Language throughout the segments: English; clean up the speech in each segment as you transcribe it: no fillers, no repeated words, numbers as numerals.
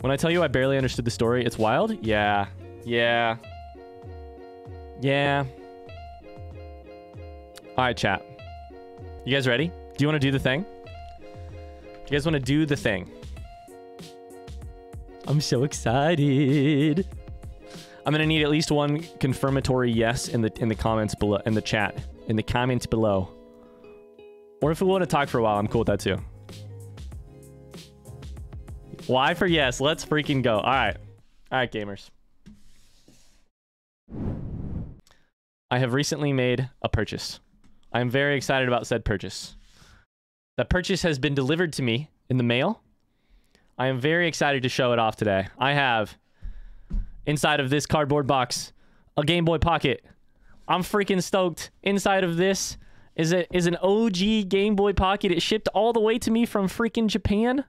When I tell you I barely understood the story, it's wild? Yeah. Yeah. Yeah. Alright, chat. You guys ready? Do you want to do the thing? You guys want to do the thing? I'm so excited. I'm gonna need at least one confirmatory yes in the comments below, in the chat, in the comments below. Or if we want to talk for a while, I'm cool with that too. Y for yes. Let's freaking go. All right, gamers. I have recently made a purchase. I am very excited about said purchase. That purchase has been delivered to me in the mail. I am very excited to show it off today. I have, inside of this cardboard box, a Game Boy Pocket. I'm freaking stoked. Inside of this is an OG Game Boy Pocket. It shipped all the way to me from freaking Japan.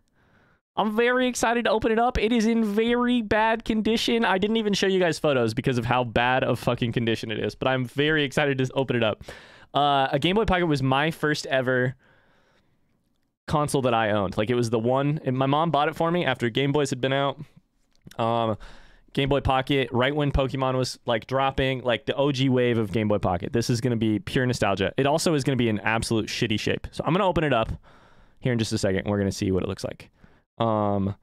I'm very excited to open it up. It is in very bad condition. I didn't even show you guys photos because of how bad of fucking condition it is, but I'm very excited to open it up. A Game Boy Pocket was my first ever console that I owned. Like, it was the one, and my mom bought it for me after Game Boys had been out. Game Boy Pocket, right when Pokemon was like dropping, like the OG wave of Game Boy Pocket. This is going to be pure nostalgia. It also is going to be in absolute shitty shape. So I'm going to open it up here in just a second. And we're going to see what it looks like. I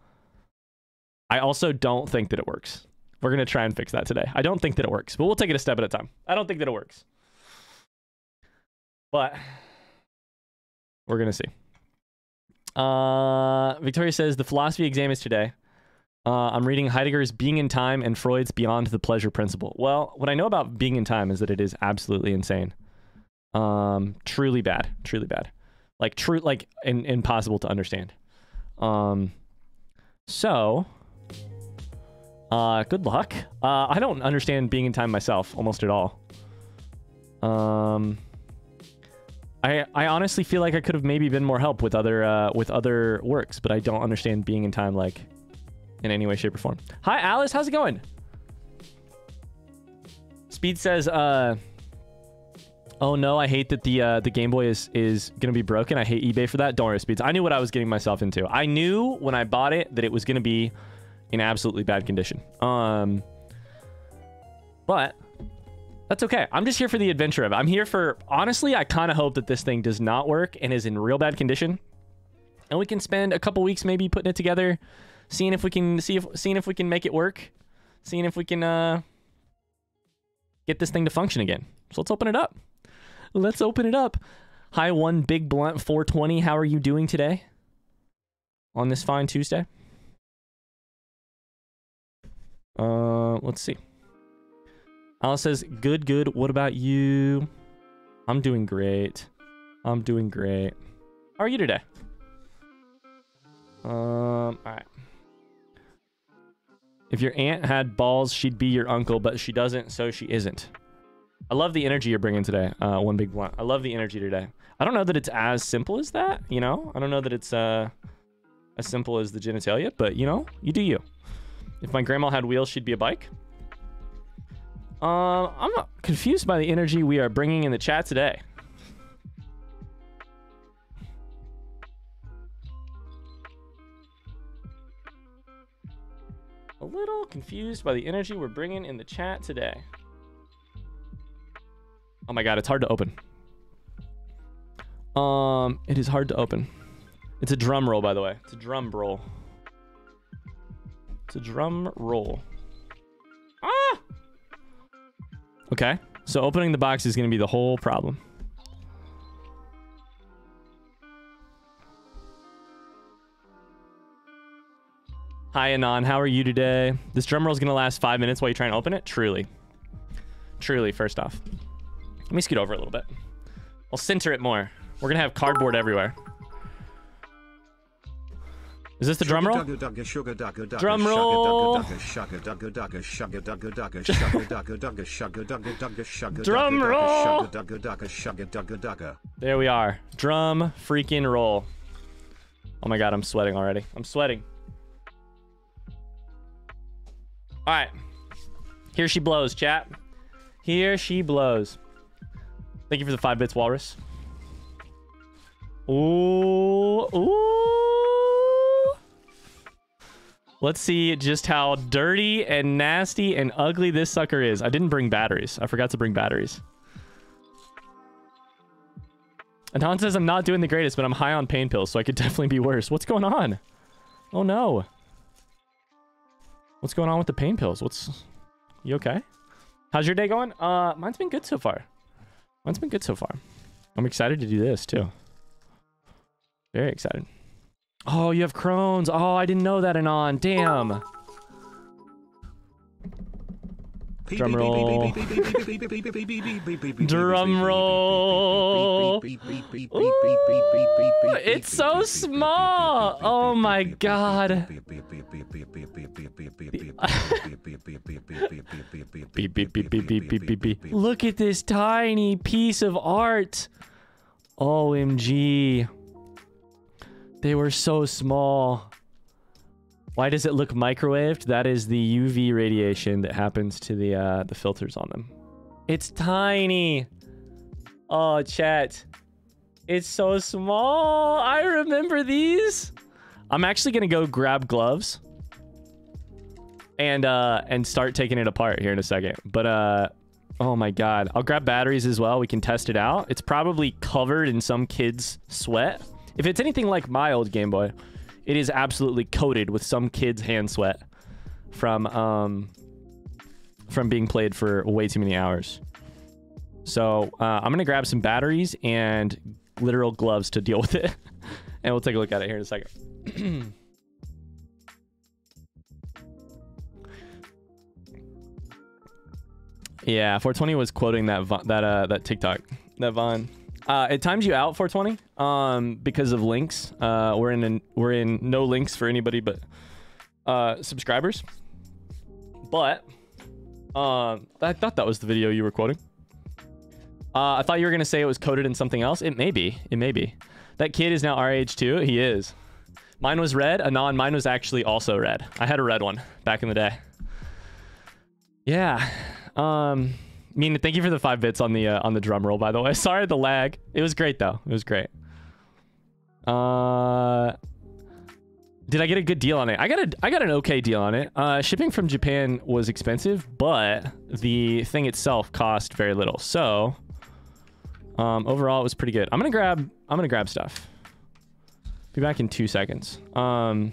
also don't think that it works. We're going to try and fix that today. I don't think that it works, but we'll take it a step at a time. I don't think that it works, but we're going to see. Victoria says the philosophy exam is today. I'm reading Heidegger's Being in Time and Freud's Beyond the Pleasure Principle. Well, what I know about Being in Time is that it is absolutely insane. Truly bad. Truly bad. Like, impossible to understand. So, good luck. I don't understand Being in Time myself almost at all. I honestly feel like I could have maybe been more help with other works, but I don't understand Being in Time like in any way, shape, or form. Hi, Alice. How's it going? Speed says, oh no, I hate that the Game Boy is gonna be broken. I hate eBay for that. Don't worry, Speeds. I knew what I was getting myself into. I knew when I bought it that it was gonna be in absolutely bad condition. But that's okay. I'm just here for the adventure of it. I'm here for, honestly, I kind of hope that this thing does not work and is in real bad condition, and we can spend a couple weeks maybe putting it together, seeing if we can make it work, seeing if we can get this thing to function again. So let's open it up. Let's open it up. Hi, One Big Blunt 420. How are you doing today on this fine Tuesday? Let's see. Alice says, good. What about you? I'm doing great. I'm doing great. How are you today? All right. If your aunt had balls, she'd be your uncle, but she doesn't, so she isn't. I love the energy you're bringing today, One Big Blunt. I love the energy today. I don't know that it's as simple as that, you know? I don't know that it's as simple as the genitalia, but, you know, you do you. If my grandma had wheels, she'd be a bike. I'm not confused by the energy we are bringing in the chat today. A little confused by the energy we're bringing in the chat today. Oh my god, it's hard to open. It is hard to open. It's a drum roll, by the way. It's a drum roll. It's a drum roll. Ah! Okay, so opening the box is going to be the whole problem. Hi, Anon. How are you today? This drum roll is going to last 5 minutes while you try and open it? Truly. Truly, first off. Let me scoot over a little bit. I'll center it more. We're going to have cardboard everywhere. Is this the drum roll? Drum roll! Drum roll! There we are. Drum freaking roll. Oh my god, I'm sweating already. I'm sweating. Alright. Here she blows, chat. Here she blows. Thank you for the 5 bits, Walrus. Ooh. Ooh. Let's see just how dirty and nasty and ugly this sucker is. I didn't bring batteries. I forgot to bring batteries. Anon says I'm not doing the greatest, but I'm high on pain pills, so I could definitely be worse. What's going on? Oh no. What's going on with the pain pills? You okay? How's your day going? Mine's been good so far. Mine's been good so far. I'm excited to do this too. Very excited. Oh, you have Crohn's. Oh, I didn't know that, Anon. Damn. Drum roll. Drum roll. Ooh, it's so small. Oh my god. Beep, beep, beep, beep, beep, beep, beep, beep. Look at this tiny piece of art. OMG. They were so small. Why does it look microwaved? That is the UV radiation that happens to the filters on them. It's tiny. Oh, chat. It's so small. I remember these. I'm actually gonna go grab gloves and start taking it apart here in a second. But oh my god, I'll grab batteries as well. We can test it out. It's probably covered in some kid's sweat. If it's anything like my old Game Boy, it is absolutely coated with some kid's hand sweat from being played for way too many hours. So I'm gonna grab some batteries and literal gloves to deal with it, and we'll take a look at it here in a second. Yeah, 420 was quoting that TikTok, that Vaughn. It times you out, 420, because of links. We're in no links for anybody but subscribers. But I thought that was the video you were quoting. I thought you were gonna say it was coded in something else. It may be. It may be. That kid is now our age too. He is. Mine was red. Anon, mine was actually also red. I had a red one back in the day. Yeah. Mina, thank you for the 5 bits on the drum roll, by the way. Sorry the lag. It was great though. It was great. Did I get a good deal on it? I got an okay deal on it. Shipping from Japan was expensive, but the thing itself cost very little. So, overall it was pretty good. I'm gonna grab stuff. Be back in 2 seconds. I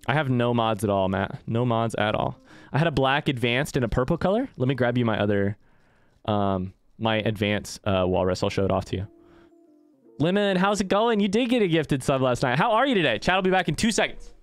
have no mods at all, Matt. No mods at all. I had a black advanced and a purple color. Let me grab you my other, my advanced walrus. I'll show it off to you. Lemon, how's it going? You did get a gifted sub last night. How are you today? Chat will be back in 2 seconds.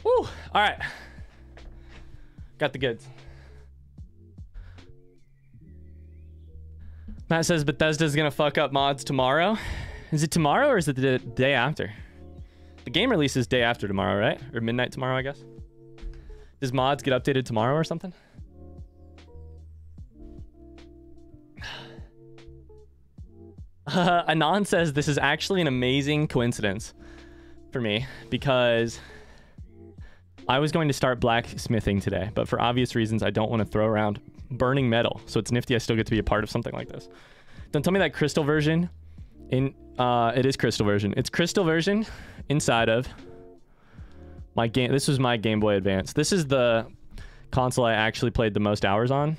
Woo! All right. Got the goods. Matt says Bethesda's gonna fuck up mods tomorrow. Is it tomorrow or is it the day after? The game releases day after tomorrow, right? Or midnight tomorrow, I guess. Does mods get updated tomorrow or something? Anon says this is actually an amazing coincidence for me because I was going to start blacksmithing today, but for obvious reasons, I don't want to throw around burning metal. So it's nifty I still get to be a part of something like this. Don't tell me that crystal version it is crystal version. It's crystal version inside of my game. This was my Game Boy Advance. This is the console I actually played the most hours on.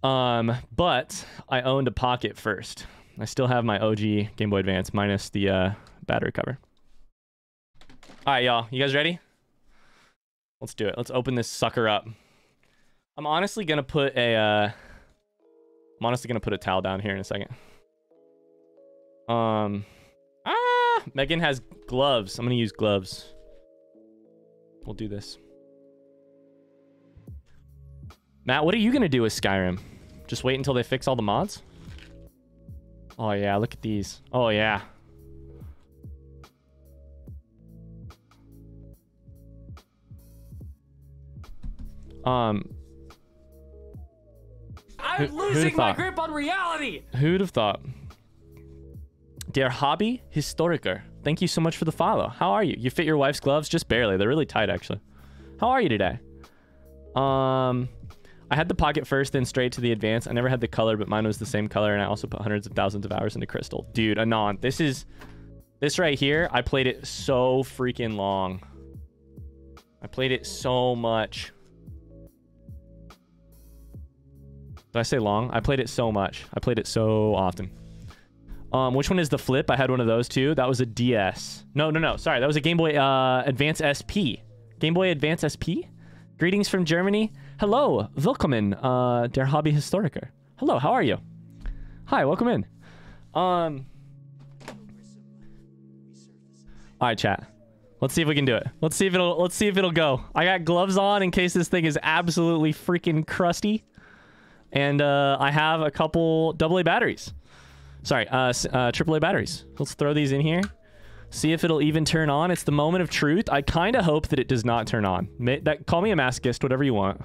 But I owned a Pocket first. I still have my OG Game Boy Advance minus the battery cover. All right, y'all. You guys ready? Let's do it. Let's open this sucker up. I'm honestly gonna put a towel down here in a second. Megan has gloves. I'm gonna use gloves. We'll do this. Matt, what are you gonna do with Skyrim? Just wait until they fix all the mods? Oh yeah, look at these. Oh yeah. I'm losing my grip on reality. Who'd have thought? Der Hobby Historiker. Thank you so much for the follow. How are you? You fit your wife's gloves? Just barely. They're really tight, actually. How are you today? I had the pocket first, then straight to the advance. I never had the color, but mine was the same color, and I also put hundreds of thousands of hours into Crystal. Dude, Anon, this right here, I played it so freaking long. I played it so much. Did I say long? I played it so much. I played it so often. Which one is the flip? I had one of those too. That was a DS. No. Sorry, that was a Game Boy Advance SP. Game Boy Advance SP? Greetings from Germany. Hello, willkommen, der Hobby Historiker. Hello, how are you? Hi, welcome in. All right, chat. Let's see if we can do it. Let's see if it'll go. I got gloves on in case this thing is absolutely freaking crusty. And I have a couple AA batteries. Sorry, AAA batteries. Let's throw these in here. See if it'll even turn on. It's the moment of truth. I kind of hope that it does not turn on. Call me a masochist, whatever you want.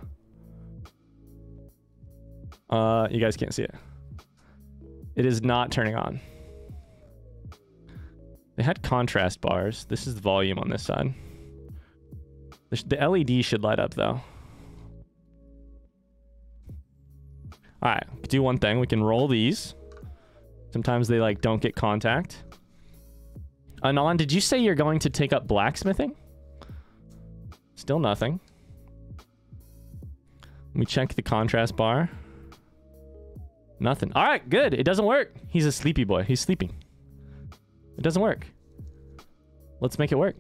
You guys can't see it. It is not turning on. They had contrast bars. This is the volume on this side. The LED should light up though. All right, do one thing. We can roll these. Sometimes they like don't get contact. Anon, did you say you're going to take up blacksmithing? Still nothing. Let me check the contrast bar. Nothing. All right, good. It doesn't work. He's a sleepy boy. He's sleeping. It doesn't work. Let's make it work.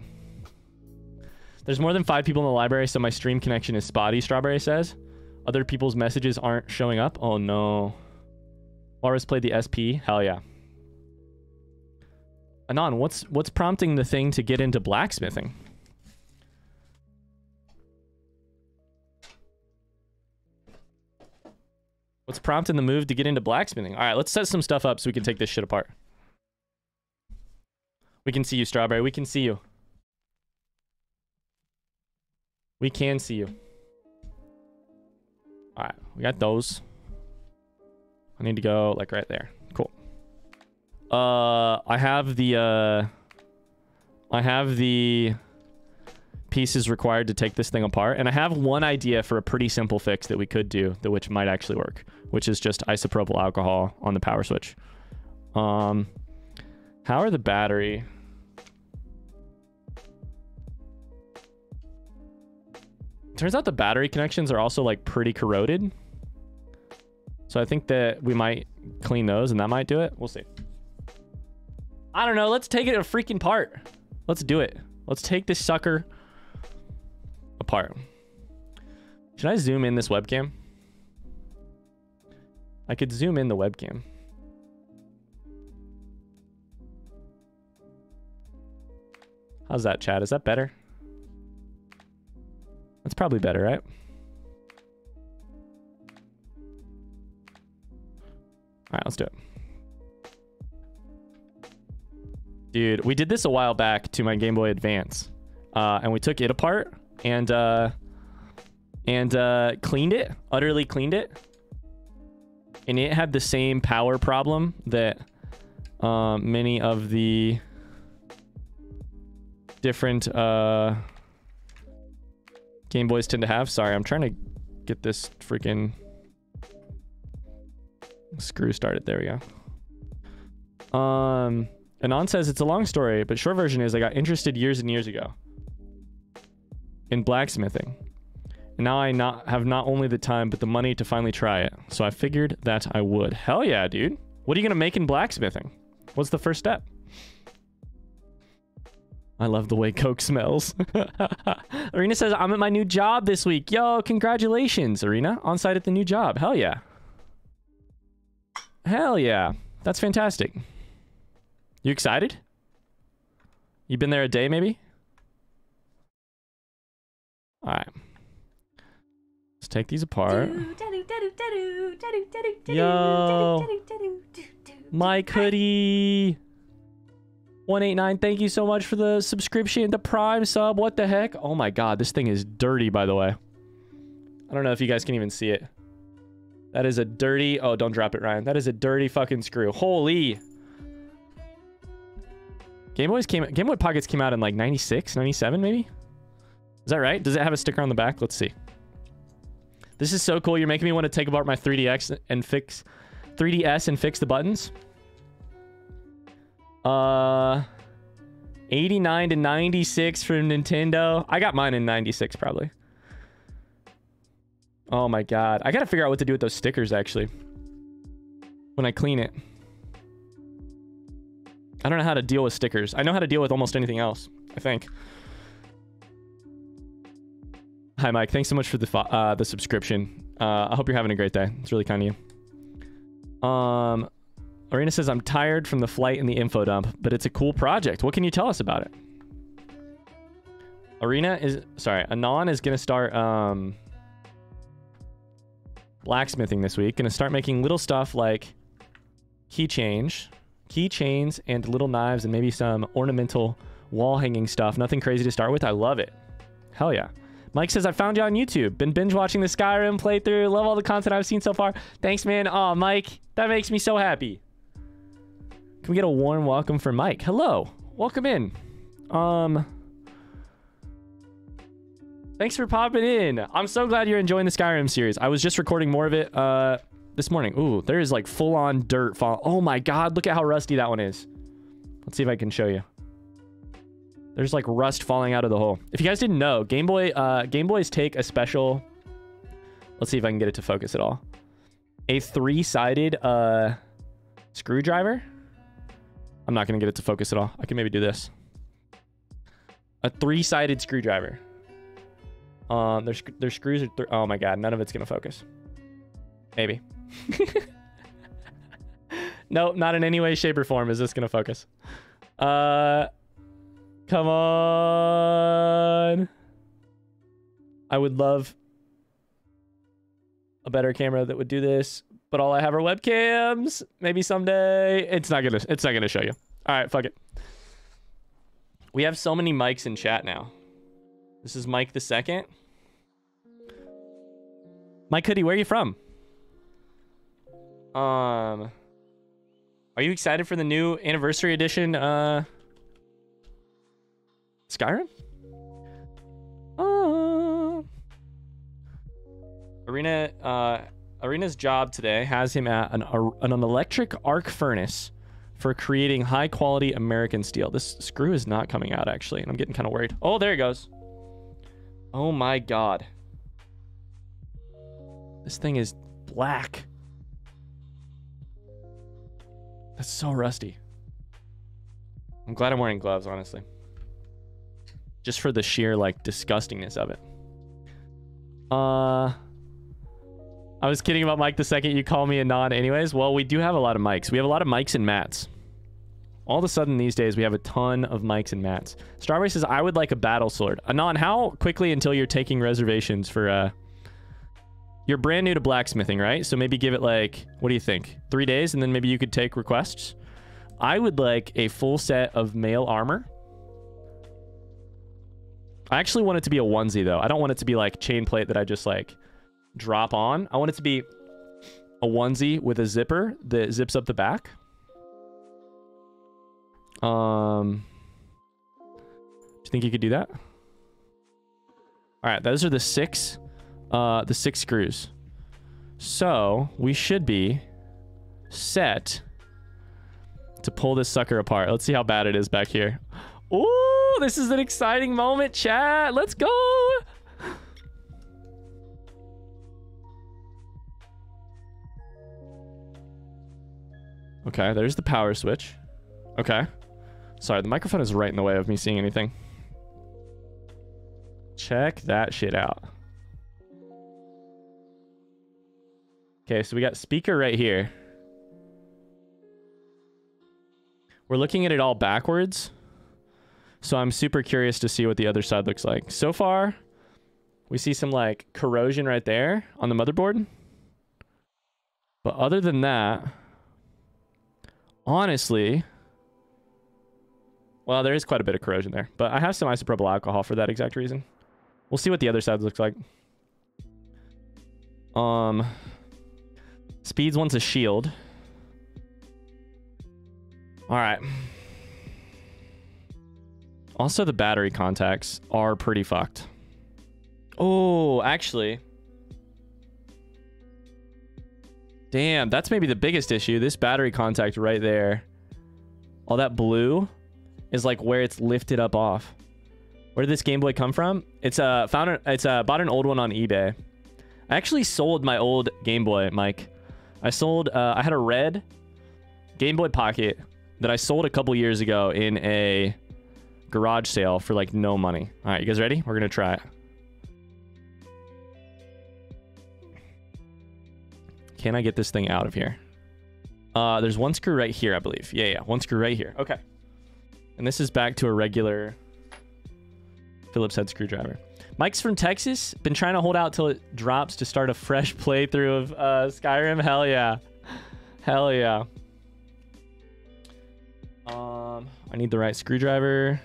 There's more than 5 people in the library, so my stream connection is spotty, Strawberry says. Other people's messages aren't showing up. Oh, no. Walrus played the SP. Hell yeah. Anon, what's prompting the thing to get into blacksmithing? What's prompting the move to get into blacksmithing? All right, let's set some stuff up so we can take this shit apart. We can see you, Strawberry. We can see you. We can see you. All right, we got those. I need to go like right there. Cool. I have the pieces required to take this thing apart, and I have one idea for a pretty simple fix that we could do, which might actually work, which is just isopropyl alcohol on the power switch. How are the battery? Turns out the battery connections are also like pretty corroded. So I think that we might clean those and that might do it. We'll see. I don't know. Let's take it a freaking apart. Let's do it. Let's take this sucker apart. Should I zoom in this webcam? I could zoom in the webcam. How's that, chat? Is that better? That's probably better, right? All right, let's do it. Dude, we did this a while back to my Game Boy Advance. And we took it apart and cleaned it, utterly cleaned it. And it had the same power problem that many of the different Game Boys tend to have. Sorry, I'm trying to get this freaking screw started. There we go. Anon says it's a long story, but short version is I got interested years and years ago in blacksmithing. And now I have not only the time, but the money to finally try it. So I figured that I would. Hell yeah, dude. What are you going to make in blacksmithing? What's the first step? I love the way Coke smells. Arena says, I'm at my new job this week. Yo, congratulations, Arena. On site at the new job. Hell yeah. Hell yeah. That's fantastic. You excited? You been there a day, maybe? All right. Let's take these apart. Yo. Mike Hoodie. 189, thank you so much for the subscription, the Prime sub. What the heck? Oh my god, this thing is dirty, by the way. I don't know if you guys can even see it. That is a dirty... Oh, don't drop it, Ryan. That is a dirty fucking screw. Holy. Game Boy Pockets came out in like 96, 97 maybe? Is that right? Does it have a sticker on the back? Let's see. This is so cool. You're making me want to take apart my 3DS and fix the buttons. 89 to 96 from Nintendo. I got mine in 96 probably. Oh my god. I gotta figure out what to do with those stickers actually. When I clean it. I don't know how to deal with stickers. I know how to deal with almost anything else, I think. Hi Mike, thanks so much for the subscription. I hope you're having a great day. It's really kind of you. Arena says, I'm tired from the flight and the info dump, but it's a cool project. What can you tell us about it? Anon is gonna start blacksmithing this week. Gonna start making little stuff like keychains and little knives and maybe some ornamental wall hanging stuff. Nothing crazy to start with. I love it. Hell yeah. Mike says, I found you on YouTube. Been binge watching the Skyrim playthrough. Love all the content I've seen so far. Thanks, man. Oh, Mike, that makes me so happy. Can we get a warm welcome for Mike? Hello. Welcome in. Thanks for popping in. I'm so glad you're enjoying the Skyrim series. I was just recording more of it this morning. Ooh, there is like full-on dirt fall. Oh my god, look at how rusty that one is. Let's see if I can show you. There's like rust falling out of the hole. If you guys didn't know, Game Boys take a special... Let's see if I can get it to focus at all. A 3-sided screwdriver. I'm not going to get it to focus at all. I can maybe do this. A 3-sided screwdriver. Their screws are... Oh my god, none of it's going to focus. Maybe. Nope, not in any way, shape, or form is this going to focus. Come on. I would love a better camera that would do this, but all I have are webcams. Maybe someday. It's not gonna show you. All right, fuck it. We have so many mics in chat now. This is Mike the Second. Mike Hoodie, where are you from? Are you excited for the new anniversary edition Skyrim? Arena's job today has him at an electric arc furnace for creating high quality American steel. This screw is not coming out actually, and I'm getting kind of worried. Oh, there it goes. Oh my god. This thing is black. That's so rusty. I'm glad I'm wearing gloves, honestly. Just for the sheer, like, disgustingness of it. I was kidding about Mike the Second. You call me a non anyways. Well, we do have a lot of mics. We have a lot of mics and mats. All of a sudden these days, we have a ton of mics and mats. Strawberry says, I would like a battle sword. Anon, how quickly until you're taking reservations for... You're brand new to blacksmithing, right? So maybe give it like... What do you think? 3 days, and then maybe you could take requests? I would like a full set of mail armor. I actually want it to be a onesie, though. I don't want it to be like chain plate that I just like drop on. I want it to be a onesie with a zipper that zips up the back. Do you think you could do that? All right, those are the six screws. So we should be set to pull this sucker apart. Let's see how bad it is back here. Ooh, this is an exciting moment, chat. Let's go. Okay, there's the power switch. Okay. Sorry, the microphone is right in the way of me seeing anything. Check that shit out. Okay, so we got speaker right here. We're looking at it all backwards. So I'm super curious to see what the other side looks like. So far, we see some like corrosion right there on the motherboard. But other than that, honestly, well, there is quite a bit of corrosion there. But I have some isopropyl alcohol for that exact reason. We'll see what the other side looks like. Speeds wants a shield. All right. Also, the battery contacts are pretty fucked. Oh, actually. Damn, that's maybe the biggest issue. This battery contact right there. All that blue is like where it's lifted up off. Where did this Game Boy come from? It's bought an old one on eBay. I actually sold my old Game Boy, Mike. I had a red Game Boy Pocket that I sold a couple years ago in a garage sale for like no money. All right, you guys ready? We're gonna try it. Can I get this thing out of here? There's one screw right here, I believe. Yeah, one screw right here. Okay. And this is back to a regular Phillips head screwdriver. Mike's from Texas. Been trying to hold out till it drops to start a fresh playthrough of Skyrim. Hell yeah. Hell yeah. I need the right screwdriver.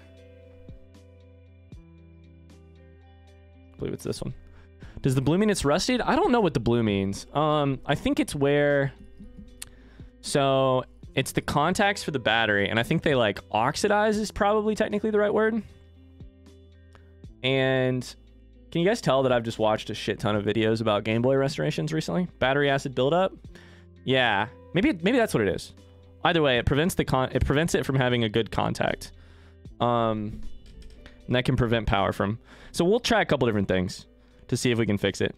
I believe it's this one. Does the blue mean it's rusted? I don't know what the blue means. I think it's where... So, it's the contacts for the battery, and I think they, like, oxidize is probably technically the right word. And can you guys tell that I've just watched a shit ton of videos about Game Boy restorations recently? Battery acid buildup? Yeah. Maybe that's what it is. Either way, it prevents it from having a good contact. And that can prevent power from... So we'll try a couple different things to see if we can fix it.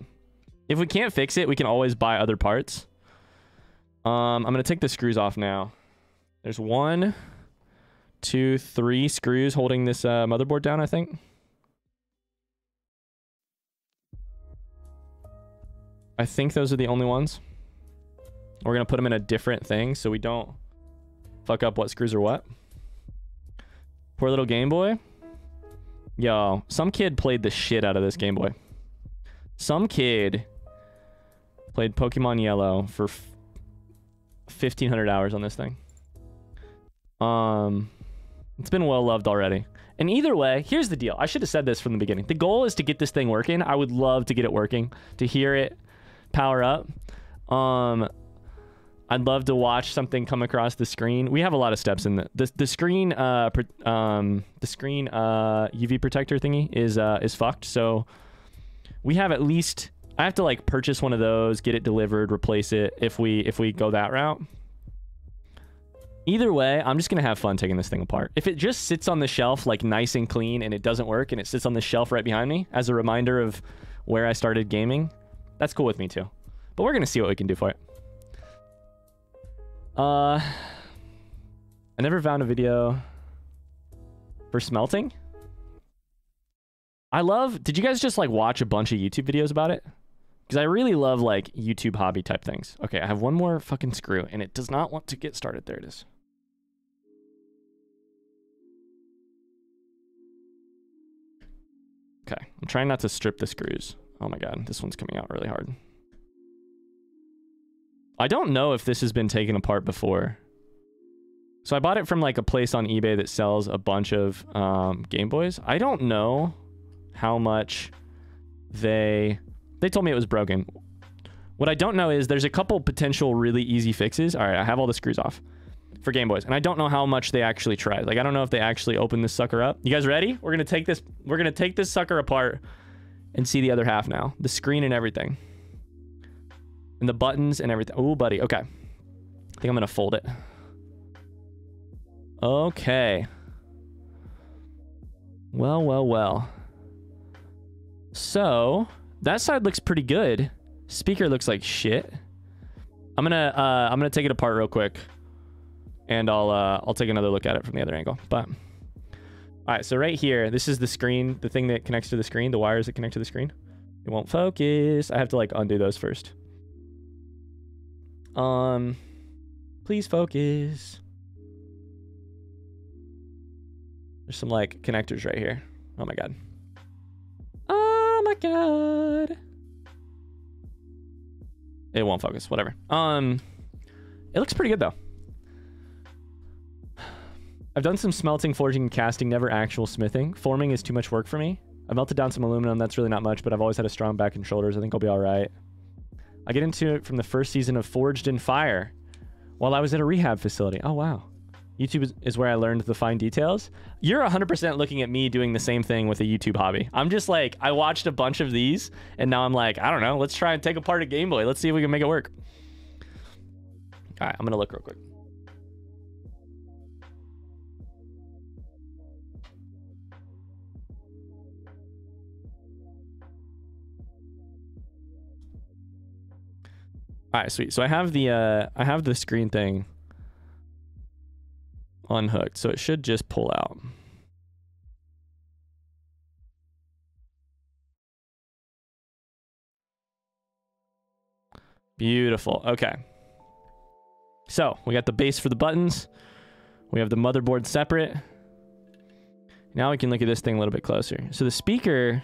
If we can't fix it, we can always buy other parts. I'm going to take the screws off now. There's 1, 2, 3 screws holding this motherboard down, I think. I think those are the only ones. We're going to put them in a different thing so we don't fuck up what screws are what. Poor little Game Boy. Yo, some kid played the shit out of this Game Boy. Some kid played Pokemon Yellow for 1,500 hours on this thing. It's been well loved already. And either way, here's the deal. I should have said this from the beginning. The goal is to get this thing working. I would love to get it working, to hear it power up. I'd love to watch something come across the screen. We have a lot of steps in the screen. The screen UV protector thingy is fucked. So we have at least... I have to like purchase one of those, get it delivered, replace it if we go that route. Either way, I'm just gonna have fun taking this thing apart. If it just sits on the shelf like nice and clean and it doesn't work and it sits on the shelf right behind me as a reminder of where I started gaming, that's cool with me too. But we're gonna see what we can do for it. I never found a video for smelting. Did you guys just like watch a bunch of YouTube videos about it? Because I really love like YouTube hobby type things. Okay, I have one more fucking screw and it does not want to get started. There it is. Okay, I'm trying not to strip the screws. Oh my god, this one's coming out really hard. I don't know if this has been taken apart before. So I bought it from like a place on eBay that sells a bunch of Game Boys. I don't know how much they told me it was broken. What I don't know is there's a couple potential really easy fixes. All right, I have all the screws off for Game Boys, and I don't know how much they actually tried. Like, I don't know if they actually opened this sucker up. You guys ready? We're gonna take this sucker apart and see the other half now. The screen and everything. And the buttons and everything. Oh, buddy. Okay. I think I'm gonna fold it. Okay. Well. So that side looks pretty good. Speaker looks like shit. I'm gonna take it apart real quick, and I'll take another look at it from the other angle. But all right, so right here, this is the screen, the thing that connects to the screen, the wires that connect to the screen. It won't focus. I have to like undo those first. Please focus. There's some like connectors right here. Oh my god. Oh my god. It won't focus. Whatever. It looks pretty good though. I've done some smelting, forging, and casting, never actual smithing. Forming is too much work for me. I melted down some aluminum. That's really not much, but I've always had a strong back and shoulders. I think I'll be all right. I get into it from the first season of Forged in Fire while I was at a rehab facility. Oh, wow. YouTube is where I learned the fine details. You're 100% looking at me doing the same thing with a YouTube hobby. I'm just like, I watched a bunch of these, and now I'm like, I don't know. Let's try and take apart a Gameboy. Let's see if we can make it work. All right, I'm going to look real quick. All right, sweet. So I have the screen thing unhooked, so it should just pull out. Beautiful. Okay. So we got the base for the buttons. We have the motherboard separate. Now we can look at this thing a little bit closer. So the speaker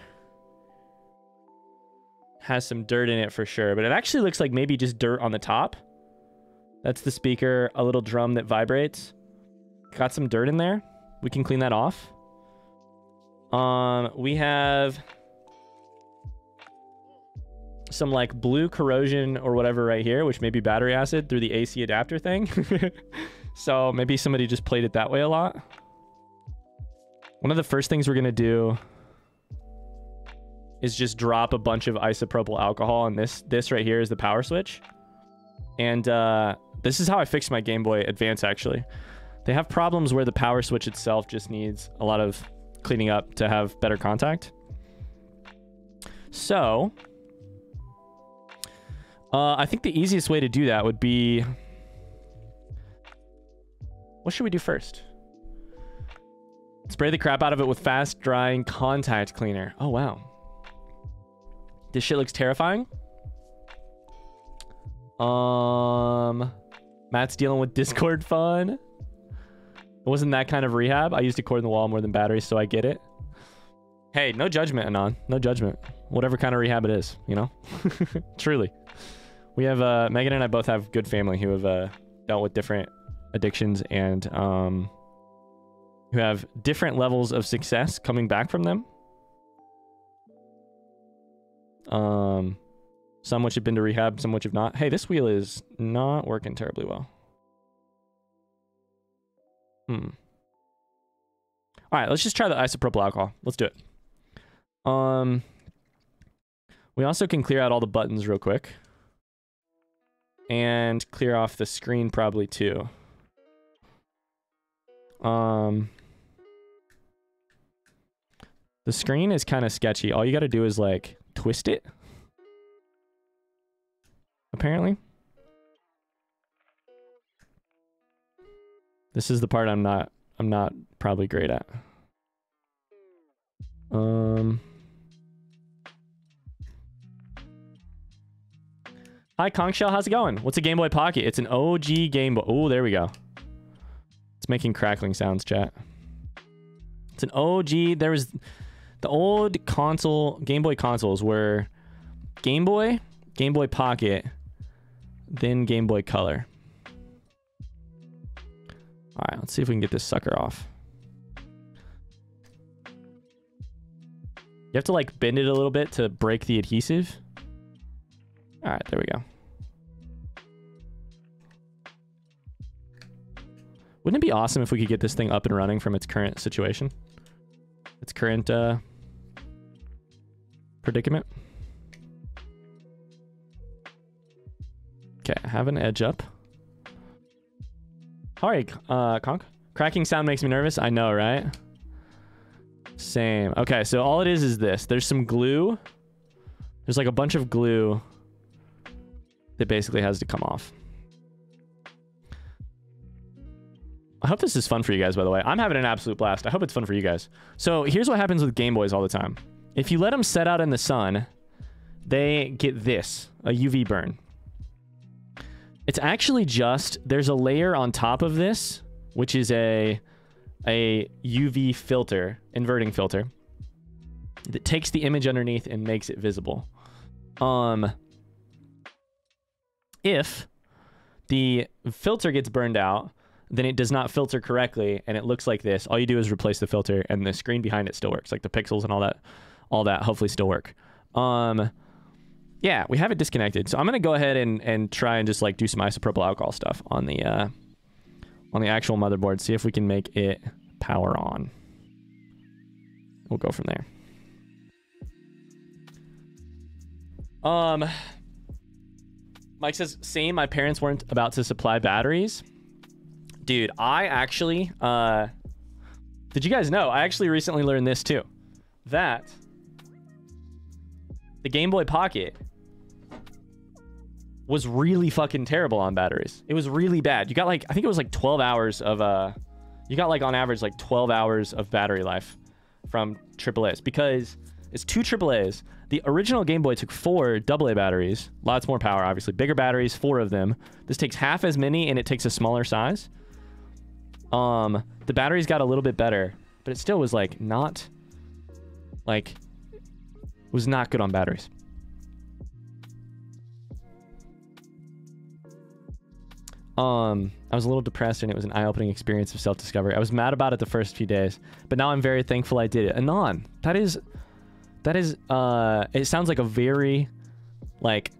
has some dirt in it for sure, but it actually looks like maybe just dirt on the top. That's the speaker, a little drum that vibrates. Got some dirt in there. We can clean that off. We have some like blue corrosion or whatever right here, which may be battery acid through the AC adapter thing. So maybe somebody just played it that way a lot. One of the first things we're gonna do is just drop a bunch of isopropyl alcohol, and this right here is the power switch. And this is how I fixed my Gameboy Advance, actually. They have problems where the power switch itself just needs a lot of cleaning up to have better contact. So I think the easiest way to do that would be... What should we do first? Spray the crap out of it with fast drying contact cleaner. Oh, wow. This shit looks terrifying. Matt's dealing with Discord fun. It wasn't that kind of rehab. I used to cord in the wall more than batteries, so I get it. Hey, no judgment, Anon. No judgment. Whatever kind of rehab it is, you know? Truly. We have, Megan and I both have good family who have dealt with different addictions and who have different levels of success coming back from them. Some which have been to rehab, some which have not. Hey, this wheel is not working terribly well. All right, let's just try the isopropyl alcohol. Let's do it. We also can clear out all the buttons real quick. And clear off the screen probably too. The screen is kind of sketchy. All you got to do is like twist it. Apparently. This is the part I'm not probably great at. Hi Conch Shell, how's it going? What's a Game Boy Pocket? It's an OG Game Boy. Oh, there we go. It's making crackling sounds, chat. It's an OG. There was the old console, Game Boy consoles were Game Boy, Game Boy Pocket, then Game Boy Color. All right, let's see if we can get this sucker off. You have to like bend it a little bit to break the adhesive. All right, there we go. Wouldn't it be awesome if we could get this thing up and running from its current situation? Its current predicament. Okay, I have an edge up. Sorry, Conk. Cracking sound makes me nervous. I know, right? Same. Okay, so all it is this. There's some glue. There's like a bunch of glue that basically has to come off. I hope this is fun for you guys, by the way. I'm having an absolute blast. I hope it's fun for you guys. So here's what happens with Game Boys all the time. If you let them set out in the sun, they get this, a UV burn. It's actually just, there's a layer on top of this, which is a a UV filter, inverting filter, that takes the image underneath and makes it visible. If the filter gets burned out, then it does not filter correctly and it looks like this. All you do is replace the filter and the screen behind it still works. Like the pixels and all that hopefully still work. Yeah, we have it disconnected. So I'm going to go ahead and try and just like do some isopropyl alcohol stuff on the actual motherboard. See if we can make it power on. We'll go from there. Mike says, same, my parents weren't about to supply batteries. Dude, I actually, did you guys know? I actually recently learned this too. That the Game Boy Pocket was really fucking terrible on batteries. It was really bad. You got like, I think it was like 12 hours of, you got like on average like 12 hours of battery life from AAAs because it's 2 AAAs. The original Game Boy took 4 AA batteries, lots more power, obviously. Bigger batteries, 4 of them. This takes half as many and it takes a smaller size. The batteries got a little bit better, but it still was like not, like, was not good on batteries. I was a little depressed and it was an eye-opening experience of self-discovery. I was mad about it the first few days, but now I'm very thankful I did it. Anon, that is, it sounds like a very, like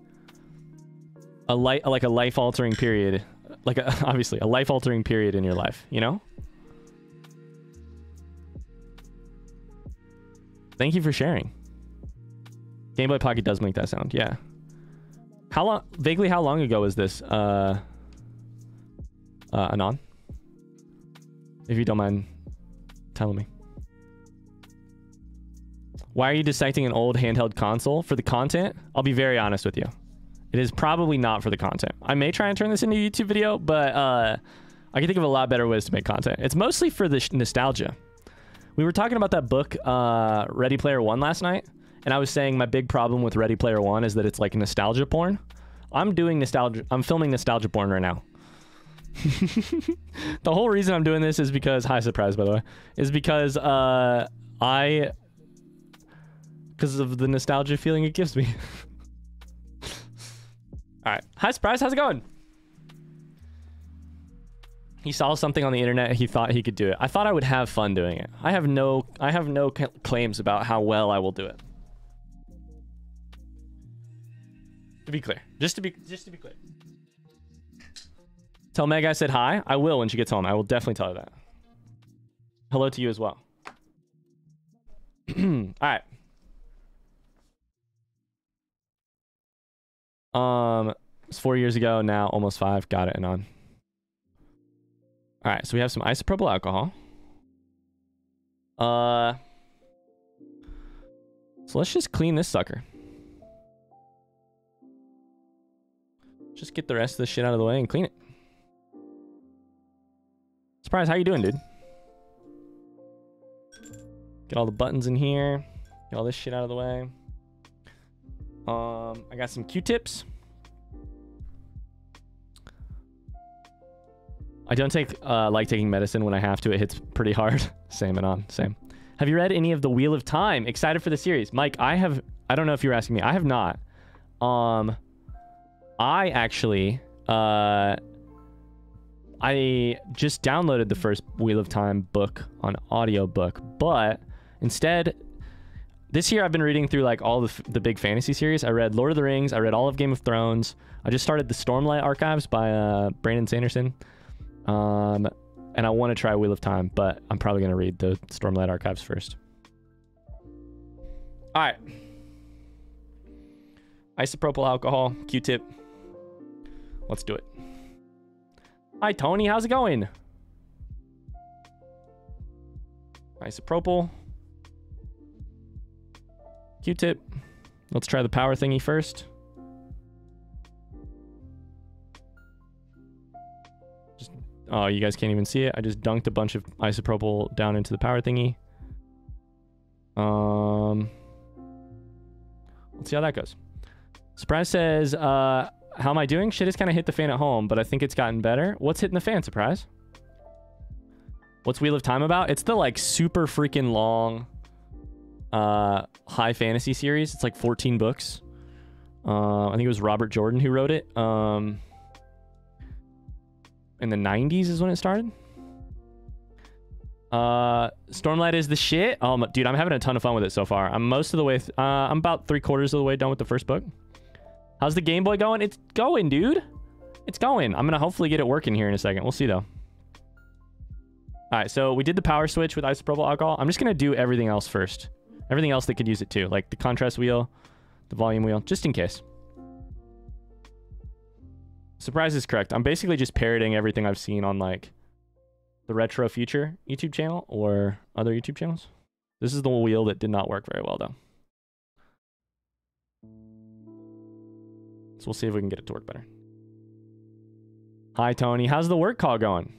a life-altering period. Like, obviously, a life-altering period in your life, you know? Thank you for sharing. Game Boy Pocket does make that sound, yeah. Vaguely how long ago was this, Anon? If you don't mind telling me. Why are you dissecting an old handheld console? For the content? I'll be very honest with you. It is probably not for the content. I may try and turn this into a YouTube video, but I can think of a lot better ways to make content. It's mostly for the nostalgia. We were talking about that book, Ready Player One, last night, and I was saying my big problem with Ready Player One is that it's like nostalgia porn. I'm filming nostalgia porn right now. The whole reason I'm doing this is because, hi, surprise, by the way, is because because of the nostalgia feeling it gives me. All right. Hi, surprise. How's it going? He saw something on the internet. He thought he could do it. I thought I would have fun doing it. I have no claims about how well I will do it. To be clear, just to be clear. Tell Meg I said hi. I will when she gets home. I will definitely tell her that. Hello to you as well. All right. It's 4 years ago now, almost 5. Got it, and on. All right, so we have some isopropyl alcohol. So let's just clean this sucker. Just get the rest of the shit out of the way and clean it. Surprise, how you doing, dude? Get all the buttons in here. Get all this shit out of the way. I got some Q-tips. I don't like taking medicine when I have to. It hits pretty hard. Same and on. Same. Have you read any of the Wheel of Time? Excited for the series. Mike, I don't know if you're asking me. I have not. I actually, I just downloaded the first Wheel of Time book on audiobook, but instead, this year I've been reading through like all the big fantasy series. I read Lord of the Rings. I read all of Game of Thrones. I just started the Stormlight Archives by Brandon Sanderson. And I want to try Wheel of Time, but I'm probably going to read the Stormlight Archives first. All right. Isopropyl alcohol, Q-tip. Let's do it. Hi, Tony. How's it going? Isopropyl. Q-tip. Let's try the power thingy first. Oh, you guys can't even see it. I just dunked a bunch of isopropyl down into the power thingy. Let's see how that goes. Surprise says, how am I doing? Shit has kind of hit the fan at home, but I think it's gotten better. What's hitting the fan, Surprise? What's Wheel of Time about? It's the like super freaking long high fantasy series. It's like 14 books. I think it was Robert Jordan who wrote it. In the 90s is when it started. Stormlight is the shit. Dude, I'm having a ton of fun with it so far. I'm most of the way I'm about 3/4 of the way done with the first book. How's the Game Boy going? It's going, dude. It's going. I'm gonna hopefully get it working here in a second. We'll see though. All right, so we did the power switch with isopropyl alcohol. I'm just gonna do everything else first. Everything else that could use it too, like the contrast wheel, the volume wheel, just in case. Surprise is correct. I'm basically just parroting everything I've seen on like the Retro Future YouTube channel or other YouTube channels. This is the wheel that did not work very well though. So we'll see if we can get it to work better. Hi Tony, how's the work call going?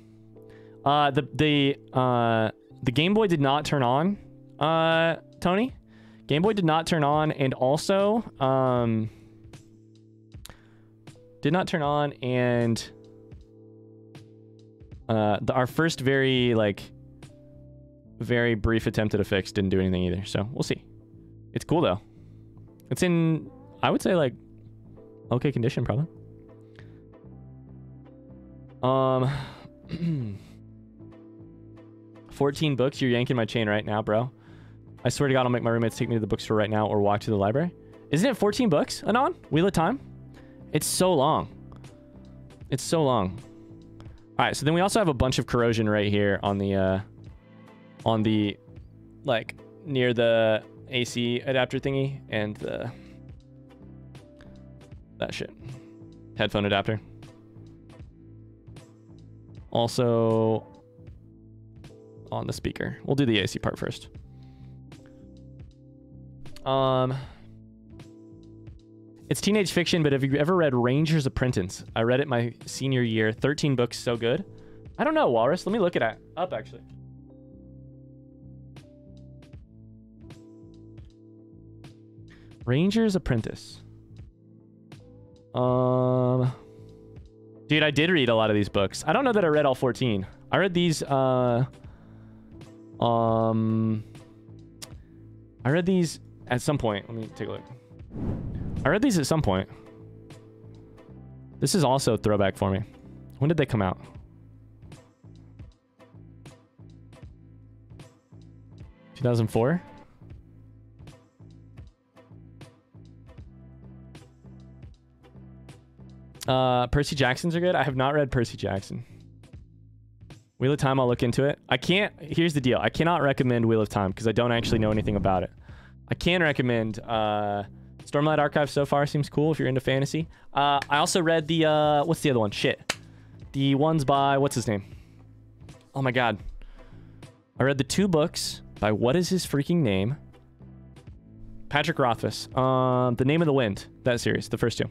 The Game Boy did not turn on, Tony. Game Boy did not turn on, and also did not turn on, and our first very brief attempt at a fix didn't do anything either. So we'll see. It's cool though. It's in, I would say, like okay condition probably. 14 books. You're yanking my chain right now, bro. I swear to God, I'll make my roommates take me to the bookstore right now or walk to the library. Isn't it 14 books, Anon? Wheel of Time? It's so long. It's so long. All right, so then we also have a bunch of corrosion right here on the like near the AC adapter thingy and that shit. Headphone adapter. Also on the speaker. We'll do the AC part first. It's teenage fiction, but have you ever read Ranger's Apprentice? I read it my senior year. 13 books, so good. I don't know, Walrus. Let me look it up, actually. Ranger's Apprentice. Dude, I did read a lot of these books. I don't know that I read all 14. I read these, I read these at some point. Let me take a look. I read these at some point. This is also a throwback for me. When did they come out? (2004) Percy Jackson's are good. I have not read Percy Jackson. Wheel of Time, I'll look into it. I can't, here's the deal. I cannot recommend Wheel of Time because I don't actually know anything about it. I can recommend Stormlight Archive so far. Seems cool if you're into fantasy. I also read the, what's the other one? Shit. The ones by, what's his name? Oh my God. I read the 2 books by, what is his freaking name? Patrick Rothfuss. The Name of the Wind. That series, the first 2.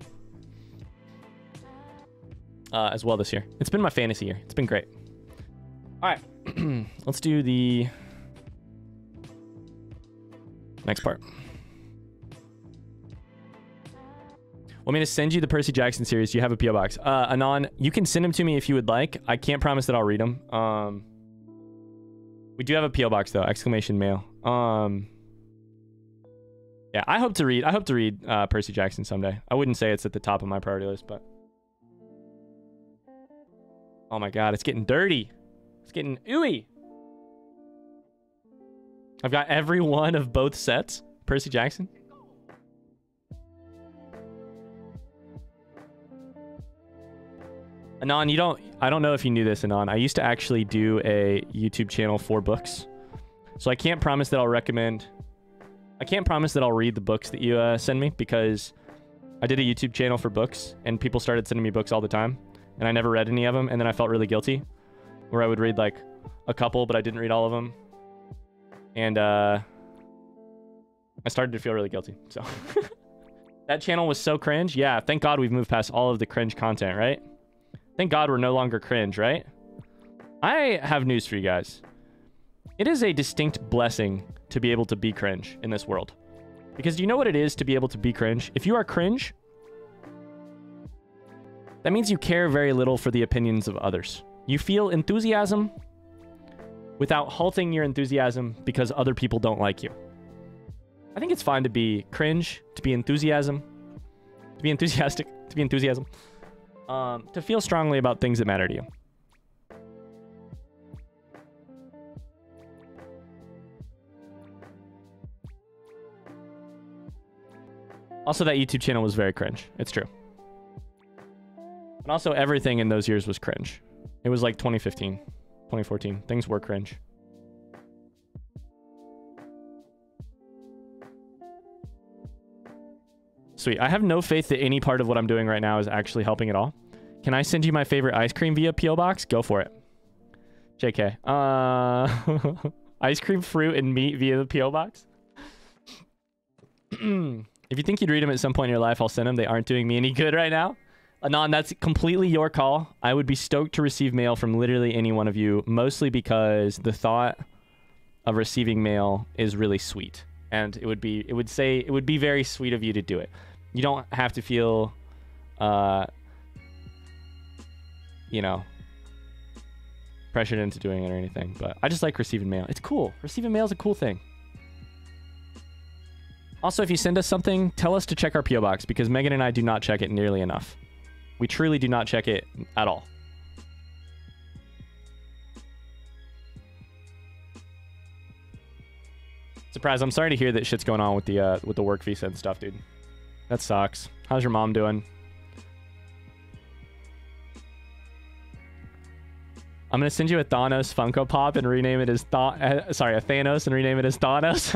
As well this year. It's been my fantasy year. It's been great. All right. Let's do the next part. Want me to send you the Percy Jackson series? Do you have a PO box? Anon, you can send them to me if you would like. I can't promise that I'll read them. We do have a PO box though. Exclamation mail. Yeah, I hope to read Percy Jackson someday. I wouldn't say it's at the top of my priority list, but oh my God, it's getting dirty. It's getting ooey. I've got every one of both sets. Percy Jackson. Anon, I don't know if you knew this, Anon. I used to actually do a YouTube channel for books. So I can't promise that I'll read the books that you send me because I did a YouTube channel for books and people started sending me books all the time and I never read any of them. And then I felt really guilty where I would read like a couple, but I didn't read all of them. And I started to feel really guilty. So that channel was so cringe. Yeah, thank God we've moved past all of the cringe content, right? Thank God we're no longer cringe, right? I have news for you guys. It is a distinct blessing to be able to be cringe in this world. Because do you know what it is to be able to be cringe? If you are cringe, that means you care very little for the opinions of others. You feel enthusiasm, without halting your enthusiasm because other people don't like you. I think it's fine to be cringe, to be enthusiastic, to feel strongly about things that matter to you. Also, that YouTube channel was very cringe. It's true. And also, everything in those years was cringe. It was like 2015, 2014. Things were cringe. Sweet. I have no faith that any part of what I'm doing right now is actually helping at all. Can I send you my favorite ice cream via P.O. Box? Go for it. JK. Ice cream, fruit, and meat via the P.O. Box? If you think you'd read them at some point in your life, I'll send them. They aren't doing me any good right now. Anon, that's completely your call. I would be stoked to receive mail from literally any one of you, mostly because the thought of receiving mail is really sweet. And it would be very sweet of you to do it. You don't have to feel, you know, pressured into doing it or anything. But I just like receiving mail. It's cool. Receiving mail is a cool thing. Also, if you send us something, tell us to check our P.O. Box, because Megan and I do not check it nearly enough. We truly do not check it at all. Surprise, I'm sorry to hear that shit's going on with the work visa and stuff, dude. That sucks. How's your mom doing? I'm gonna send you a Thanos Funko Pop and rename it as a Thanos and rename it as Thanos.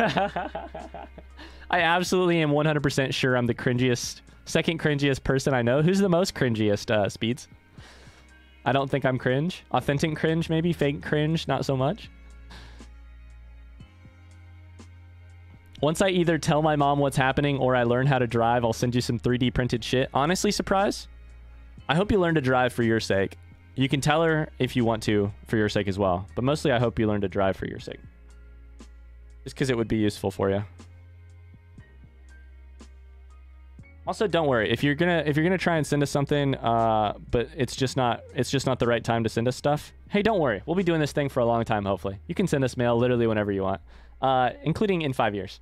I absolutely am 100% sure I'm the cringiest, second cringiest person I know. Who's the most cringiest, Speeds? I don't think I'm cringe. Authentic cringe, maybe. Fake cringe, not so much. Once I either tell my mom what's happening or I learn how to drive, I'll send you some 3D printed shit. Honestly, Surprise, I hope you learn to drive for your sake. You can tell her if you want to for your sake as well. But mostly I hope you learn to drive for your sake. Just because it would be useful for you. Also, don't worry, if you're gonna try and send us something, but it's just not the right time to send us stuff. Hey, don't worry, we'll be doing this thing for a long time. Hopefully, you can send us mail literally whenever you want, including in 5 years.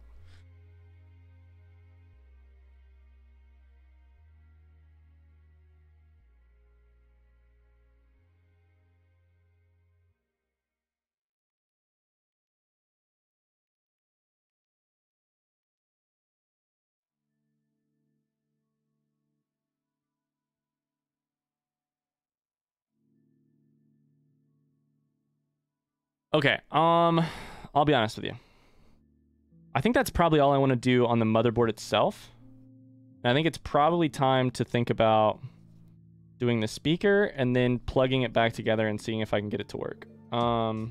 Okay, I'll be honest with you. I think that's probably all I want to do on the motherboard itself. And I think it's probably time to think about doing the speaker and then plugging it back together and seeing if I can get it to work. I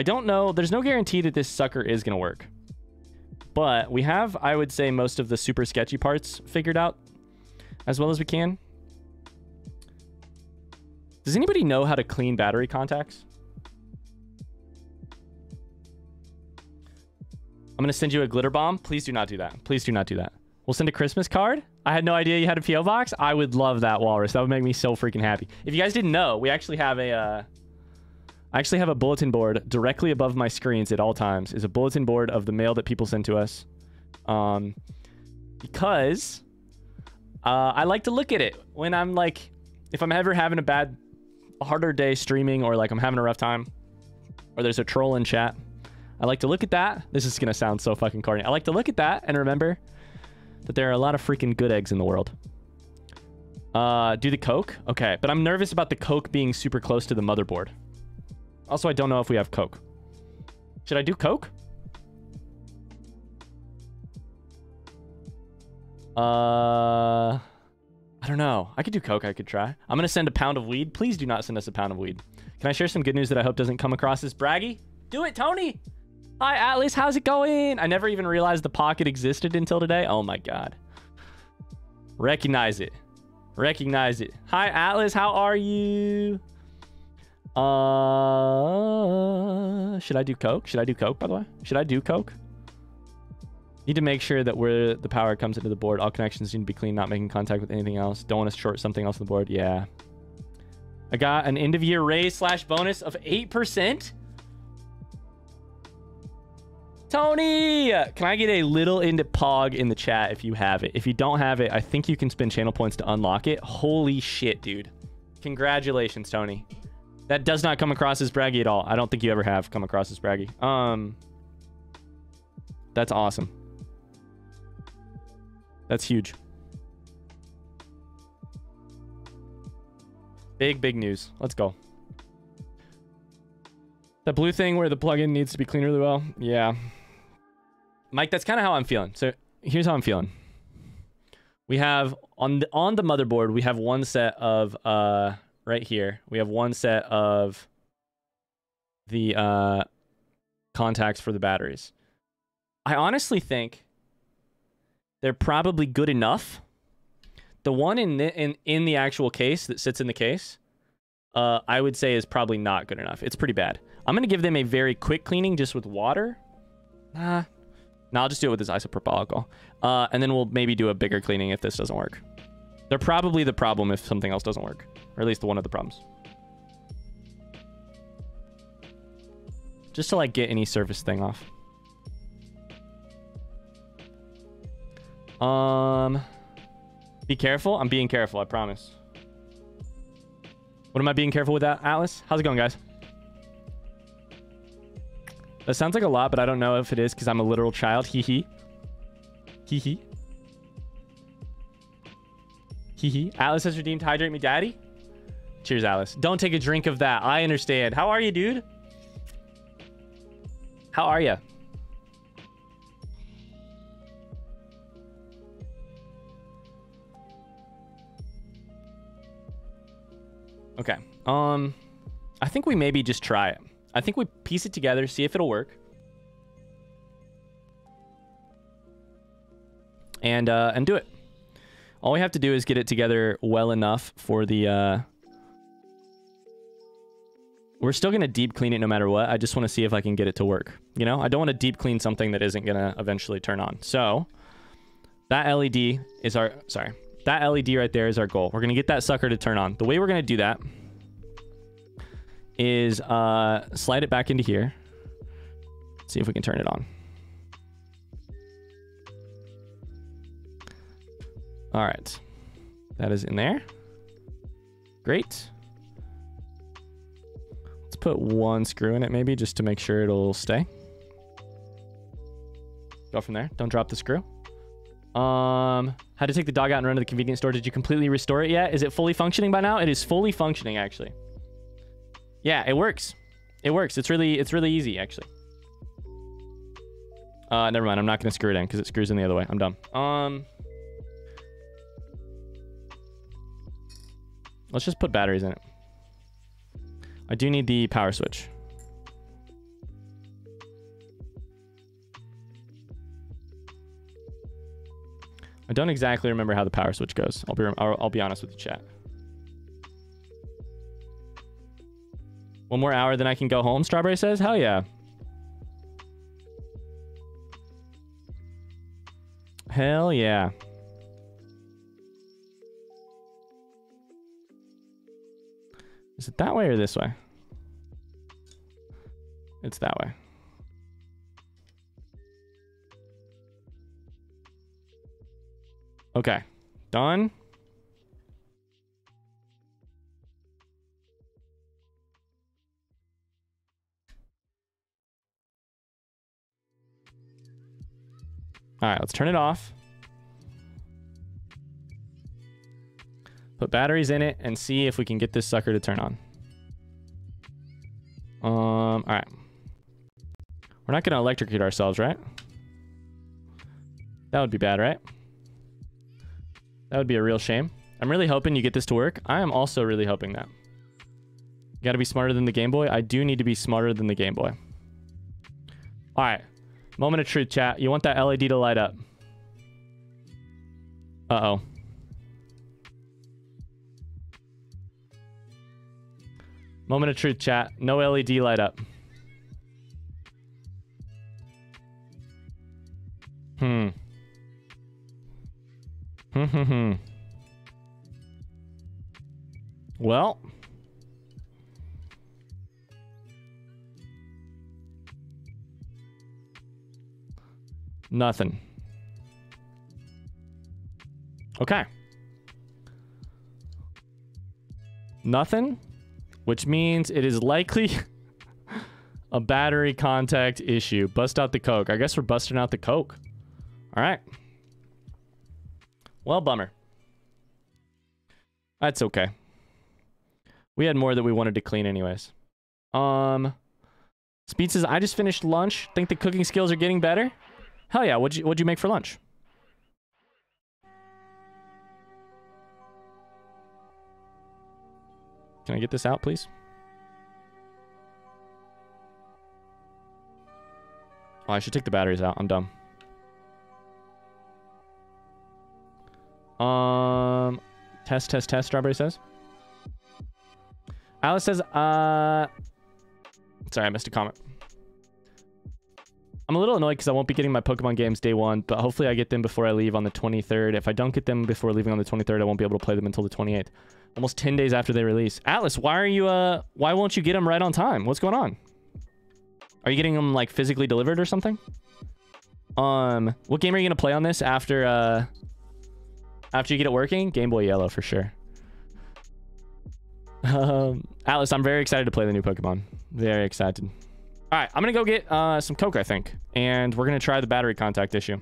don't know. There's no guarantee that this sucker is going to work. But we have, I would say, most of the super sketchy parts figured out as well as we can. Does anybody know how to clean battery contacts? I'm going to send you a glitter bomb. Please do not do that. Please do not do that. We'll send a Christmas card. I had no idea you had a P.O. box. I would love that, Walrus. That would make me so freaking happy. If you guys didn't know, we actually have a... I actually have a bulletin board directly above my screens at all times. Is a bulletin board of the mail that people send to us. Because I like to look at it when I'm like... If I'm ever having a harder day streaming, or like I'm having a rough time, or there's a troll in chat, I like to look at that. This is gonna sound so fucking corny. I like to look at that and remember that there are a lot of freaking good eggs in the world. Do the Coke? Okay, but I'm nervous about the Coke being super close to the motherboard. Also, I don't know if we have Coke. Should I do Coke? I don't know. I could do Coke. I could try. I'm going to send a pound of weed. Please do not send us a pound of weed. Can I share some good news that I hope doesn't come across as braggy? Do it, Tony. Hi, Atlas. How's it going? I never even realized the pocket existed until today. Oh, my God. Recognize it. Recognize it. Hi, Atlas. How are you? Should I do Coke? Should I do Coke, by the way? Should I do Coke? Need to make sure that where the power comes into the board, all connections need to be clean, not making contact with anything else. Don't want to short something else on the board. Yeah. I got an end of year raise / bonus of 8%. Tony, can I get a little into Pog in the chat if you have it? If you don't have it, I think you can spend channel points to unlock it. Holy shit, dude. Congratulations, Tony. That does not come across as braggy at all. I don't think you ever have come across as braggy. That's awesome. That's huge. Big news. Let's go. The blue thing where the plugin needs to be cleaned really well. Yeah. Mike, that's kind of how I'm feeling. So here's how I'm feeling. We have on the motherboard, we have one set of right here. We have one set of the contacts for the batteries. I honestly think they're probably good enough. The one in the actual case that sits in the case, I would say is probably not good enough. It's pretty bad. I'm going to give them a very quick cleaning just with water. No, I'll just do it with this isopropyl alcohol. And then we'll maybe do a bigger cleaning if this doesn't work. They're probably the problem if something else doesn't work. Or at least one of the problems. Just to like get any surface thing off. Be careful. I'm being careful, I promise. What am I being careful with that, Atlas? How's it going, guys? That sounds like a lot, but I don't know if it is because I'm a literal child. Hee hee. Hee hee. Hee hee. Atlas has redeemed Hydrate Me Daddy. Cheers, Atlas. Don't take a drink of that. I understand. How are you, dude? How are you? Okay. I think we maybe just try it. I think we piece it together, see if it'll work. And do it. All we have to do is get it together well enough for the we're still going to deep clean it no matter what. I just want to see if I can get it to work. You know, I don't want to deep clean something that isn't going to eventually turn on. So that LED is our, sorry, that LED right there is our goal. We're going to get that sucker to turn on. The way we're going to do that is slide it back into here. See if we can turn it on. All right. That is in there. Great. Let's put one screw in it maybe just to make sure it'll stay. Go from there. Don't drop the screw. Had to take the dog out and run to the convenience store. Did you completely restore it yet? Is it fully functioning by now? It is fully functioning, actually. Yeah, it works. It works. It's really easy, actually. Never mind. I'm not going to screw it in because it screws in the other way. I'm dumb. Let's just put batteries in it. I do need the power switch. I don't exactly remember how the power switch goes. I'll be honest with the chat. One more hour, then I can go home, Strawberry says. Hell yeah. Hell yeah. Is it that way or this way? It's that way. Okay. Done. All right, let's turn it off. Put batteries in it and see if we can get this sucker to turn on. All right. We're not going to electrocute ourselves, right? That would be bad, right? That would be a real shame. I'm really hoping you get this to work. I am also really hoping that. You got to be smarter than the Game Boy. I do need to be smarter than the Game Boy. All right. Moment of truth, chat. You want that LED to light up. Uh-oh. Moment of truth, chat. No LED light up. Well, Nothing. Okay. Nothing, which means it is likely a battery contact issue. Bust out the Coke. I guess we're busting out the Coke. All right. Well, bummer. That's okay. We had more that we wanted to clean anyways. Speed says, I just finished lunch. Think the cooking skills are getting better? Hell yeah. What'd you make for lunch? Can I get this out, please? Oh, I should take the batteries out. I'm dumb. Test, Strawberry says. Alice says, sorry, I missed a comment. I'm a little annoyed because I won't be getting my Pokemon games day one, but hopefully I get them before I leave on the 23rd. If I don't get them before leaving on the 23rd, I won't be able to play them until the 28th. Almost 10 days after they release. Atlas, why won't you get them right on time? What's going on? Are you getting them like physically delivered or something? What game are you gonna play on this after you get it working? Game Boy Yellow for sure. Atlas, I'm very excited to play the new Pokemon. Very excited. All right, I'm gonna go get some Coke, I think, and we're gonna try the battery contact issue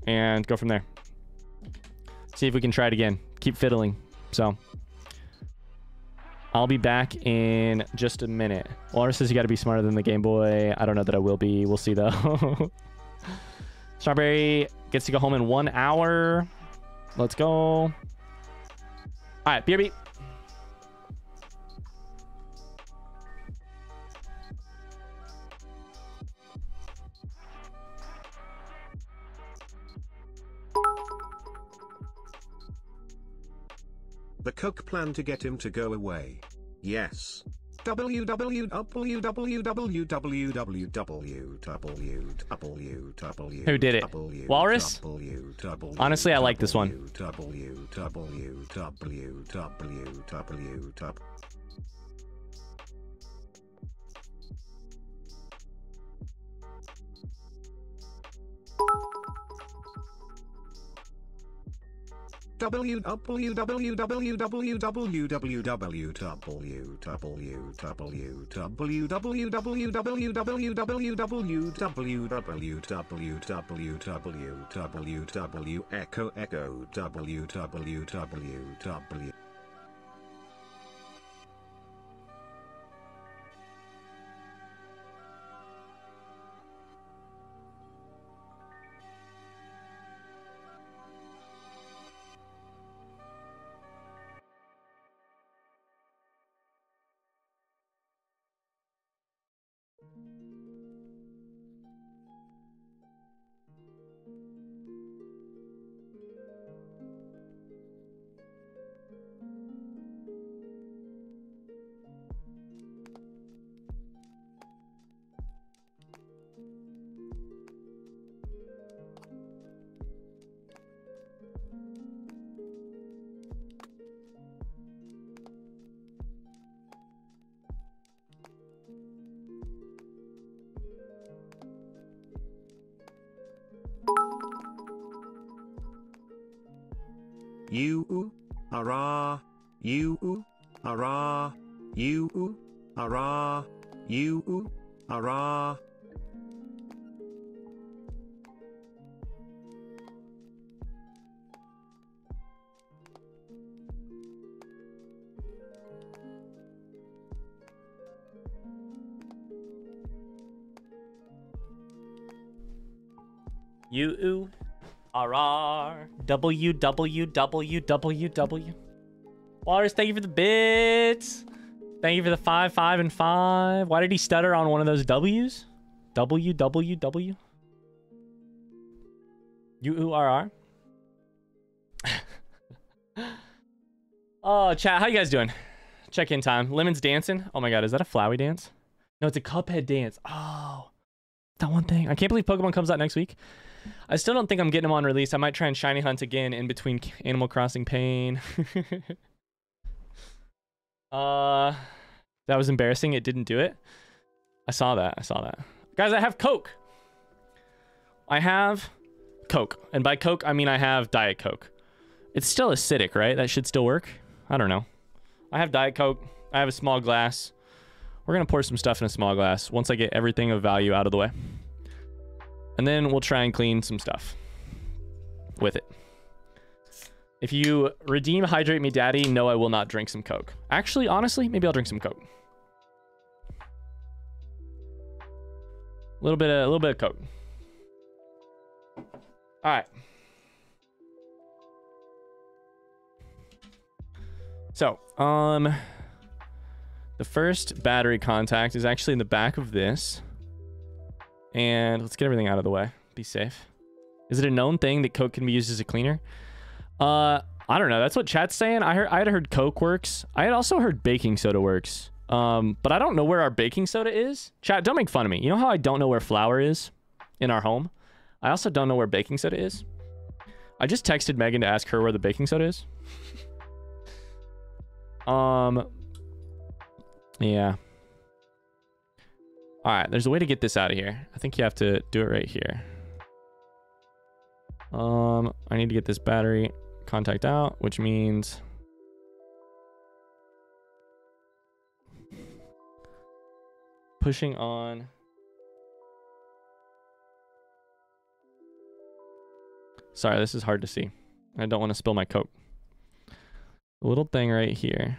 and go from there. See if we can try it again. Keep fiddling. So I'll be back in just a minute. Laura says you got to be smarter than the Game Boy. I don't know that I will be. We'll see though. Strawberry gets to go home in 1 hour. Let's go. All right, BRB. The Cook plan to get him to go away. Yes. Who did it? Walrus? Honestly, I like this one. Echo www. You ara, you ara, you ara, you ara. U RR WWWWW. Walrus, thank you for the bits. Thank you for the 5, 5, and 5. Why did he stutter on one of those W's? WWW. URR. Oh, chat, how you guys doing? Check-in time. Lemon's dancing. Oh my god, is that a Flowey dance? No, it's a Cuphead dance. Oh, that one thing. I can't believe Pokemon comes out next week. I still don't think I'm getting them on release. I might try and shiny hunt again in between Animal Crossing pain. That was embarrassing. It didn't do it. I saw that. Guys, I have Coke. I have Coke. And by Coke, I mean I have Diet Coke. It's still acidic, right? That should still work. I don't know. I have Diet Coke. I have a small glass. We're going to pour some stuff in a small glass once I get everything of value out of the way. And then we'll try and clean some stuff with it. If you redeem Hydrate Me Daddy, no, I will not drink some Coke. Actually, honestly, maybe I'll drink some Coke. A little bit of Coke. All right. So, the first battery contact is actually in the back of this. And let's get everything out of the way. Be safe. Is it a known thing that Coke can be used as a cleaner? I don't know. That's what chat's saying. I had heard Coke works. I had also heard baking soda works. But I don't know where our baking soda is. Chat, don't make fun of me. You know how I don't know where flour is in our home? I also don't know where baking soda is. I just texted Megan to ask her where the baking soda is. Yeah. All right, there's a way to get this out of here. I think you have to do it right here. I need to get this battery contact out, which means pushing on. Sorry, this is hard to see. I don't want to spill my Coke. A little thing right here.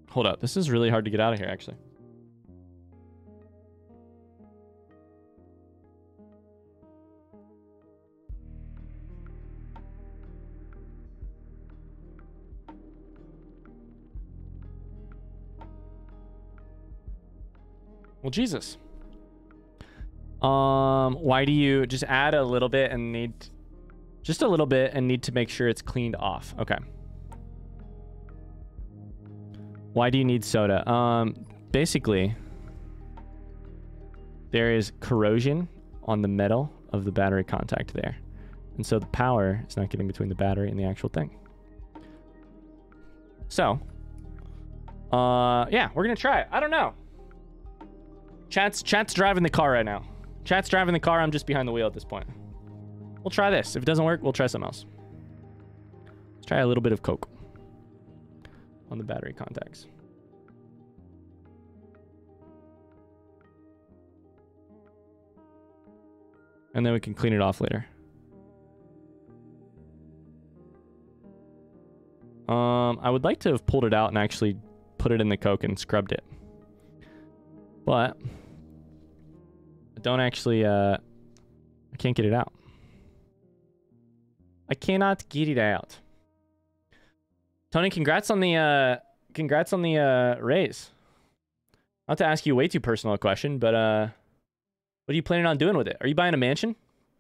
Hold up. This is really hard to get out of here, actually. Well, Jesus. Why do you just add a little bit and need just a little bit and need to make sure it's cleaned off? Okay. Why do you need soda? Basically, there is corrosion on the metal of the battery contact there. And so the power is not getting between the battery and the actual thing. So, yeah, we're going to try it. I don't know. Chat's driving the car right now. Chat's driving the car. I'm just behind the wheel at this point. We'll try this. If it doesn't work, we'll try something else. Let's try a little bit of Coke on the battery contacts. And then we can clean it off later. I would like to have pulled it out and actually put it in the Coke and scrubbed it. But I don't actually, I can't get it out. I cannot get it out. Tony, congrats on the raise. Not to ask you a way too personal a question, but what are you planning on doing with it? Are you buying a mansion?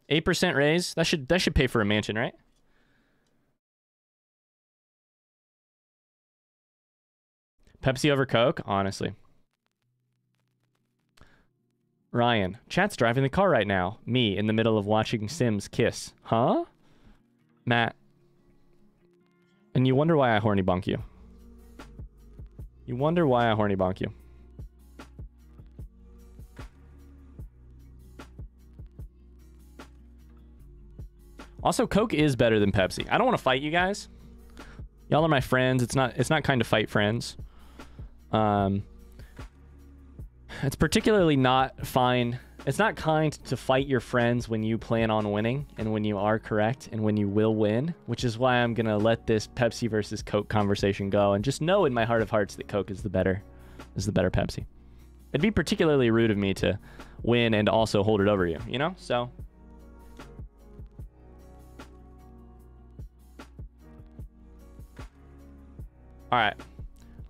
8% raise? That should pay for a mansion, right? Pepsi over Coke? Honestly. Ryan, chat's driving the car right now. Me, in the middle of watching Sims kiss. Huh? Matt. And you wonder why I horny bonk you. You wonder why I horny bonk you. Also, Coke is better than Pepsi. I don't want to fight you guys. Y'all are my friends. It's not kind to fight friends. It's particularly not fine. It's not kind to fight your friends when you plan on winning and when you are correct and when you will win, which is why I'm going to let this Pepsi versus Coke conversation go and just know in my heart of hearts that Coke is the better Pepsi. It'd be particularly rude of me to win and also hold it over you, you know? So all right.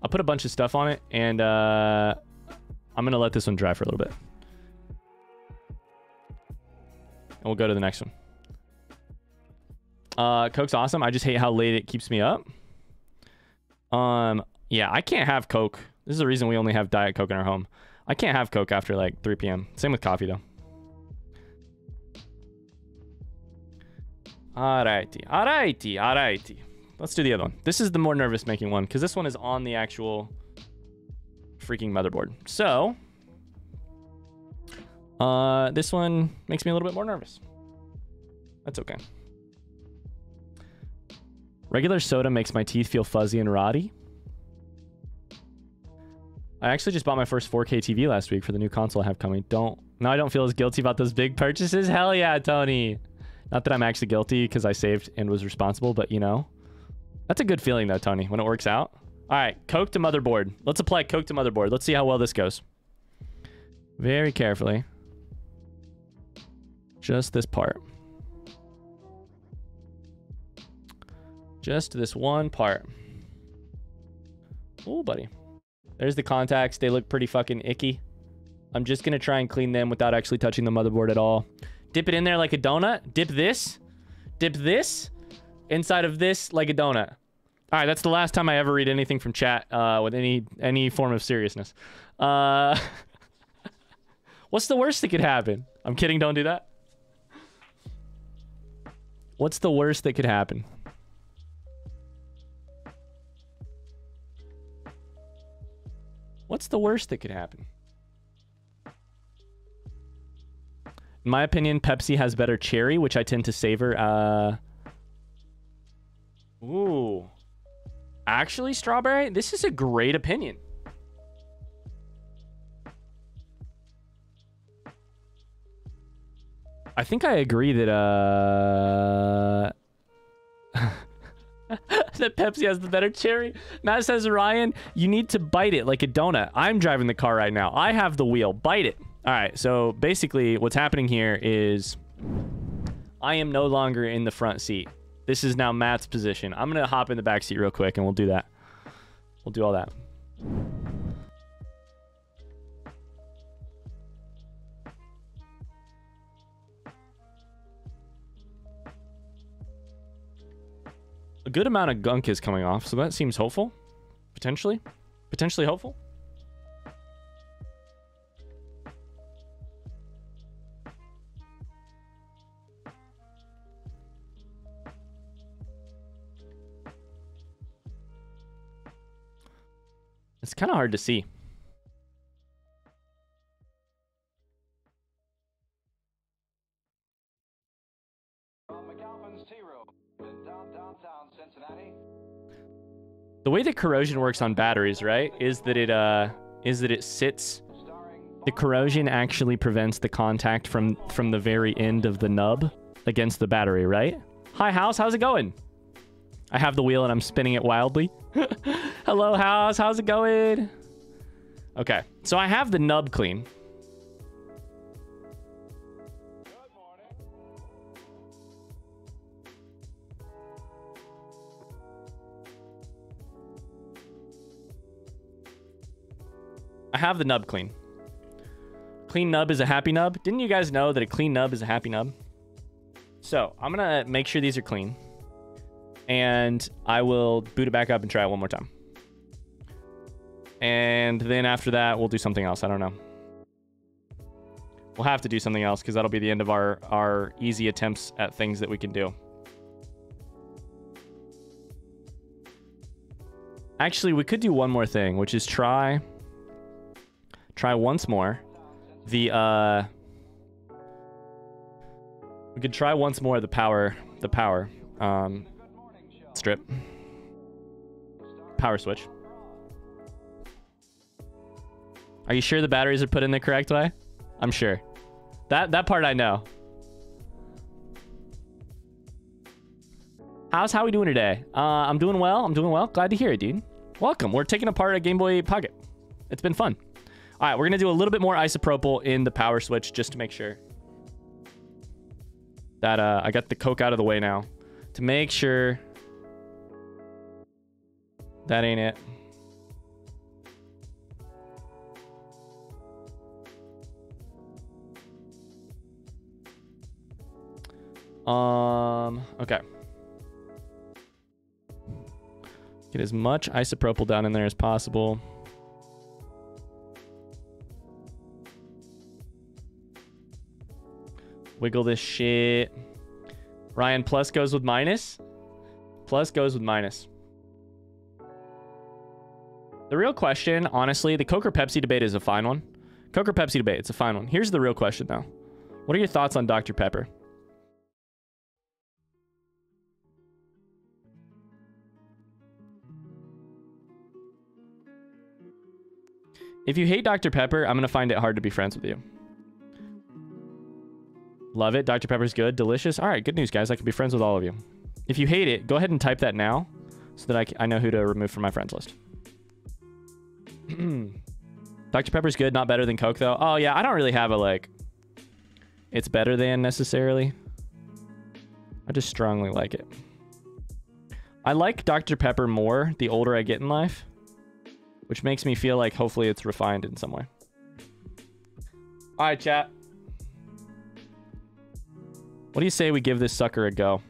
I'll put a bunch of stuff on it and I'm going to let this one dry for a little bit. And we'll go to the next one. Coke's awesome. I just hate how late it keeps me up. Yeah, I can't have Coke. This is the reason we only have Diet Coke in our home. I can't have Coke after like 3 p.m. Same with coffee though. Alrighty, alrighty, alrighty. Let's do the other one. This is the more nervous making one because this one is on the actual freaking motherboard. So, this one makes me a little bit more nervous. That's okay. Regular soda makes my teeth feel fuzzy and rotty. I actually just bought my first 4K TV last week for the new console I have coming. Now I don't feel as guilty about those big purchases. Hell yeah, Tony. Not that I'm actually guilty because I saved and was responsible, but you know. That's a good feeling though, Tony, when it works out. All right, Coke to motherboard. Let's apply Coke to motherboard. Let's see how well this goes. Very carefully. Just this part. Just this one part. Oh, buddy. There's the contacts. They look pretty fucking icky. I'm just going to try and clean them without actually touching the motherboard at all. Dip it in there like a donut. Dip this. Dip this inside of this like a donut. All right, that's the last time I ever read anything from chat with any form of seriousness. What's the worst that could happen? I'm kidding. Don't do that. What's the worst that could happen? What's the worst that could happen? In my opinion, Pepsi has better cherry, which I tend to savor. Ooh. Actually, strawberry? This is a great opinion. I think I agree that, that Pepsi has the better cherry. Matt says, Ryan, you need to bite it like a donut. I'm driving the car right now. I have the wheel. Bite it. All right. So basically what's happening here is I am no longer in the front seat. This is now Matt's position. I'm going to hop in the back seat real quick and we'll do that. We'll do all that. A good amount of gunk is coming off, so that seems hopeful. Potentially. Potentially hopeful. It's kind of hard to see. The way that corrosion works on batteries, right, is that it sits. The corrosion actually prevents the contact from the very end of the nub against the battery, right? Hi, House. How's it going? I have the wheel and I'm spinning it wildly. Hello, House. How's it going? Okay, so I have the nub clean. I have the nub clean. Clean nub is a happy nub. Didn't you guys know that a clean nub is a happy nub? So I'm going to make sure these are clean. And I will boot it back up and try it one more time. And then after that, we'll do something else. I don't know. We'll have to do something else because that'll be the end of our easy attempts at things that we can do. Actually, we could do one more thing, which is try once more we could try once more the power strip power switch. Are you sure the batteries are put in the correct way? I'm sure. That part I know. How we doing today? I'm doing well. Glad to hear it, dude. Welcome. We're taking apart a Game Boy Pocket. It's been fun. All right, we're gonna do a little bit more isopropyl in the power switch just to make sure that I got the Coke out of the way now. To make sure that ain't it. Okay. Get as much isopropyl down in there as possible. Wiggle this shit. Ryan, plus goes with minus. Plus goes with minus. The real question, honestly, the Coke or Pepsi debate is a fine one. Coke or Pepsi debate, it's a fine one. Here's the real question, though. What are your thoughts on Dr. Pepper? If you hate Dr. Pepper, I'm going to find it hard to be friends with you. Love it. Dr. Pepper's good. Delicious. All right, good news, guys. I can be friends with all of you. If you hate it, go ahead and type that now so that I know who to remove from my friends list. Dr. Pepper's good. Not better than Coke, though. Oh, yeah. I don't really have a, like, it's better than necessarily. I just strongly like it. I like Dr. Pepper more the older I get in life, which makes me feel like hopefully it's refined in some way. All right, chat. What do you say we give this sucker a go?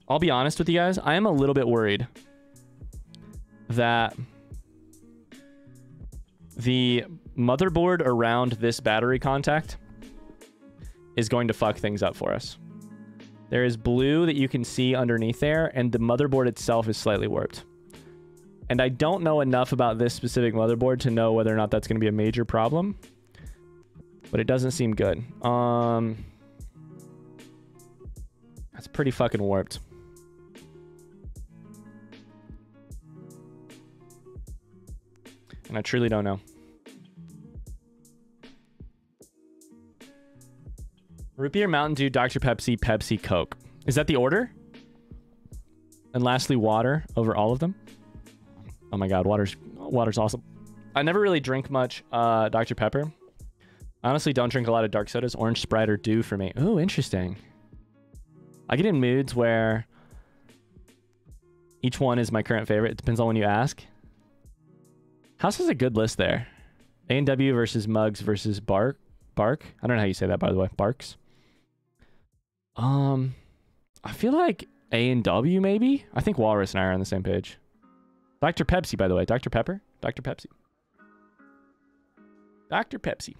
I'll be honest with you guys. I am a little bit worried that the motherboard around this battery contact is going to fuck things up for us. There is blue that you can see underneath there, and the motherboard itself is slightly warped. And I don't know enough about this specific motherboard to know whether or not that's going to be a major problem, but it doesn't seem good. That's pretty fucking warped. And I truly don't know. Root beer, Mountain Dew, Dr. Pepsi, Pepsi, Coke. Is that the order? And lastly, water over all of them. Oh my god, water's awesome. I never really drink much Dr. Pepper. I honestly don't drink a lot of dark sodas. Orange, Sprite, or Dew for me. Ooh, interesting. I get in moods where each one is my current favorite. It depends on when you ask. House has a good list there. A&W versus Mugs versus Bark. I don't know how you say that, by the way. Barks. I feel like A&W maybe? I think Walrus and I are on the same page. Dr. Pepsi, by the way. Dr. Pepper? Dr. Pepsi. Dr. Pepsi.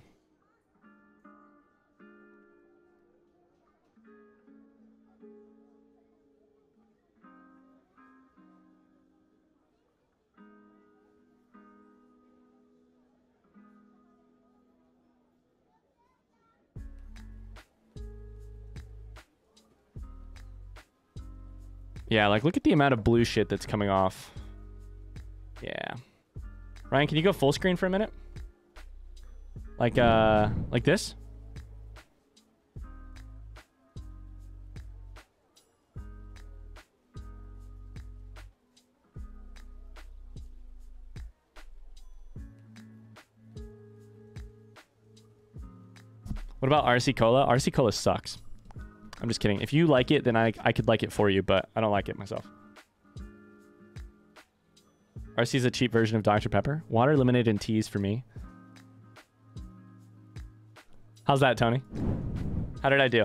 Yeah, like, look at the amount of blue shit that's coming off. Yeah. Ryan, can you go full screen for a minute? Like this? What about RC Cola? RC Cola sucks. I'm just kidding. If you like it, then I could like it for you, but I don't like it myself. RC is a cheap version of Dr. Pepper. Water, lemonade, and teas for me. How's that, Tony? How did I do?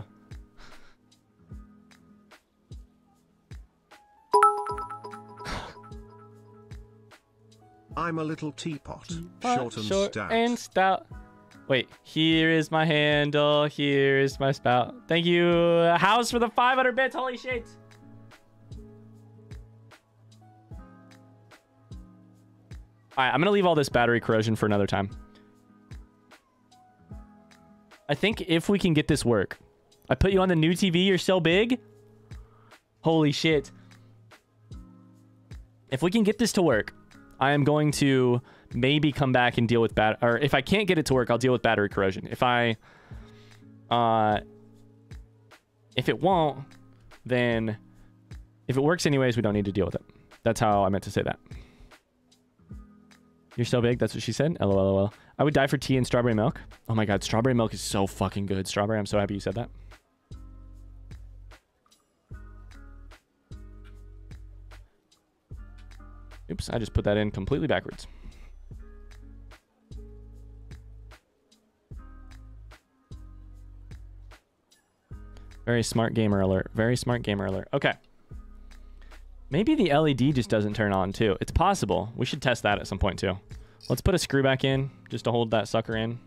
I'm a little teapot, short and Short stout. and stout. Wait, here is my handle. Here is my spout. Thank you, House, for the 500 bits. Holy shit. All right, I'm going to leave all this battery corrosion for another time. I think if we can get this work. I put you on the new TV. You're so big. Holy shit. If we can get this to work, I am going to maybe come back and deal with or if I can't get it to work, I'll deal with battery corrosion. If it won't, then if it works anyways, we don't need to deal with it. That's how I meant to say that. You're so big. That's what she said. LOL. I would die for tea and strawberry milk. Oh my god, strawberry milk is so fucking good. Strawberry, I'm so happy you said that. Oops, I just put that in completely backwards. Very smart gamer alert. Very smart gamer alert. Okay. Maybe the LED just doesn't turn on too. It's possible. We should test that at some point too. Let's put a screw back in just to hold that sucker in.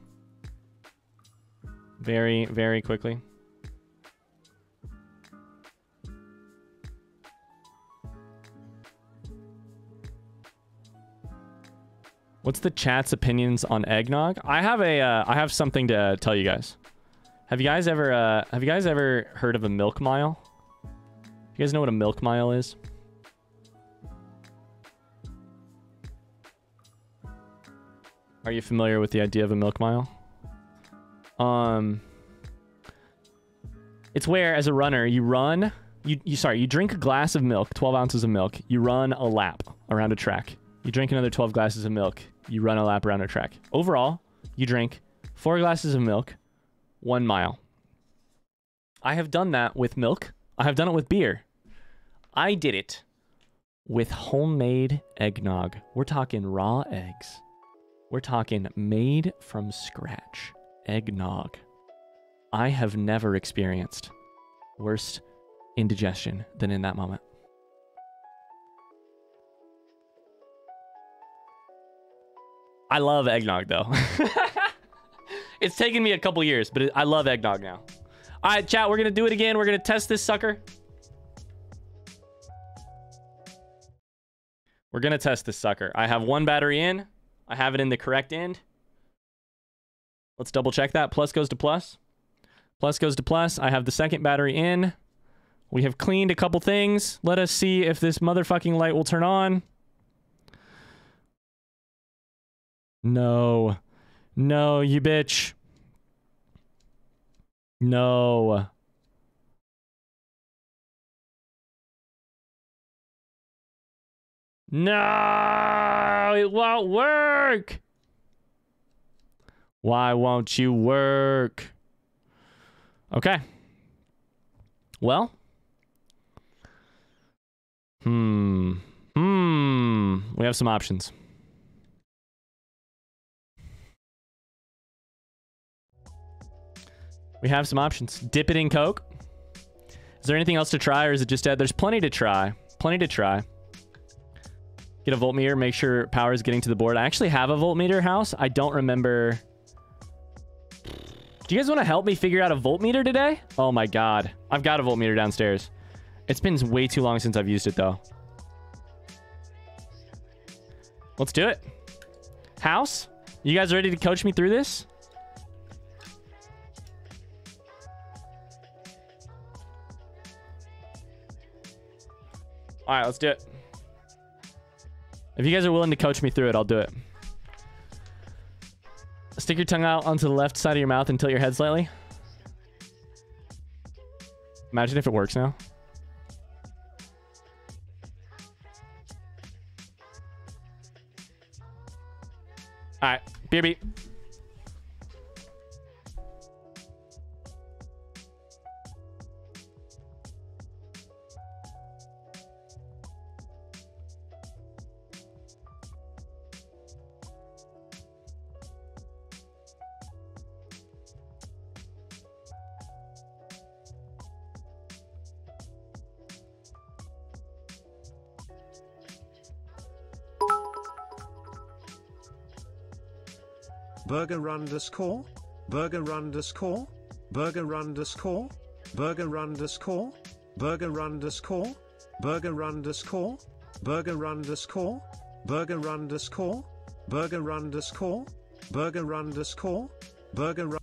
Very, very quickly. What's the chat's opinions on eggnog? I have something to tell you guys. Have you guys ever heard of a milk mile? You guys know what a milk mile is? Are you familiar with the idea of a milk mile? It's where, as a runner, you run, you drink a glass of milk, 12 ounces of milk, you run a lap around a track. You drink another 12 glasses of milk, you run a lap around a track. Overall, you drink 4 glasses of milk, 1 mile. I have done that with milk. I have done it with beer. I did it with homemade eggnog. We're talking raw eggs. We're talking made from scratch eggnog. I have never experienced worse indigestion than in that moment. I love eggnog though. It's taken me a couple years, but I love eggnog now. All right, chat, we're going to do it again. We're going to test this sucker. We're going to test this sucker. I have 1 battery in. I have it in the correct end. Let's double check that. Plus goes to plus. Plus goes to plus. I have the 2nd battery in. We have cleaned a couple things. Let us see if this motherfucking light will turn on. No. No, you bitch. No. No, it won't work. Why won't you work? Okay. Well. We have some options. We have some options. Dip it in Coke. Is there anything else to try, or is it just dead? There's plenty to try. Plenty to try. Get a voltmeter, make sure power is getting to the board. I actually have a voltmeter house. I don't remember. Do you guys want to help me figure out a voltmeter today? Oh my god. I've got a voltmeter downstairs. It's been way too long since I've used it though. Let's do it. House? You guys ready to coach me through this? All right, let's do it. If you guys are willing to coach me through it, I'll do it. Stick your tongue out onto the left side of your mouth and tilt your head slightly. Imagine if it works now. All right, BRB. Burger underscore, burger underscore, burger underscore, burger underscore, burger underscore, burger underscore, burger underscore, burger underscore, burger underscore, burger underscore, burger.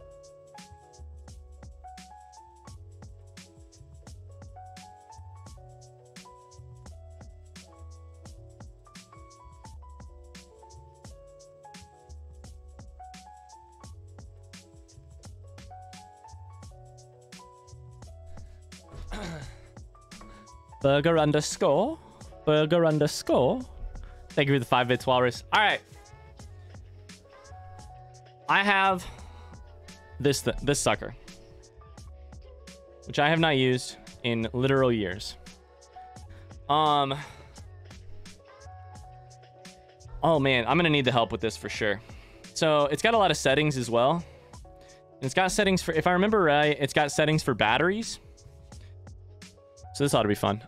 Burger underscore. Burger underscore. Thank you for the 5 bits, Walrus. All right. I have this sucker, which I have not used in literal years. Oh man, I'm gonna need the help with this for sure. So it's got a lot of settings as well. And it's got settings for, if I remember right, it's got settings for batteries. So this ought to be fun.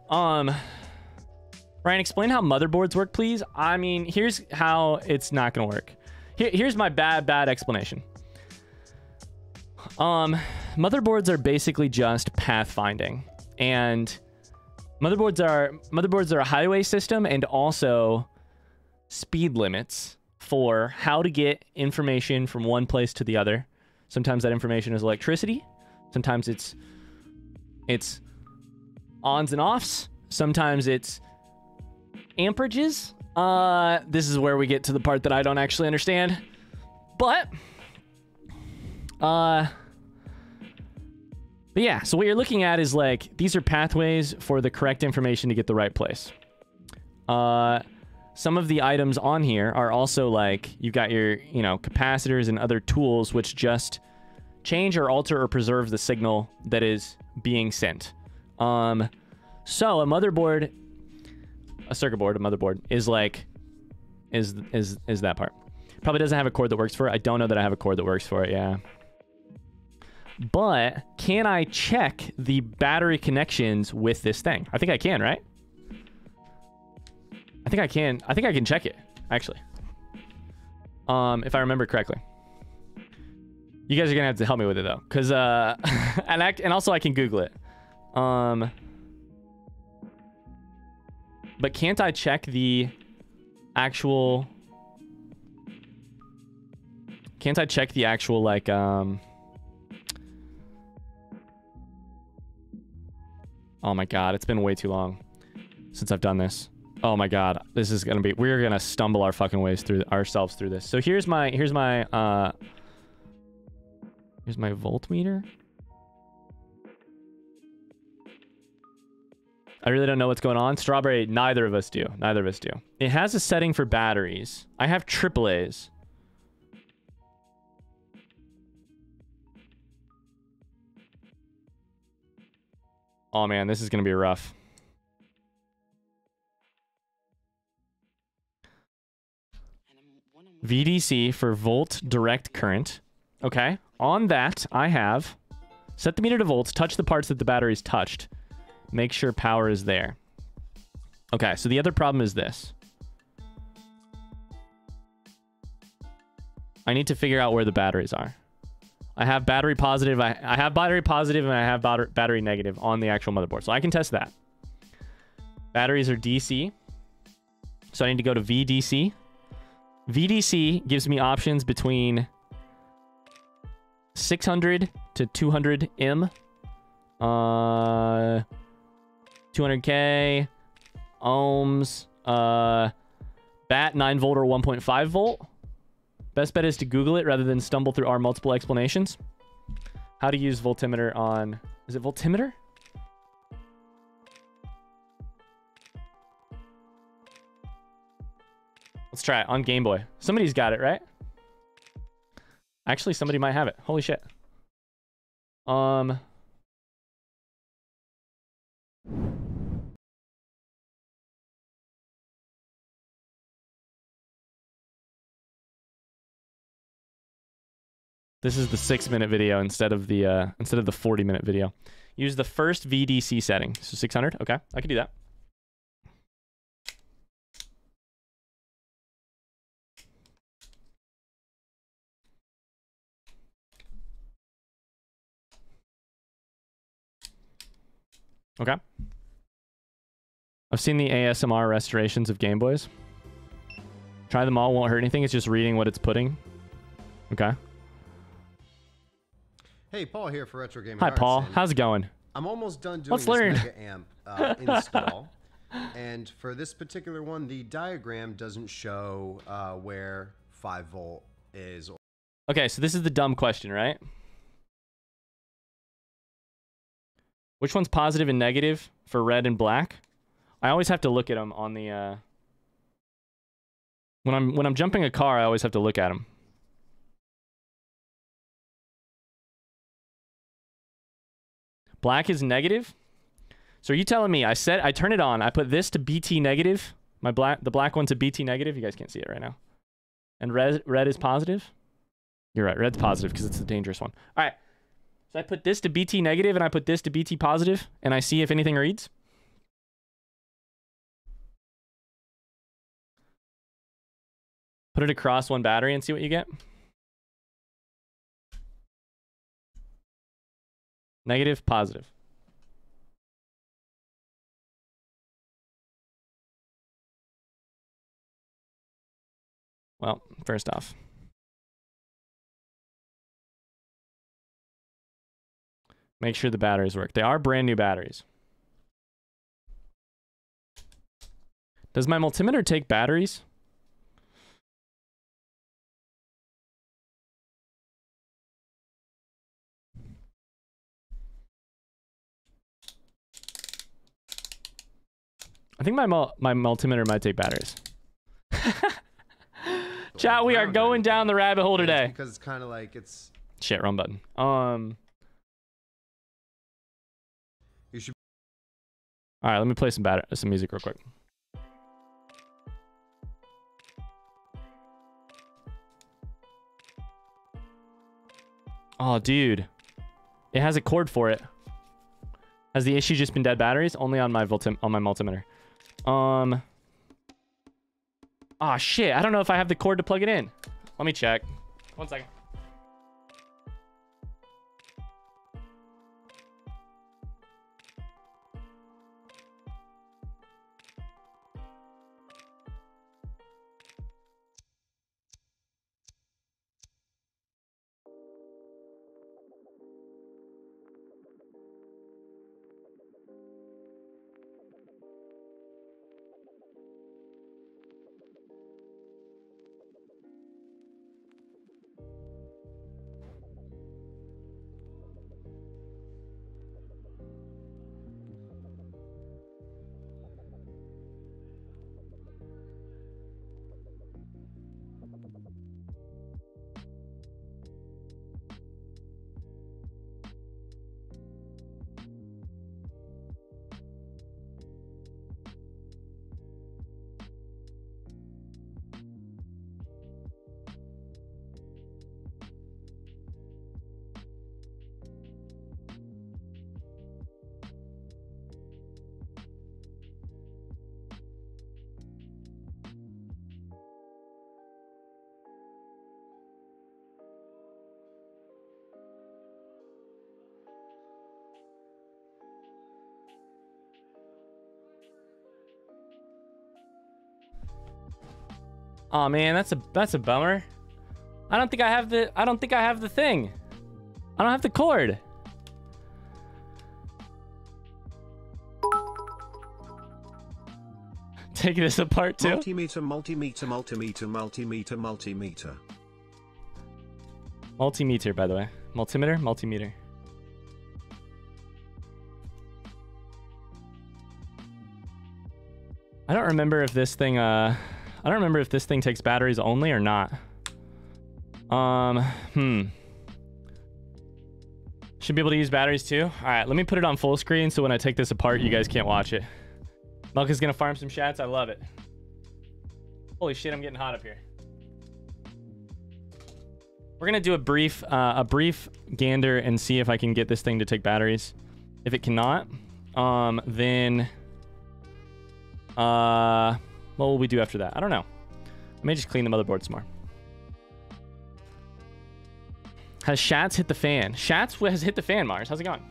Ryan, explain how motherboards work, please. I mean, here's how it's not gonna work. Here's my bad explanation. Motherboards are basically just pathfinding, and motherboards are a highway system and also speed limits for how to get information from one place to the other. Sometimes that information is electricity. Sometimes it's ons and offs. Sometimes it's amperages. This is where we get to the part that I don't actually understand. But yeah, so what you're looking at is like, these are pathways for the correct information to get the right place. Some of the items on here are also like, you've got your, capacitors and other tools which just change or alter or preserve the signal that is being sent. So a motherboard, a circuit board, a motherboard is like, is that part. Probably doesn't have a cord that works for it. I don't know that I have a cord that works for it, yeah. But can I check the battery connections with this thing? I think I can, right? I think I can. I think I can check it, actually. If I remember correctly. You guys are gonna have to help me with it though, because and also I can Google it. But can't I check the actual? Can't I check the actual like Oh my god, it's been way too long since I've done this. Oh my god, this is gonna be, we're gonna stumble our fucking ways through ourselves through this. So here's my voltmeter. I really don't know what's going on. Strawberry, neither of us do. Neither of us do. It has a setting for batteries. I have AAAs. Oh man, this is gonna be rough. VDC for volt direct current. Okay, on that I have set the meter to volts, touch the parts that the battery's touched, make sure power is there. Okay, so the other problem is this. I need to figure out where the batteries are. I have battery positive, I have battery positive, and I have battery negative on the actual motherboard. So I can test that. Batteries are DC. So I need to go to VDC. VDC gives me options between 600 to 200 M. 200K. Ohms. BAT 9 volt or 1.5 volt. Best bet is to Google it rather than stumble through our multiple explanations. How to use voltimeter on... Is it voltimeter? Let's try it on Gameboy. Somebody's got it, right? Actually, somebody might have it. Holy shit. This is the 6-minute video instead of the 40-minute video. Use the first VDC setting. So 600. Okay, I can do that. Okay. I've seen the ASMR restorations of Game Boys. Try them all, won't hurt anything. It's just reading what it's putting. Okay. Hey, Paul here for Retro Gaming. Hi, Paul. How's it going? I'm almost done doing Let's this learn. Mega Amp install. And for this particular one, the diagram doesn't show where 5 volt is. Okay, so this is the dumb question, right? Which one's positive and negative for red and black? I always have to look at them on the when I'm jumping a car, I always have to look at them. Black is negative. So are you telling me I turn it on, I put this to BT negative, the black one to BT negative. You guys can't see it right now. And red is positive? You're right, red's positive because it's the dangerous one. All right. So I put this to BT negative and I put this to BT positive and I see if anything reads. Put it across one battery and see what you get. Negative, positive. Well, first off, make sure the batteries work. They are brand new batteries. Does my multimeter take batteries? I think my multimeter might take batteries. Chat, we are going down the rabbit hole today. Because it's kind of like it's... Shit, wrong button. You should... All right, let me play some music real quick. Oh, dude. It has a cord for it. Has the issue just been dead batteries? Only on my multimeter. Oh, shit. I don't know if I have the cord to plug it in. Let me check. 1 second. Oh man, that's a bummer. I don't think I have the thing. I don't have the cord. Take this apart too. Multimeter. Multimeter, by the way. Multimeter. I don't remember if this thing takes batteries only or not. Should be able to use batteries too. All right, let me put it on full screen so when I take this apart, you guys can't watch it. Milk is gonna farm some shats. I love it. Holy shit, I'm getting hot up here. We're gonna do a brief gander and see if I can get this thing to take batteries. If it cannot, then what will we do after that? I don't know. I may just clean the motherboard some more. Has Shats hit the fan? Shats has hit the fan, Mars. How's it going?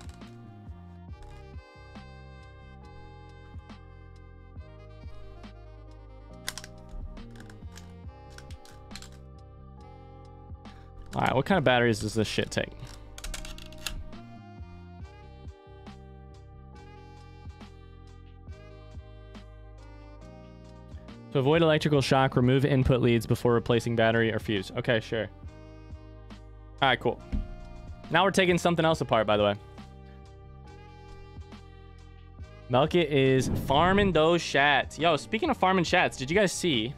All right, what kind of batteries does this shit take? To avoid electrical shock, remove input leads before replacing battery or fuse. Okay, sure. All right, cool. Now we're taking something else apart, by the way. Melkit is farming those shats. Yo, speaking of farming shats, did you guys see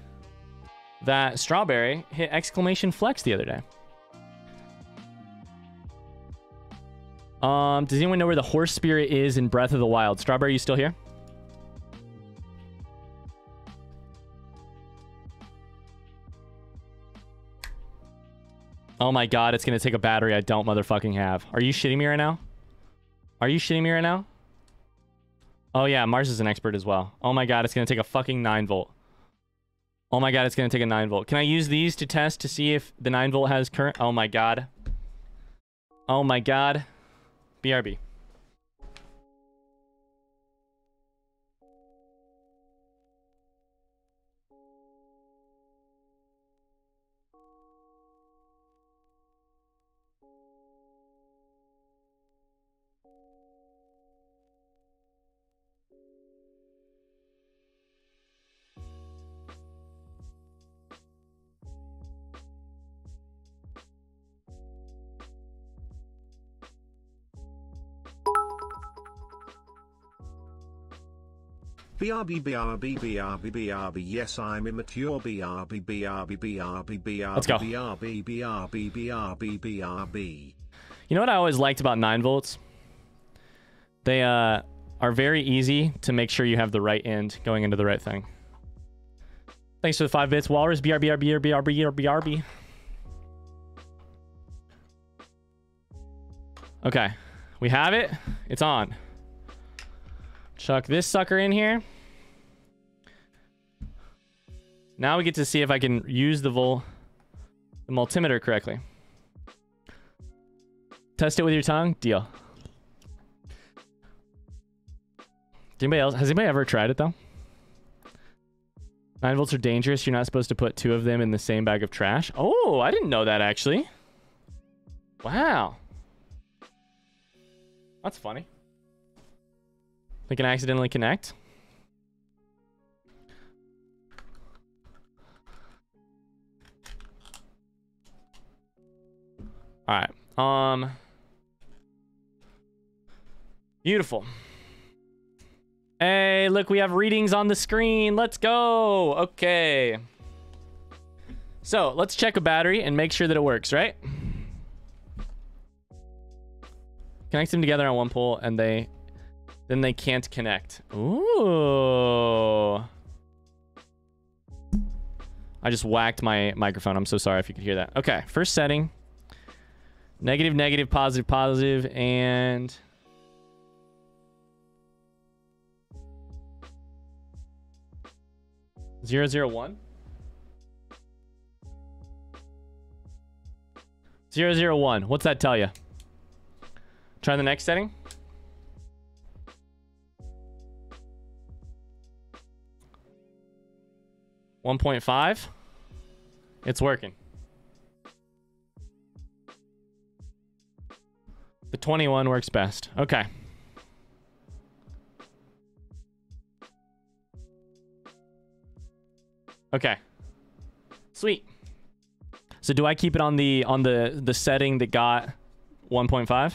that Strawberry hit exclamation flex the other day? Does anyone know where the horse spirit is in Breath of the Wild? Strawberry, you still here? Oh my god, it's gonna take a battery I don't motherfucking have. Are you shitting me right now? Are you shitting me right now? Oh yeah, Mars is an expert as well. Oh my god, it's gonna take a fucking 9 volt. Oh my god, it's gonna take a 9 volt. Can I use these to test to see if the 9 volt has current? Oh my god. Oh my god. BRB. BRB, yes, I'm immature. Let's go. You know what I always liked about 9 volts? They are very easy to make sure you have the right end going into the right thing. Thanks for the 5 bits, Walrus. BRB. Okay, we have it. It's on. Chuck this sucker in here. Now we get to see if I can use the multimeter correctly. Test it with your tongue. Deal. Has anybody ever tried it though? 9 volts are dangerous. You're not supposed to put 2 of them in the same bag of trash. Oh, I didn't know that actually. Wow. That's funny. They can accidentally connect. All right. Beautiful. Hey, look, we have readings on the screen. Let's go. Okay. So let's check a battery and make sure that it works, right? Connect them together on one pole and then they can't connect. Ooh. I just whacked my microphone. I'm so sorry if you could hear that. Okay, first setting. Negative, negative, positive, positive, and... 001? 001. What's that tell you? Try the next setting. $1.5. It's working. The 21 works best. Okay. Okay. Sweet. So do I keep it on the setting that got 1.5?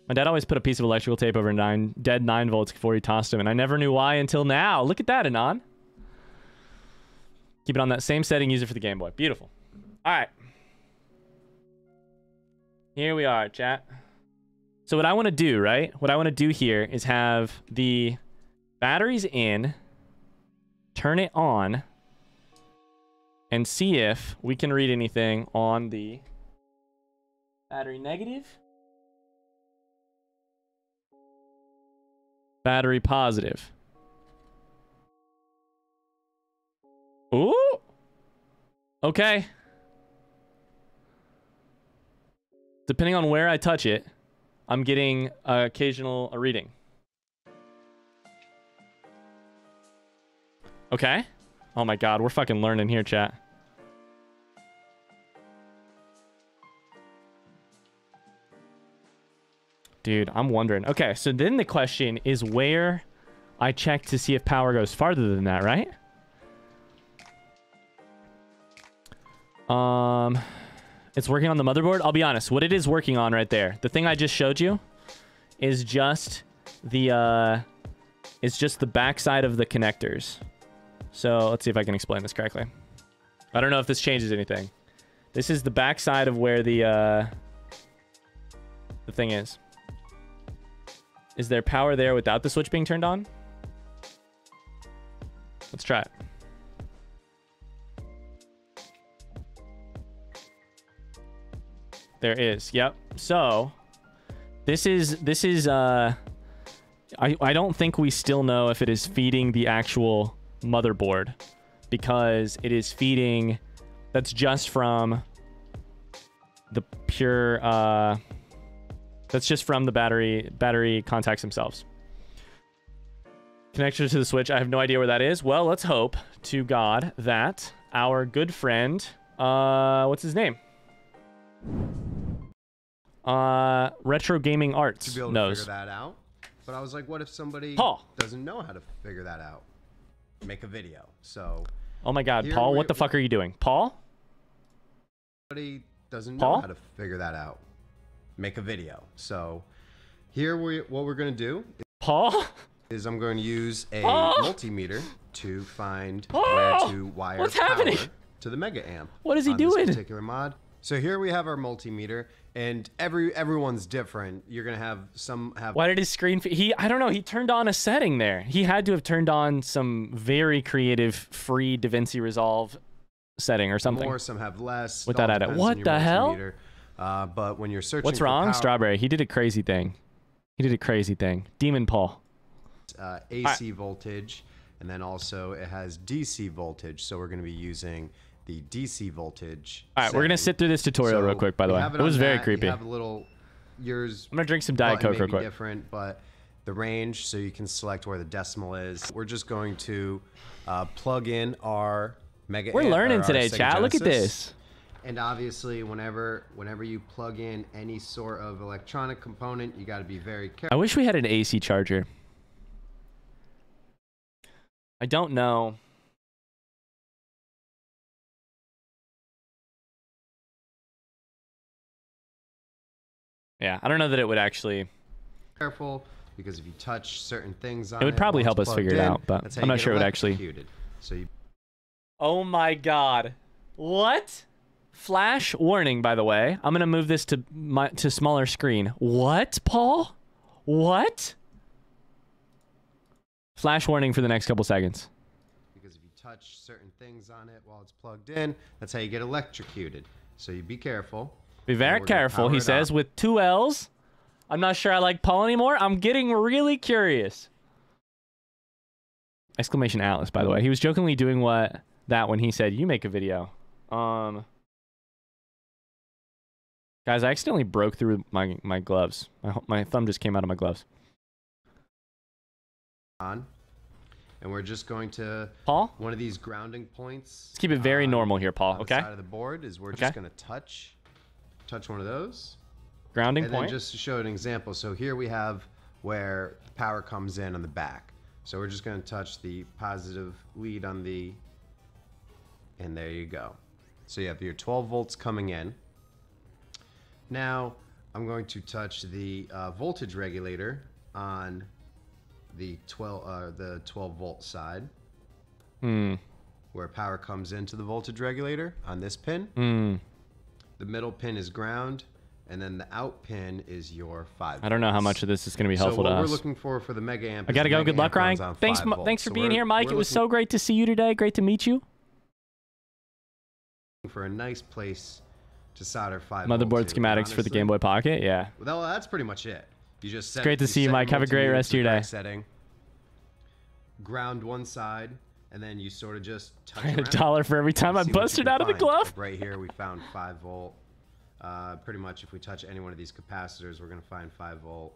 My dad always put a piece of electrical tape over dead 9 volts before he tossed him, and I never knew why until now. Look at that, Anon. Keep it on that same setting, use it for the Game Boy. Beautiful. All right. Here we are, chat. So what I want to do, right? What I want to do here is have the batteries in, turn it on, and see if we can read anything on the battery negative. Battery positive. Ooh. Okay. Depending on where I touch it, I'm getting occasional reading. Okay. Oh my god, we're fucking learning here, chat. Dude, I'm wondering. Okay, so then the question is where I check to see if power goes farther than that, right? It's working on the motherboard. I'll be honest, what it is working on right there, the thing I just showed you, is just the backside of the connectors. So let's see if I can explain this correctly. I don't know if this changes anything. This is the backside of where the thing is. Is there power there without the switch being turned on? Let's try it. There is. Yep. So this is I don't think we still know if it is feeding the actual motherboard because it is feeding. That's just from the pure. That's just from the battery contacts themselves. Connector to the switch. I have no idea where that is. Well, let's hope to God that our good friend, what's his name? Retro Gaming Arts To be able to knows. figure that out. But I was like, what if somebody Paul doesn't know how to figure that out? Make a video. So. Oh my God, Here Paul! we- What the fuck are you doing, Paul? Somebody doesn't know Paul? how to figure that out. Make a video. So here what we're going to do Paul? is I'm going to use a Paul? multimeter to find Paul? where to wire What's power happening? to the mega amp. What is he on doing? This particular mod. So here we have our multimeter, and everyone's different. You're gonna have some have. Why did his screen? I don't know. He turned on a setting there. He had to have turned on some very creative free DaVinci Resolve setting or something. More, some have less. With It all that at it. depends What on your the hell? multimeter. But when you're searching, What's for wrong, power, Strawberry? He did a crazy thing. He did a crazy thing. Demon Paul. AC voltage, and then also it has DC voltage. So we're going to be using the DC voltage. All right, we're gonna setting. sit through this tutorial So real quick. By the we way, have it was on very that. creepy. You have a little yours. I'm gonna drink some Diet button Coke real may be quick. different, but the range, so you can select where the decimal is. We're just going to plug in our mega. We're learning today, chat. Look at this. And obviously, whenever you plug in any sort of electronic component, you got to be very careful. I wish we had an AC charger. I don't know. Yeah, I don't know that it would actually. Careful, because if you touch certain things on It would probably while help it's us figure plugged it in, out, but that's how I'm you not get sure it would actually. electrocuted. So you Oh my God. What? Flash warning, by the way. I'm gonna move this to smaller screen. What, Paul? What? Flash warning for the next couple seconds. because if you touch certain things on it while it's plugged in, that's how you get electrocuted. So you be careful. Be very we're gonna careful, power he it says, up. with 2 L's. I'm not sure I like Paul anymore. I'm getting really curious. Exclamation Atlas, by the way. He was jokingly doing that when he said, you make a video. Guys, I accidentally broke through my gloves. My thumb just came out of my gloves. On. And we're just going to Paul? one of these grounding points. Let's keep it very normal here, Paul, on okay? the side of the board is we're Okay. just going to touch one of those. Grounding And point. then just to show an example, so here we have where the power comes in on the back. So we're just going to touch the positive lead on the, and there you go. So you have your 12 volts coming in. Now I'm going to touch the voltage regulator on the 12 volt side, where power comes into the voltage regulator on this pin. The middle pin is ground, and then the out pin is your 5 I don't know how volts. much of this is going to be So helpful what to we're us. looking for the mega amp. I gotta go. Good luck, Ryan. Thanks Thanks for being here, Mike. It was so great to see you today. Great to meet you. For a nice place to solder 5 Motherboard volts to. schematics for the Game Boy Pocket. Yeah. Well, that's pretty much it. You just set, great to see you, set Mike. your Have a great multimeter rest to of the your correct day. Setting. Ground one side, and then you sort of just touch around. $1 for every time I See what you busted can out of the find. glove. Like right here, we found 5 volt. Pretty much, if we touch any one of these capacitors, we're gonna find 5 volt.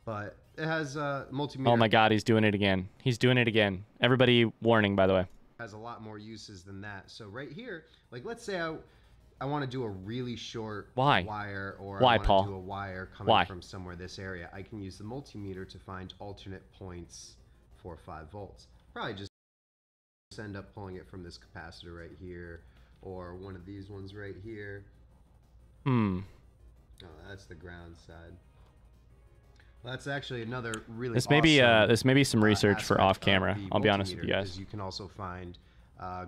But it has multimeter. Oh my God, he's doing it again. He's doing it again. Everybody, warning, by the way. Has a lot more uses than that. So right here, like let's say I want to do a really short wire, or Why, I want Paul? to do a wire coming Why? from somewhere this area. I can use the multimeter to find alternate points for 5 volts. Probably just end up pulling it from this capacitor right here, or one of these ones right here. Oh, that's the ground side. Well, that's actually another really This may be awesome, this may be some research for aspect off of camera. the I'll be honest with you multimeter, guys. is you can also find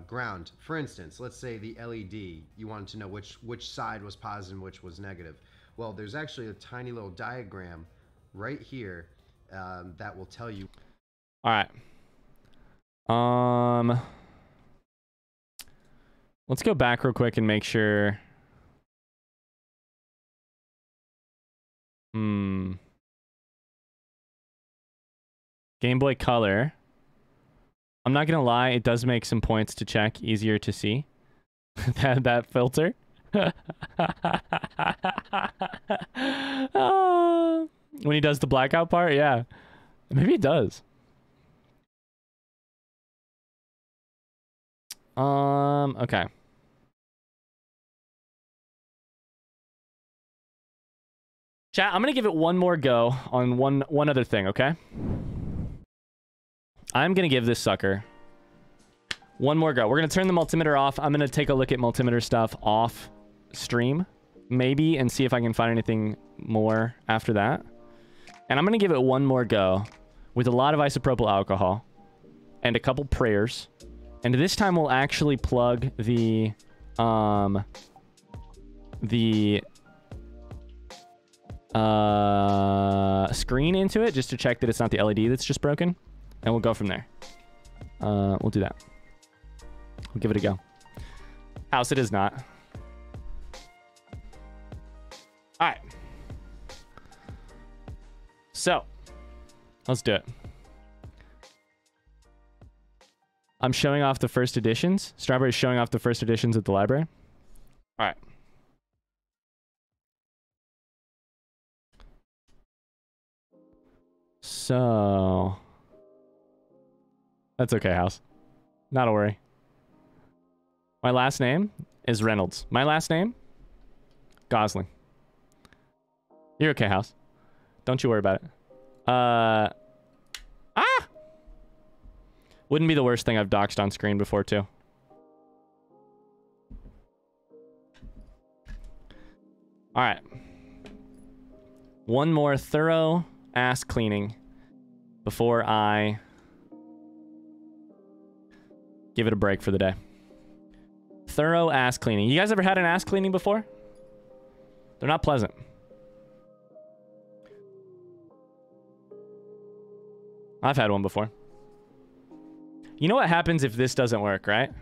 ground. For instance, let's say the LED, you wanted to know which side was positive and which was negative. Well, there's actually a tiny little diagram right here that will tell you. All right. Let's go back real quick and make sure. Game Boy Color. I'm not gonna lie, it does make some points to check easier to see. that filter. When he does the blackout part, yeah. Maybe it does. Okay. Chat, I'm gonna give it one more go on one other thing, okay? I'm gonna give this sucker one more go. We're gonna turn the multimeter off. I'm gonna take a look at multimeter stuff off stream, maybe, and see if I can find anything more after that. And I'm gonna give it one more go with a lot of isopropyl alcohol and a couple prayers. And this time we'll actually plug the screen into it just to check that it's not the LED that's just broken. And we'll go from there. We'll do that. We'll give it a go. House, it is not. All right. So, let's do it. I'm showing off the first editions. Strawberry's showing off the first editions at the library. All right. So, that's okay, House. Not a worry. My last name is Reynolds. My last name, Gosling. You're okay, House. Don't you worry about it. Wouldn't be the worst thing I've doxed on screen before, too. All right. One more thorough ass cleaning before I give it a break for the day. Thorough ass cleaning. You guys ever had an ass cleaning before? They're not pleasant. I've had one before. You know what happens if this doesn't work, right?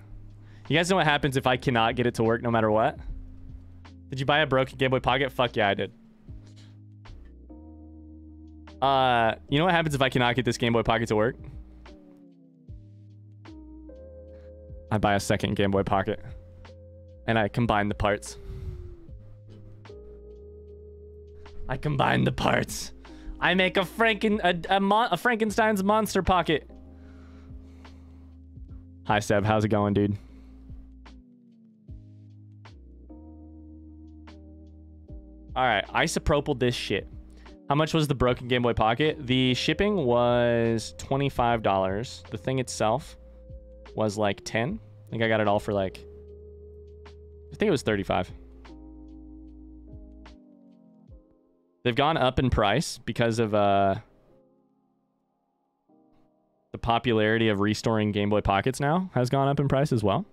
You guys know what happens if I cannot get it to work no matter what? Did you buy a broken Game Boy Pocket? Fuck yeah, I did. You know what happens if I cannot get this Game Boy Pocket to work? I buy a second Game Boy Pocket. And I combine the parts. I combine the parts. I make a Frankenstein's monster pocket. Hi, Seb. How's it going, dude? All right. Isopropyl this shit. How much was the broken Game Boy Pocket? The shipping was $25. The thing itself was like 10. I think I got it all for like... I think it was 35. They've gone up in price because of... the popularity of restoring Game Boy Pockets now has gone up in price as well.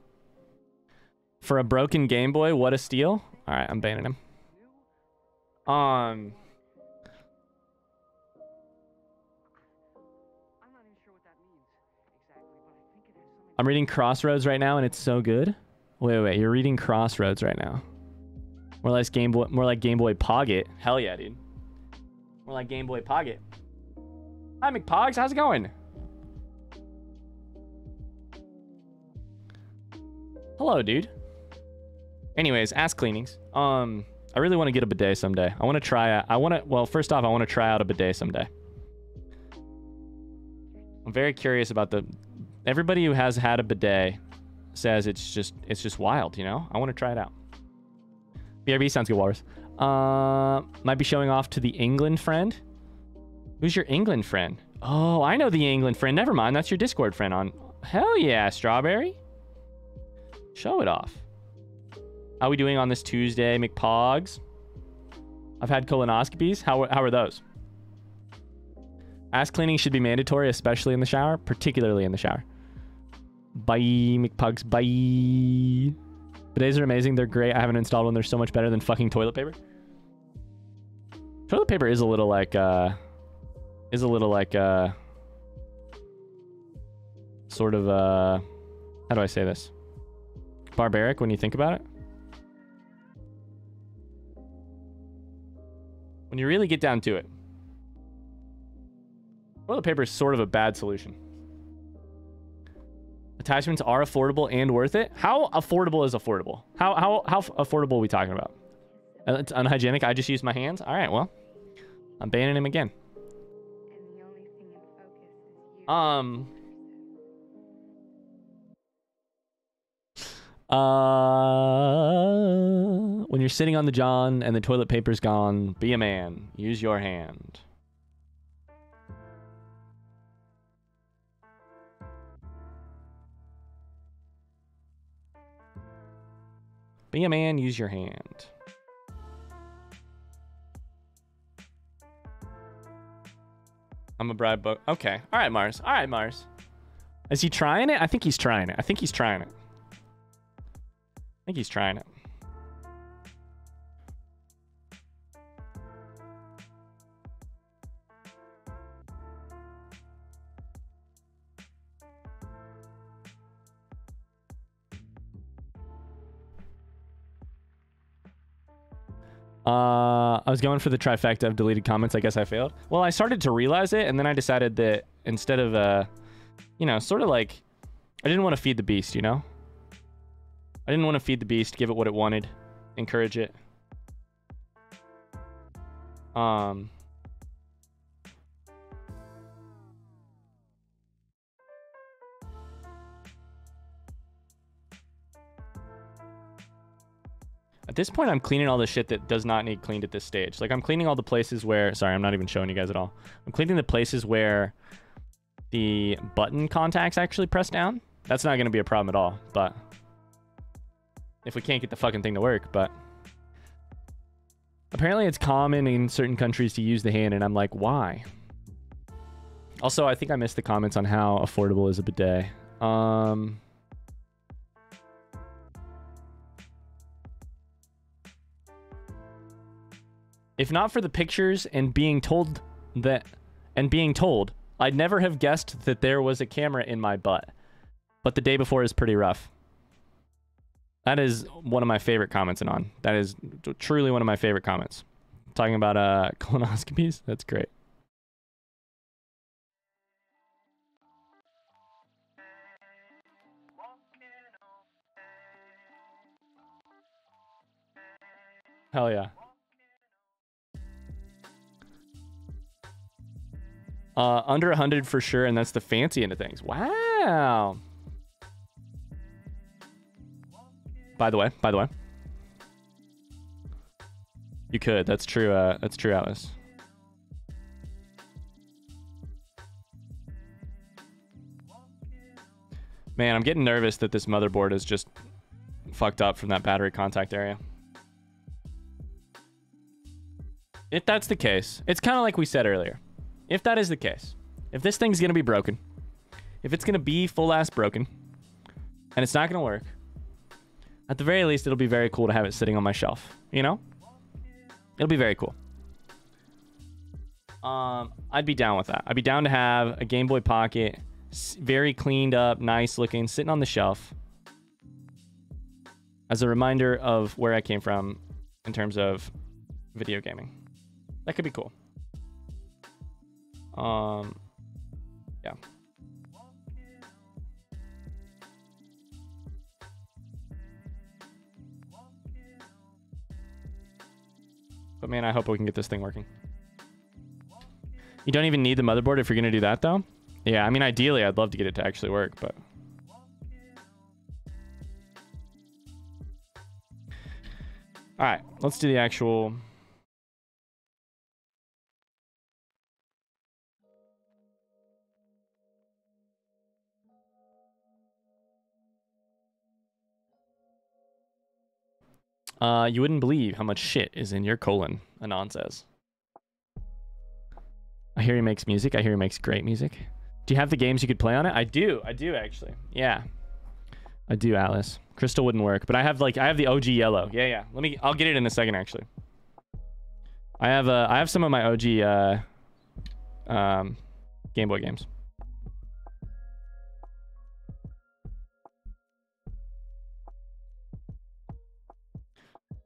For a broken Game Boy, what a steal. All right, I'm banning him. I'm reading Crossroads right now and it's so good. Wait, you're reading Crossroads right now. More like Game Boy Pocket. Hell yeah, dude. More like Game Boy Pocket. Hi, McPogs, how's it going? Hello, dude. Anyways, ass cleanings. I really want to get a bidet someday. I want to try it. Well, first off, I want to try out a bidet someday. I'm very curious about everybody who has had a bidet says it's just wild, you know? I want to try it out. BRB sounds good, Walrus. Might be showing off to the England friend. Who's your England friend? Oh, I know the England friend. Never mind. That's your Discord friend on. Hell yeah, Strawberry. Show it off. How are we doing on this Tuesday, McPogs? I've had colonoscopies. How are those? Ass cleaning should be mandatory, especially in the shower, particularly in the shower. Bye, McPogs. Bye. Bidets are amazing. They're great. I haven't installed one. They're so much better than fucking toilet paper. Toilet paper is a little like, sort of, how do I say this? Barbaric when you think about it. When you really get down to it. Toilet paper is sort of a bad solution. Attachments are affordable and worth it. How affordable is affordable? How affordable are we talking about? It's unhygienic. I just use my hands. All right, well, I'm banning him again. When you're sitting on the john and the toilet paper's gone, be a man. Use your hand. Be a man, use your hand. I'm a bride book. Okay. All right, Mars. All right, Mars. Is he trying it? I think he's trying it. I think he's trying it. I think he's trying it. I was going for the trifecta of deleted comments. I guess I failed. Well, I started to realize it, and then I decided that instead of, you know, sort of like, I didn't want to feed the beast, you know? I didn't want to feed the beast, give it what it wanted, encourage it. At this point, I'm cleaning all the shit that does not need cleaned at this stage. Like, I'm cleaning all the places where... Sorry, I'm not even showing you guys at all. I'm cleaning the places where the button contacts actually press down. That's not going to be a problem at all, but... If we can't get the fucking thing to work, but... Apparently, it's common in certain countries to use the hand, and I'm like, why? Also, I think I missed the comments on how affordable is a bidet. If not for the pictures and being told, I'd never have guessed that there was a camera in my butt. But the day before is pretty rough. That is one of my favorite comments, Anon. That is truly one of my favorite comments. Talking about colonoscopies, that's great. Hell yeah. Under 100 for sure, and that's the fancy end of things. Wow. By the way, you could. That's true. That's true, Atlas. Man, I'm getting nervous that this motherboard is just fucked up from that battery contact area. If that's the case, it's kind of like we said earlier. If that is the case, if this thing's going to be broken, if it's going to be full ass broken, and it's not going to work, at the very least, it'll be very cool to have it sitting on my shelf, you know? It'll be very cool. I'd be down with that. I'd be down to have a Game Boy Pocket, very cleaned up, nice looking, sitting on the shelf as a reminder of where I came from in terms of video gaming. That could be cool. Yeah. But man, I hope we can get this thing working. You don't even need the motherboard if you're going to do that, though? Yeah, I mean, ideally, I'd love to get it to actually work, but... Alright, let's do the actual... You wouldn't believe how much shit is in your colon, Anon says. I hear he makes music. I hear he makes great music. Do you have the games you could play on it? I do actually. Yeah. I do, Atlas. Crystal wouldn't work, but I have the OG yellow. Yeah. I'll get it in a second actually. I have some of my OG Game Boy games.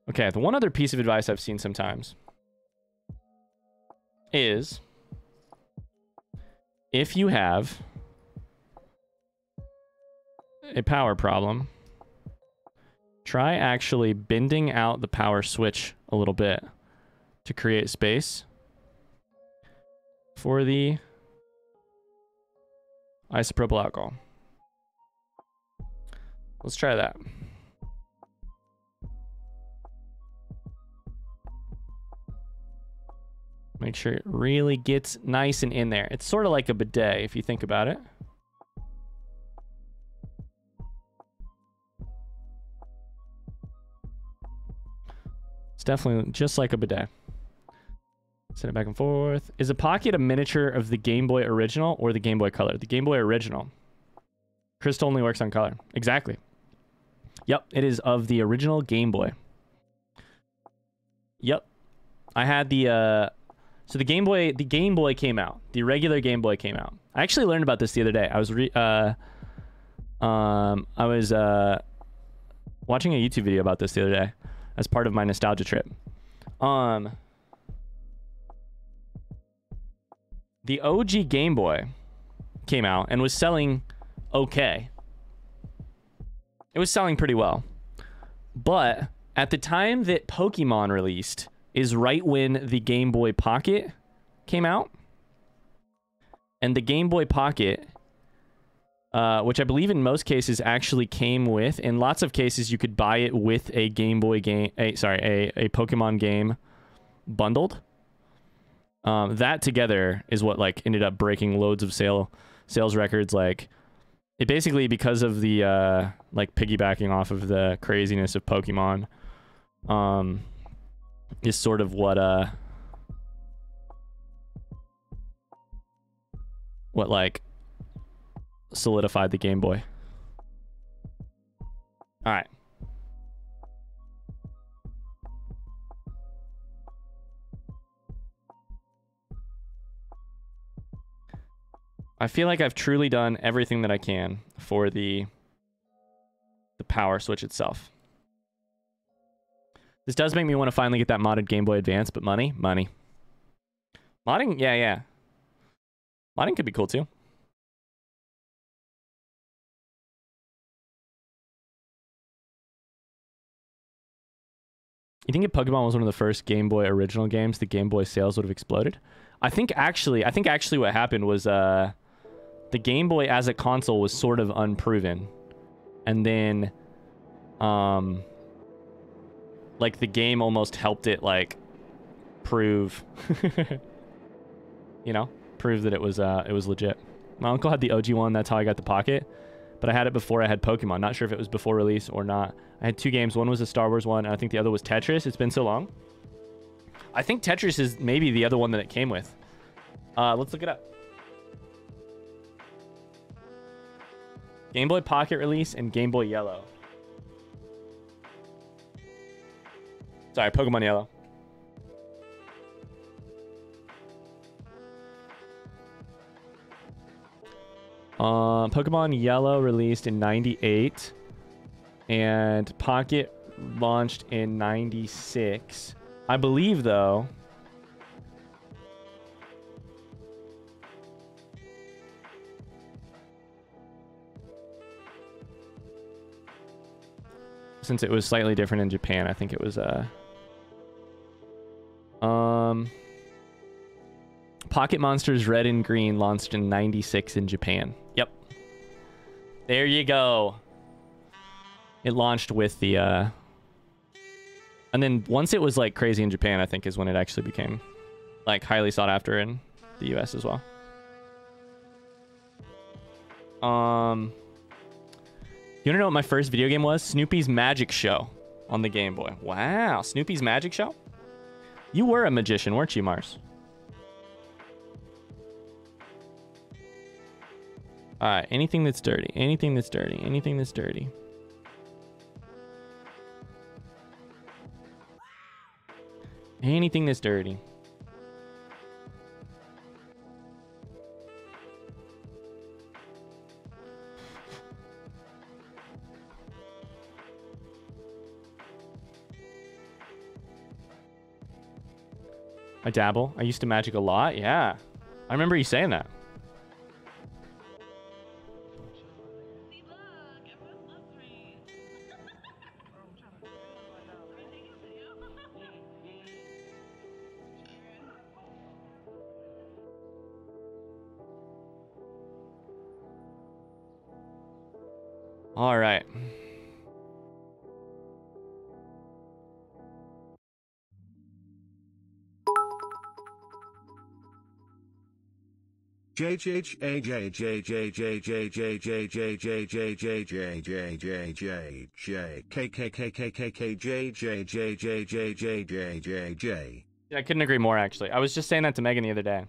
Okay, the one other piece of advice I've seen sometimes is if you have a power problem, try actually bending out the power switch a little bit to create space for the isopropyl alcohol. Let's try that. Make sure it really gets nice and in there. It's sort of like a bidet if you think about it. It's definitely just like a bidet. Send it back and forth. Is a pocket a miniature of the Game Boy original or the Game Boy Color? The Game Boy original. Crystal only works on color. Exactly. Yep, it is of the original Game Boy. Yep. I had the so the Game Boy came out. The regular Game Boy came out. I actually learned about this the other day. I was watching a YouTube video about this the other day as part of my nostalgia trip. The OG Game Boy came out and was selling okay. It was selling pretty well. But at the time that Pokemon released is right when the Game Boy Pocket came out. And the Game Boy Pocket, which I believe in most cases actually came with, in lots of cases you could buy it with a Game Boy game, a Pokemon game bundled. That together is what like ended up breaking loads of sales records. Like it basically, because of the like piggybacking off of the craziness of Pokemon, is sort of what like solidified the Game Boy. All right. I feel like I've truly done everything that I can for the power switch itself. This does make me want to finally get that modded Game Boy Advance, but money. Modding, yeah. Modding could be cool too. You think if Pokemon was one of the first Game Boy original games, the Game Boy sales would have exploded? I think actually what happened was the Game Boy as a console was sort of unproven. And then like the game almost helped it like prove you know, prove that it was legit. My uncle had the OG one, that's how I got the Pocket. But I had it before I had Pokemon. Not sure if it was before release or not. I had two games. One was a Star Wars one, and I think the other was Tetris. It's been so long. I think Tetris is maybe the other one that it came with. Let's look it up. Game Boy Pocket release and Game Boy Yellow. Sorry, Pokemon Yellow. Pokemon Yellow released in 98 and Pocket launched in 96. I believe though since it was slightly different in Japan, I think it was Pocket Monsters Red and Green launched in 96 in Japan. Yep. There you go. It launched with the and then once it was like crazy in Japan, I think is when it actually became like highly sought after in the US as well. You wanna know what my first video game was? Snoopy's Magic Show on the Game Boy. Wow, Snoopy's Magic Show? You were a magician, weren't you, Mars? Alright, anything that's dirty. Anything that's dirty. Anything that's dirty. Anything that's dirty. I dabble. I used to magic a lot. Yeah. I remember you saying that. All right. I couldn't agree more, actually. I was just saying that to Megan the other day.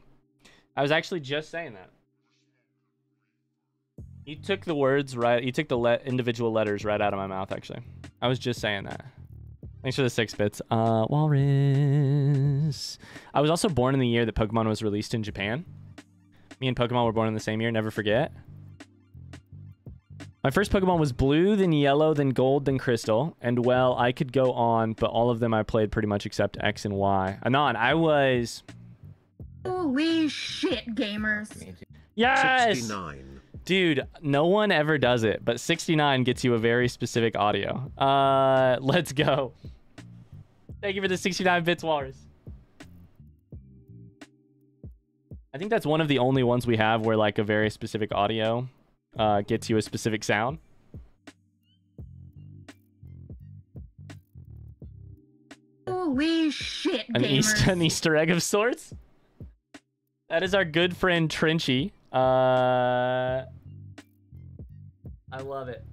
I was actually just saying that. You took the words right. You took the individual letters right out of my mouth, actually. I was just saying that. Thanks for the 6 bits. Walrus. I was also born in the year that Pokemon was released in Japan. Me and Pokemon were born in the same year, never forget. My first Pokemon was blue, then yellow, then gold, then crystal. And, well, I could go on, but all of them I played pretty much except X and Y. Anon, I was... Holy shit, gamers. Yes! 69. Dude, no one ever does it, but 69 gets you a very specific audio. Let's go. Thank you for the 69 bits, Walrus. I think that's one of the only ones we have where like a very specific audio gets you a specific sound. Holy shit, gamers. An Easter egg of sorts. That is our good friend Trenchy. I love it.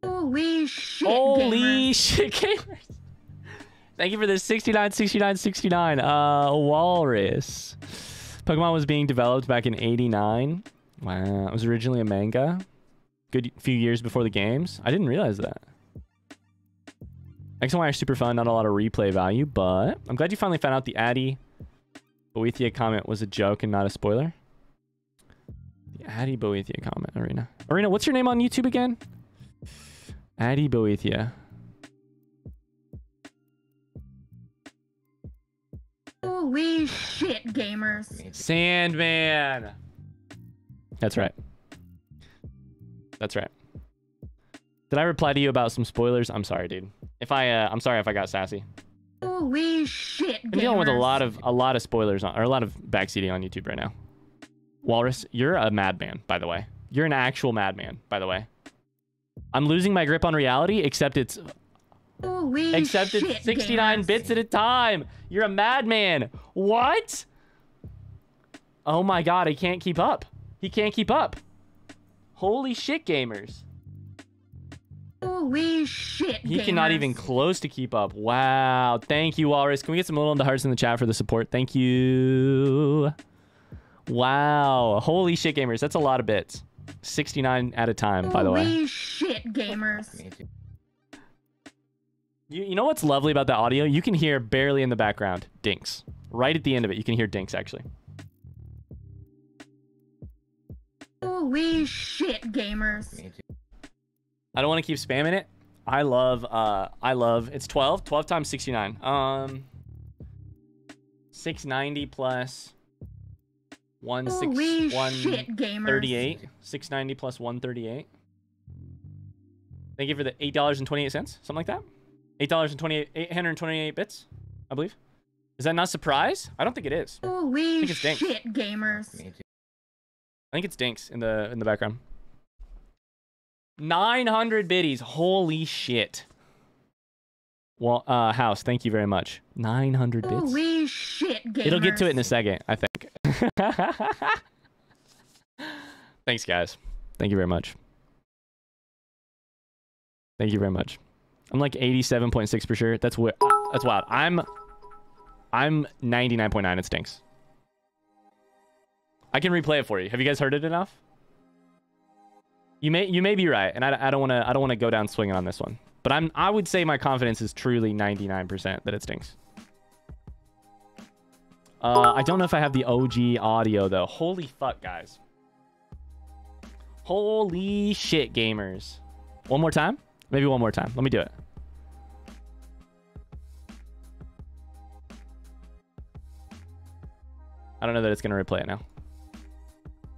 Holy shit, Holy shit, gamers. Thank you for the 69. Walrus. Pokemon was being developed back in 89. Wow. It was originally a manga. Good few years before the games. I didn't realize that. X and Y are super fun. Not a lot of replay value, but I'm glad you finally found out the Addy Boethia comment was a joke and not a spoiler. The Addy Boethia comment, Arena. Arena, what's your name on YouTube again? Addy Boethia. Holy shit, gamers. Sandman. That's right. That's right. Did I reply to you about some spoilers? I'm sorry, dude. I'm sorry if I got sassy. Holy shit, gamers. I'm dealing with a lot of spoilers or a lot of backseating on YouTube right now. Walrus, you're a madman, by the way. You're an actual madman, by the way. I'm losing my grip on reality, except it's it's 69 bits at a time. You're a madman. What? Oh my god, I can't keep up. He can't keep up. Holy shit, gamers. Holy shit, He gamers. cannot even close to keep up. Wow. Thank you, Walrus. Can we get some little hearts in the chat for the support? Thank you. Wow. Holy shit, gamers. That's a lot of bits. 69 at a time, by the way. Holy shit, gamers. You know what's lovely about the audio? You can hear barely in the background dinks. Right at the end of it, you can hear dinks, actually. Holy shit, gamers. I don't want to keep spamming it. I love, it's 12 times 69. 690 plus 138. 690 plus 138. Thank you for the $8.28, something like that. $828 bits, I believe. Is that not a surprise? I don't think it is. Holy it's dinks. shit, gamers. I think it's dinks in the background. 900 biddies. Holy shit. Well, House, thank you very much. 900 bits. Holy shit, gamers. It'll get to it in a second, I think. Thanks, guys. Thank you very much. Thank you very much. I'm like 87.6 for sure. That's wild. I'm 99.9. It stinks. I can replay it for you. Have you guys heard it enough? You may be right, and I don't want to go down swinging on this one. But I would say my confidence is truly 99% that it stinks. I don't know if I have the OG audio though. Holy fuck, guys. Holy shit, gamers. One more time? Maybe one more time. Let me do it. I don't know that it's going to replay it now.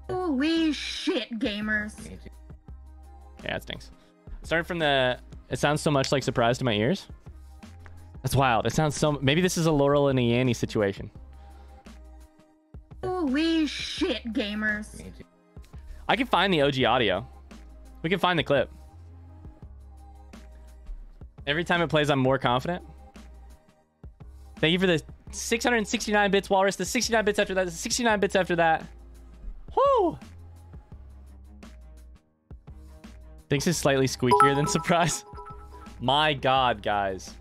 Holy shit, gamers. Yeah, it stinks. Starting from the... It sounds so much like surprise to my ears. That's wild. It sounds so... Maybe this is a Laurel and a Yanny situation. Holy shit, gamers. I can find the OG audio. We can find the clip. Every time it plays, I'm more confident. Thank you for the 669 bits, Walrus. The 69 bits after that. The 69 bits after that. Woo! Thinks it's slightly squeakier than surprise. My God, guys.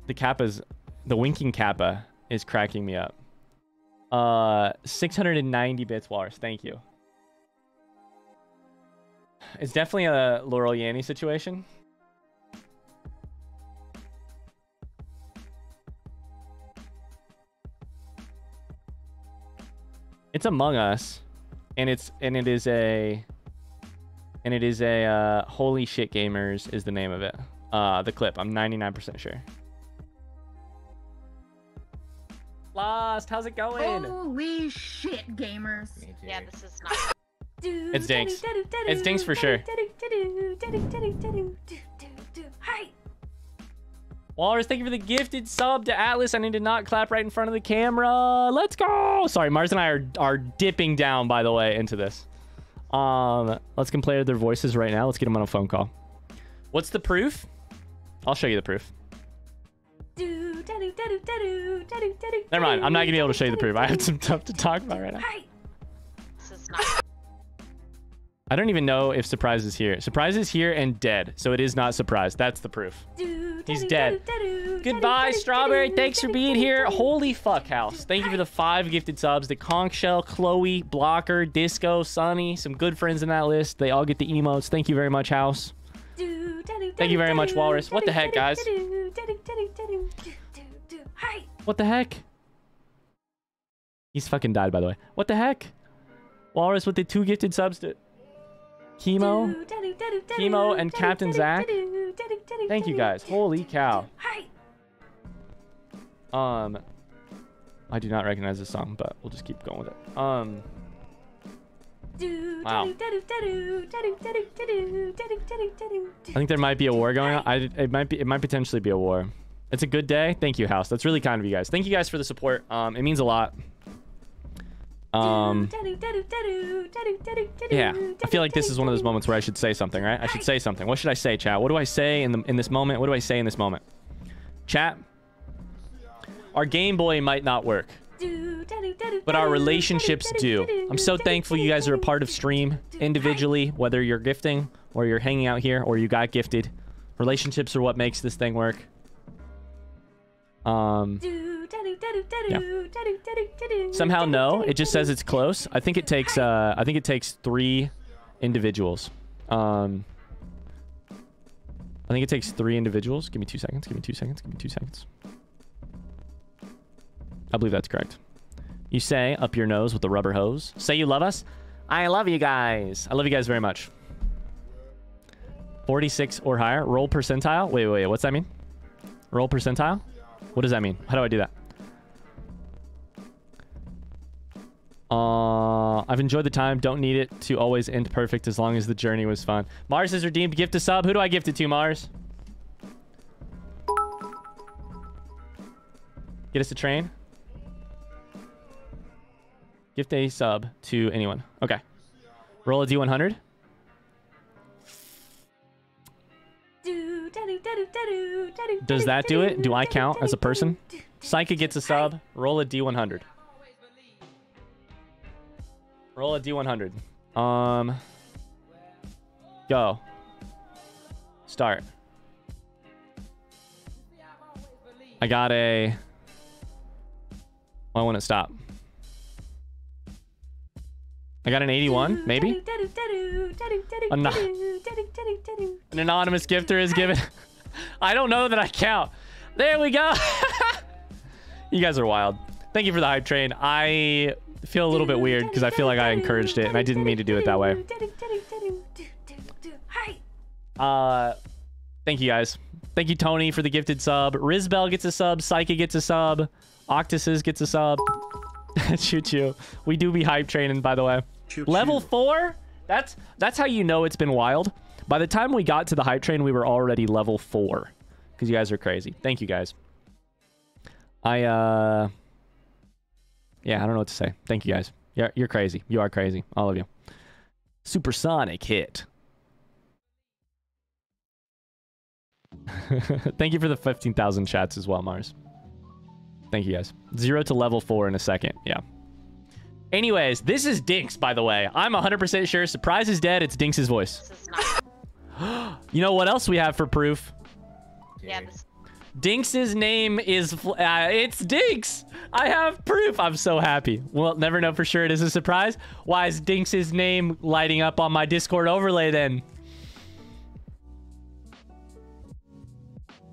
The winking kappa is cracking me up. 690 bits, Walrus. Thank you. It's definitely a Laurel Yanny situation. It's Among Us, and it is a Holy Shit Gamers is the name of it. The clip. I'm 99% sure. Lost. How's it going? Holy shit, gamers. Yeah, this is not. It's Dinks. It's Dinks for sure. Hi. Walrus, thank you for the gifted sub to Atlas. I need to not clap right in front of the camera. Let's go. Sorry, Mars and I are dipping down, by the way, into this. Let's compare their voices right now. Let's get them on a phone call. What's the proof? I'll show you the proof. Never mind. I'm not going to be able to show you the proof. I have some stuff to talk about right now. This is not. I don't even know if Surprise is here. Surprise is here and dead. So it is not Surprise. That's the proof. He's dead. Goodbye, Strawberry. Thanks for being here. Holy fuck house. Thank you for the 5 gifted subs. The Conch Shell, Chloe, Blocker, Disco, Sunny. Some good friends in that list. They all get the emotes. Thank you very much, house. Thank you very much, Walrus. What the heck, guys? What the heck? He's fucking died, by the way. What the heck? Walrus with the 2 gifted subs to Chemo and Captain Zach. Thank you guys. Holy cow. I do not recognize this song, but we'll just keep going with it. Wow. I think there might be a war going on. It might potentially be a war. It's a good day. Thank you, House. That's really kind of you guys. Thank you guys for the support. It means a lot. Yeah, I feel like this is one of those moments where I should say something, right? I should say something. What should I say, chat? What do I say in this moment? What do I say in this moment? Chat, our Game Boy might not work, but our relationships do. I'm so thankful you guys are a part of stream individually, whether you're gifting or you're hanging out here or you got gifted. Relationships are what makes this thing work. Yeah. Somehow no, it just says it's close. I think it takes 3 individuals. I think it takes 3 individuals. Give me 2 seconds. Give me 2 seconds. Give me 2 seconds. I believe that's correct. You say up your nose with the rubber hose. Say you love us. I love you guys. I love you guys very much. 46 or higher. Roll percentile. Wait. What's that mean? Roll percentile? What does that mean? How do I do that? I've enjoyed the time. Don't need it to always end perfect as long as the journey was fun. Mars has redeemed gift a sub. Who do I gift it to, Mars? Get us a train. Gift a sub to anyone. Okay. Roll a D100. Does that do it? Do I count as a person? Psyche gets a sub. Roll a D100. Roll a D100. Go. Start. I got a... Why won't it stop? I got an 81, maybe? An anonymous gifter is given. I don't know that I count. There we go. You guys are wild. Thank you for the hype train. I feel a little bit weird because I feel like I encouraged it and I didn't mean to do it that way. Thank you guys. Thank you, Tony, for the gifted sub. Rizbel gets a sub. Psyche gets a sub. Octuses gets a sub. Choo-choo. We do be hype training, by the way. Choo-choo. Level 4? That's how you know it's been wild. By the time we got to the hype train, we were already level 4. Because you guys are crazy. Thank you, guys. Yeah, I don't know what to say. Thank you, guys. Yeah, you're crazy. You are crazy. All of you. Supersonic hit. Thank you for the 15,000 chats as well, Mars. Thank you, guys. 0 to level 4 in a second. Yeah. Anyways, this is Dinks, by the way. I'm 100% sure. Surprise is dead. It's Dinks' voice. This is not. You know what else we have for proof? Yeah, this. Dinks' name is... it's Dinks! I have proof. I'm so happy. We'll never know for sure it is a surprise. Why is Dinks' name lighting up on my Discord overlay then?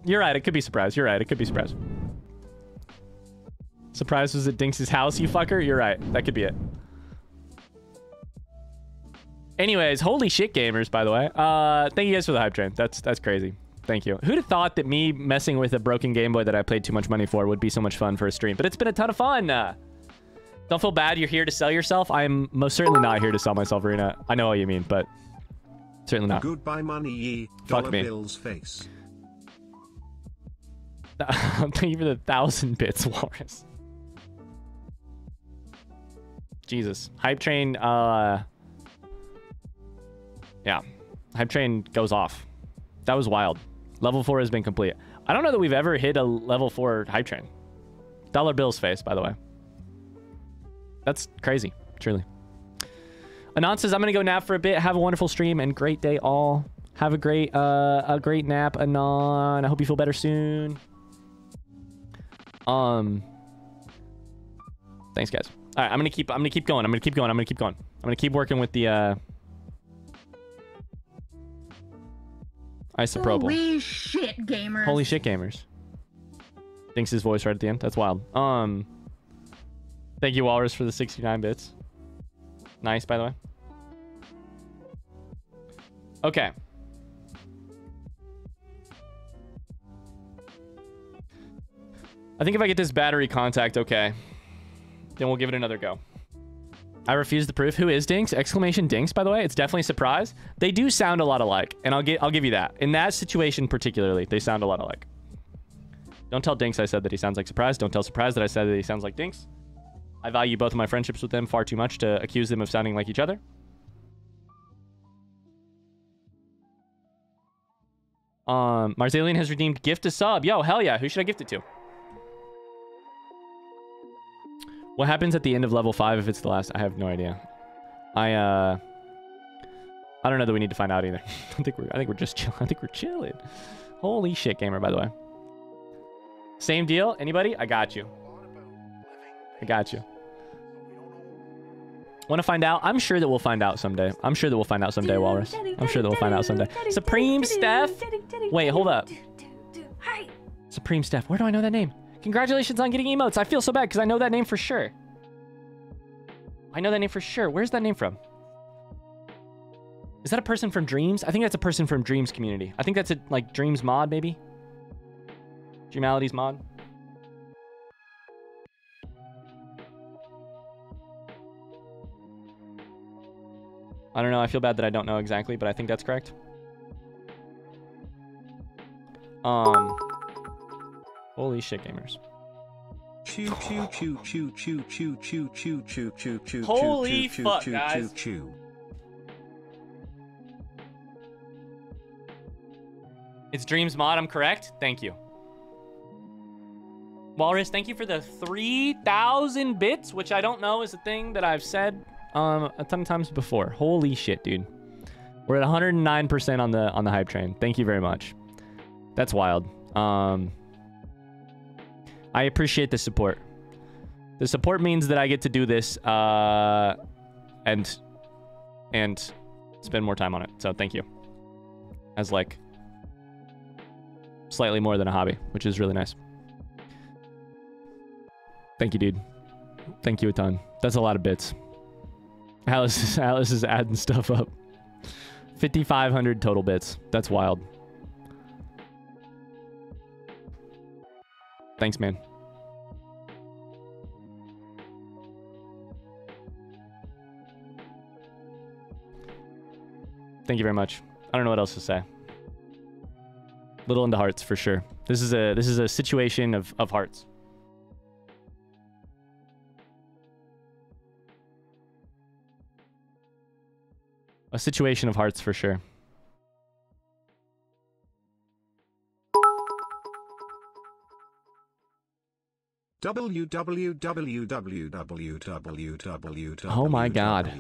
You're right. It could be surprise. You're right. It could be surprise. Surprise was at Dinks' house, you fucker? You're right. That could be it. Anyways, holy shit, gamers, by the way. Thank you guys for the hype train. That's crazy. Thank you. Who'd have thought that me messing with a broken Game Boy that I played too much money for would be so much fun for a stream? But it's been a ton of fun. Don't feel bad. You're here to sell yourself. I'm most certainly not here to sell myself, Arena. I know what you mean, but certainly not. Goodbye, money, ye. Fuck Dollar me. Bill's face. Thank you for the 1,000 bits, Walrus. Jesus. Hype train, yeah. Hype train goes off. That was wild. Level 4 has been complete. I don't know that we've ever hit a level 4 hype train. Dollar Bill's face, by the way. That's crazy, truly. Anon says, I'm going to go nap for a bit. Have a wonderful stream and great day all. Have a great nap, Anon. I hope you feel better soon. Thanks, guys. All right, I'm gonna keep going. I'm gonna keep working with the isopropyl. Holy shit, gamers. Holy shit, gamers. Dinks' voice right at the end. That's wild. Thank you, Walrus, for the 69 bits. Nice, by the way. Okay. I think if I get this battery contact okay, then we'll give it another go. I refuse the proof. Who is Dinks? Exclamation Dinks, by the way. It's definitely a surprise. They do sound a lot alike, and I'll give you that. In that situation particularly, they sound a lot alike. Don't tell Dinks I said that he sounds like Surprise. Don't tell Surprise that I said that he sounds like Dinks. I value both of my friendships with them far too much to accuse them of sounding like each other. Marzalian has redeemed gift to sub. Yo, hell yeah. Who should I gift it to? What happens at the end of level 5 if it's the last? I have no idea. I don't know that we need to find out either. I think we're just chill. I think we're chilling. Holy shit, gamer, by the way. Same deal? Anybody? I got you. I got you. Want to find out? I'm sure that we'll find out someday. I'm sure that we'll find out someday, Walrus. I'm sure that we'll find out someday. Supreme Steph? Wait, hold up. Supreme Steph. Where do I know that name? Congratulations on getting emotes. I feel so bad because I know that name for sure. I know that name for sure. Where's that name from? Is that a person from Dreams? I think that's a person from Dreams community. I think that's a like Dreams mod, maybe. Dreamalities mod. I don't know. I feel bad that I don't know exactly, but I think that's correct. Holy shit, gamers. Holy fuck, guys. It's Dreams mod, I'm correct? Thank you. Walrus, thank you for the 3,000 bits, which I don't know is a thing that I've said a ton of times before. Holy shit, dude. We're at 109% on the hype train. Thank you very much. That's wild. I appreciate the support. The support means that I get to do this and spend more time on it. So thank you. As like slightly more than a hobby, which is really nice. Thank you, dude. Thank you a ton. That's a lot of bits. Alice is adding stuff up. 5,500 total bits. That's wild. Thanks, man. Thank you very much. I don't know what else to say. Little into hearts for sure. This is a situation of hearts. A situation of hearts for sure. www. Oh my god.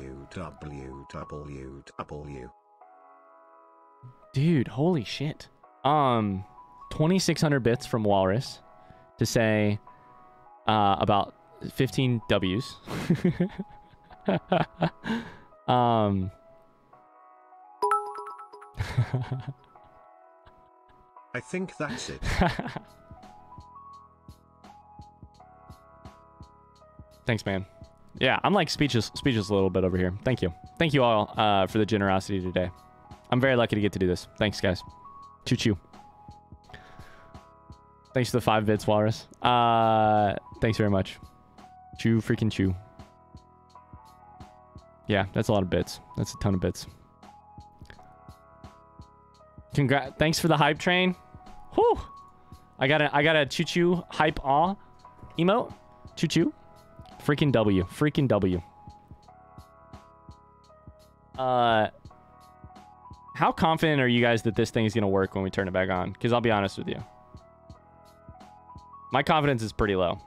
Dude, holy shit. 2,600 bits from Walrus to say about 15 W's. I think that's it. Thanks, man. Yeah, I'm like speechless a little bit over here. Thank you. Thank you all for the generosity today. I'm very lucky to get to do this. Thanks, guys. Choo choo. Thanks for the 5 bits, Walrus. Thanks very much. Chew freaking chew. Yeah, that's a lot of bits. That's a ton of bits. Thanks for the hype train. Whew. I got a choo choo hype awe emote. Choo choo. Freaking W. Freaking W. How confident are you guys that this thing is going to work when we turn it back on? Because I'll be honest with you. My confidence is pretty low.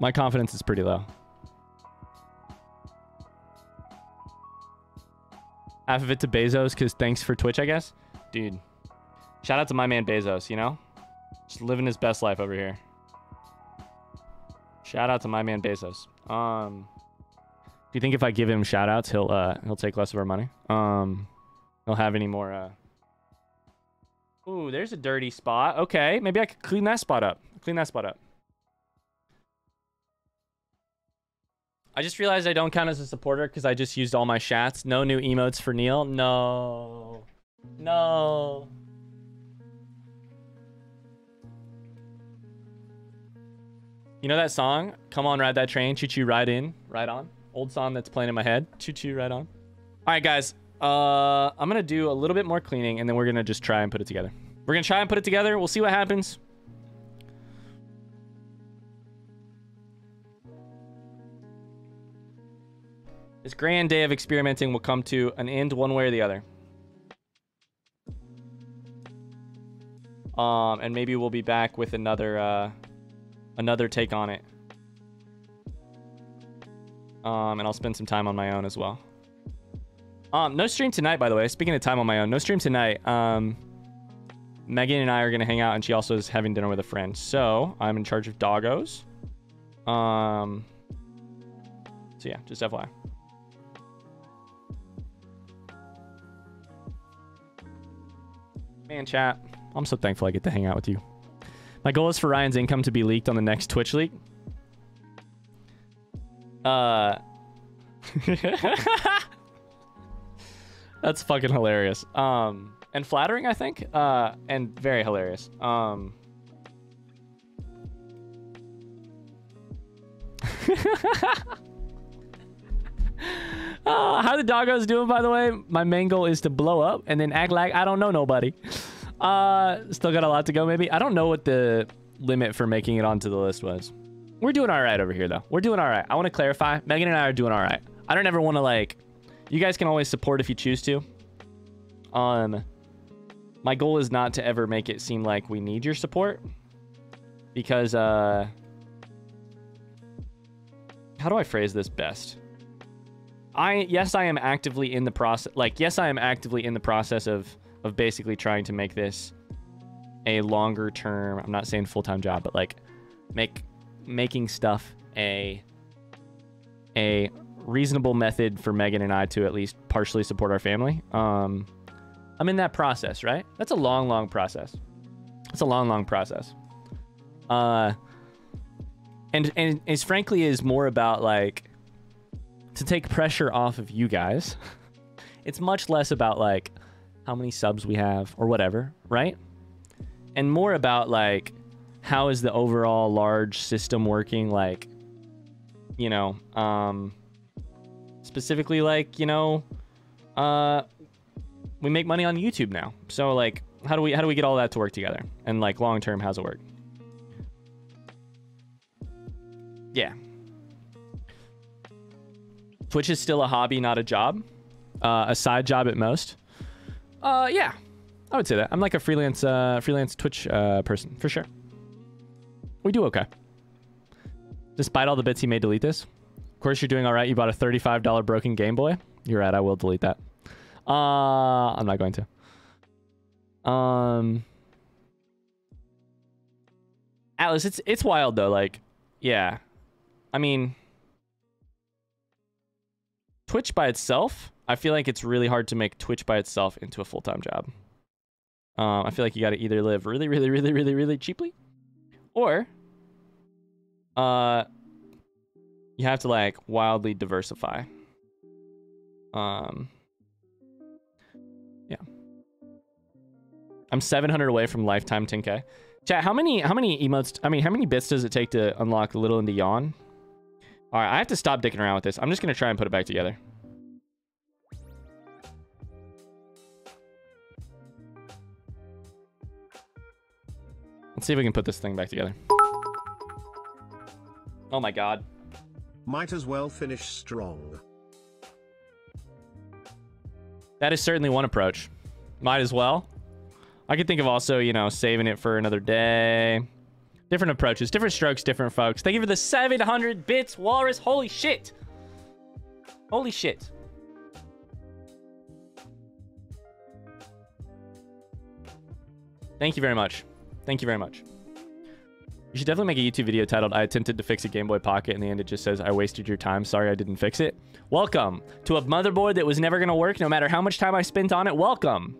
My confidence is pretty low. Half of it to Bezos because thanks for Twitch, I guess. Dude, shout out to my man Bezos, you know? Just living his best life over here. Shout out to my man Bezos. Do you think if I give him shout outs, he'll take less of our money? He'll have any more Ooh, there's a dirty spot. Okay, maybe I could clean that spot up. Clean that spot up. I just realized I don't count as a supporter because I just used all my shats. No new emotes for Neil. No. No. You know that song? Come on, ride that train. Choo choo, ride in, ride on. Old song that's playing in my head. Choo choo, ride on. All right, guys. I'm going to do a little bit more cleaning and then we're going to just try and put it together. We're going to try and put it together. We'll see what happens. This grand day of experimenting will come to an end one way or the other. And maybe we'll be back with another take on it. And I'll spend some time on my own as well. No stream tonight, by the way. Speaking of time on my own, no stream tonight. Megan and I are gonna hang out, and she also is having dinner with a friend. So I'm in charge of doggos. So yeah, just FYI. Man, chat. I'm so thankful I get to hang out with you. My goal is for Ryan's income to be leaked on the next Twitch leak. That's fucking hilarious. And flattering, I think. And very hilarious. How the doggos doing, by the way? My main goal is to blow up and then act like I don't know nobody. Still got a lot to go, maybe. I don't know what the limit for making it onto the list was. We're doing all right over here, though. We're doing all right. I want to clarify. Megan and I are doing all right. I don't ever want to, like... You guys can always support if you choose to. My goal is not to ever make it seem like we need your support. Because, how do I phrase this best? Yes, I am actively in the process. Like, yes, I am actively in the process of basically trying to make this a longer term. I'm not saying full-time job, but like making stuff a reasonable method for Megan and I to at least partially support our family. I'm in that process, right? That's a long process. It's a long process. And it's frankly is more about like to take pressure off of you guys. It's much less about like how many subs we have or whatever, right? And more about like how is the overall large system working, like, you know, specifically like, you know, we make money on YouTube now. So like how do we get all that to work together? And like long term, how's it work? Yeah. Twitch is still a hobby, not a job. A side job at most. Yeah, I would say that. I'm like a freelance Twitch person, for sure. We do okay. Despite all the bits he made delete this. Of course, you're doing all right. You bought a $35 broken Game Boy. You're right. I will delete that. I'm not going to. Atlas, it's wild though. Like, yeah. I mean, Twitch by itself, I feel like it's really hard to make Twitch by itself into a full-time job. I feel like you got to either live really, really, really, really, really cheaply, or you have to like wildly diversify. Yeah. I'm 700 away from lifetime 10K. Chat, how many emotes, how many bits does it take to unlock Little into Yawn? All right, I have to stop dicking around with this. I'm just going to try and put it back together. Let's see if we can put this thing back together. Oh my god. Might as well finish strong. That is certainly one approach. Might as well. I could think of also, you know, saving it for another day. Different approaches, different strokes, different folks. Thank you for the 700 bits, Walrus. Holy shit. Holy shit. Thank you very much. Thank you very much. You should definitely make a YouTube video titled, I attempted to fix a Game Boy Pocket. In the end, it just says, I wasted your time. Sorry I didn't fix it. Welcome to a motherboard that was never going to work no matter how much time I spent on it. Welcome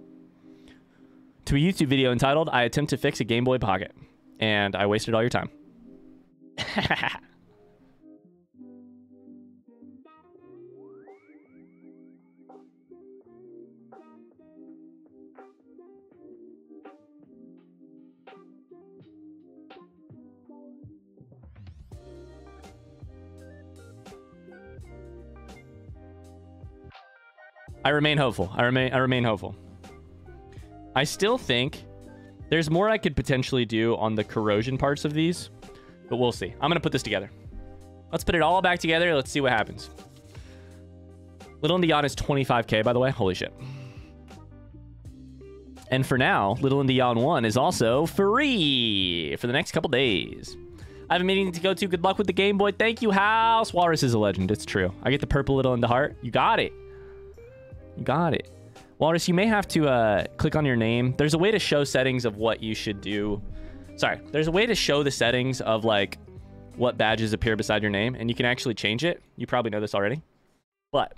to a YouTube video entitled, I attempt to fix a Game Boy Pocket. And I wasted all your time. I remain hopeful. I remain hopeful. I still think there's more I could potentially do on the corrosion parts of these, but we'll see. I'm going to put this together. Let's put it all back together. Let's see what happens. Little into Yawn is 25K, by the way. Holy shit. And for now, Little into Yawn 1 is also free for the next couple days. I have a meeting to go to. Good luck with the Game Boy. Thank you, House. Walrus is a legend. It's true. I get the purple Little into Heart. You got it. You got it. Walrus, you may have to click on your name. There's a way to show settings of what you should do. Sorry. There's a way to show the settings of like what badges appear beside your name, and you can actually change it. You probably know this already, but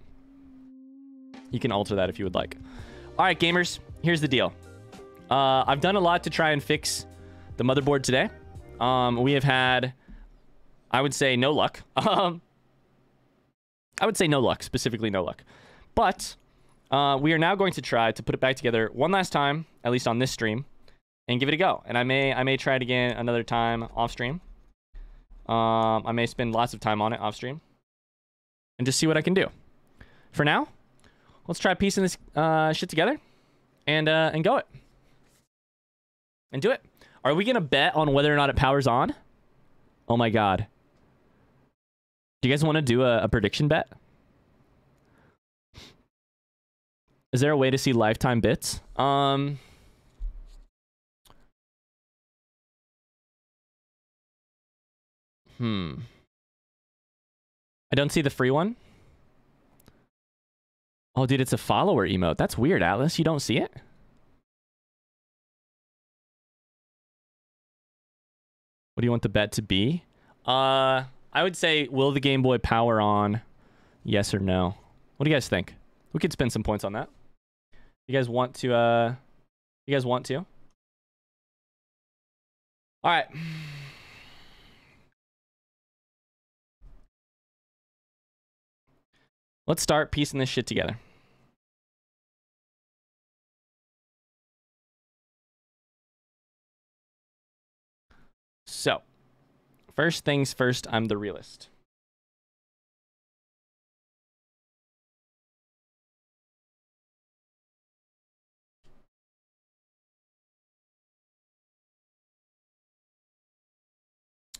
you can alter that if you would like. All right, gamers, here's the deal. I've done a lot to try and fix the motherboard today. We have had, I would say, no luck. I would say no luck, specifically no luck. But we are now going to try to put it back together one last time, at least on this stream, and give it a go. And I may try it again another time off stream. I may spend lots of time on it off stream and just see what I can do. For now, let's try piecing this shit together and go it. And do it. Are we going to bet on whether or not it powers on? Oh my god. Do you guys want to do a prediction bet? Is there a way to see lifetime bits? I don't see the free one. Oh, dude, it's a follower emote. That's weird, Atlas. You don't see it? What do you want the bet to be? I would say, will the Game Boy power on? Yes or no? What do you guys think? We could spend some points on that. You guys want to, you guys want to? All right. Let's start piecing this shit together. So, first things first, I'm the realist.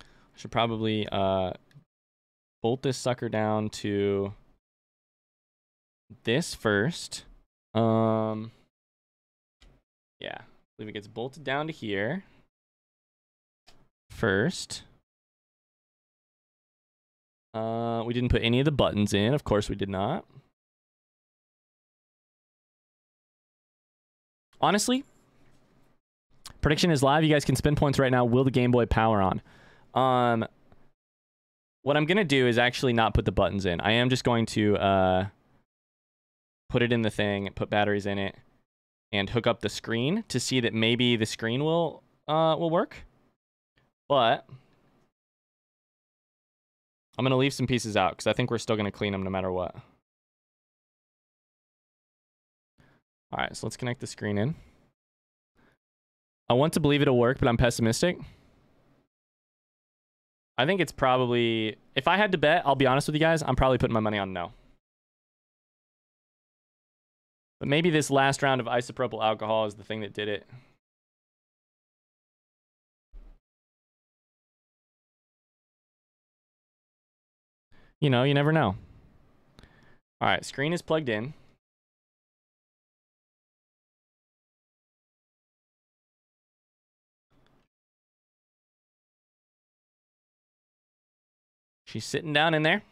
I should probably bolt this sucker down to this first. Yeah, I believe it gets bolted down to here first. We didn't put any of the buttons in. Of course we did not. Honestly, prediction is live. You guys can spin points right now. Will the Game Boy power on? What I'm going to do is actually not put the buttons in. I am just going to put it in the thing, put batteries in it, and hook up the screen to see that maybe the screen will work. But I'm going to leave some pieces out because I think we're still going to clean them no matter what. All right, so let's connect the screen in. I want to believe it'll work, but I'm pessimistic. I think it's probably... If I had to bet, I'll be honest with you guys, I'm probably putting my money on no. But maybe this last round of isopropyl alcohol is the thing that did it. You know, you never know. All right, screen is plugged in. She's sitting down in there.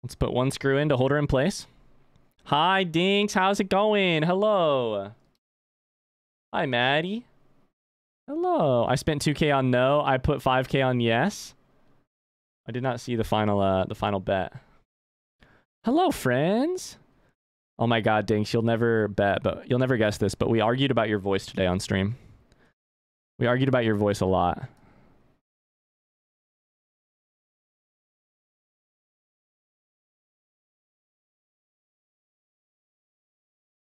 Let's put one screw in to hold her in place. Hi, Dinks. How's it going? Hello. Hi, Maddie. Hello. I spent 2K on no. I put 5K on yes. I did not see the final bet. Hello, friends. Oh my God, Dinks. You'll never bet, but you'll never guess this. But we argued about your voice today on stream. We argued about your voice a lot.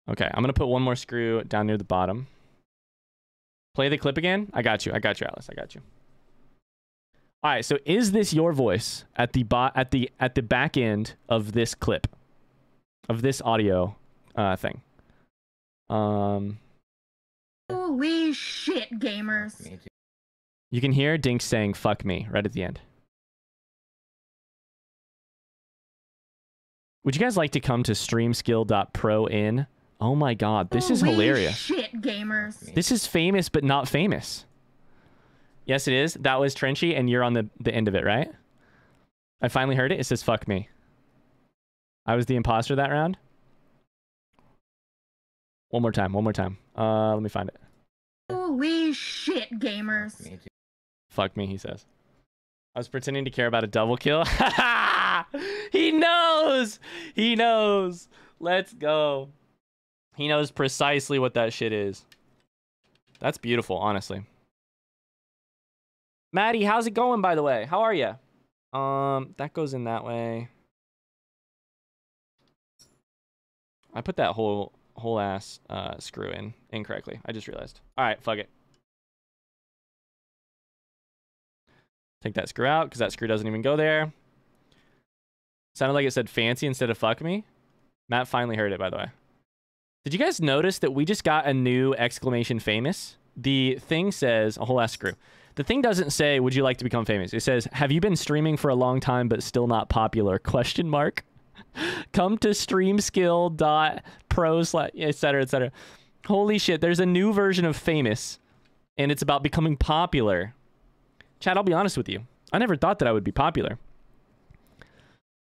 Okay, I'm going to put one more screw down near the bottom. Play the clip again? I got you. I got you, Alice. I got you. All right, so is this your voice at the back end of this clip? Of this audio thing? Holy shit, gamers. You can hear Dink saying fuck me right at the end. Would you guys like to come to streamskill.pro in? Oh my God, this is hilarious. Shit, gamers. This is famous, but not famous. Yes, it is. That was Trenchy, and you're on the end of it, right? I finally heard it. It says, fuck me. I was the imposter that round. One more time. One more time. Let me find it. Holy shit, gamers. Fuck me, he says. I was pretending to care about a double kill. He knows. He knows. Let's go. He knows precisely what that shit is. That's beautiful, honestly. Maddie, how's it going, by the way? How are you? That goes in that way. I put that whole ass screw in incorrectly. I just realized. All right, fuck it. Take that screw out because that screw doesn't even go there. Sounded like it said fancy instead of fuck me. Matt finally heard it, by the way. Did you guys notice that we just got a new exclamation famous? The thing says, a whole ass screw. The thing doesn't say, would you like to become famous? It says, have you been streaming for a long time but still not popular? Question mark. Come to streamskill.pro etc, etc. Holy shit, there's a new version of famous and it's about becoming popular. Chad, I'll be honest with you. I never thought that I would be popular.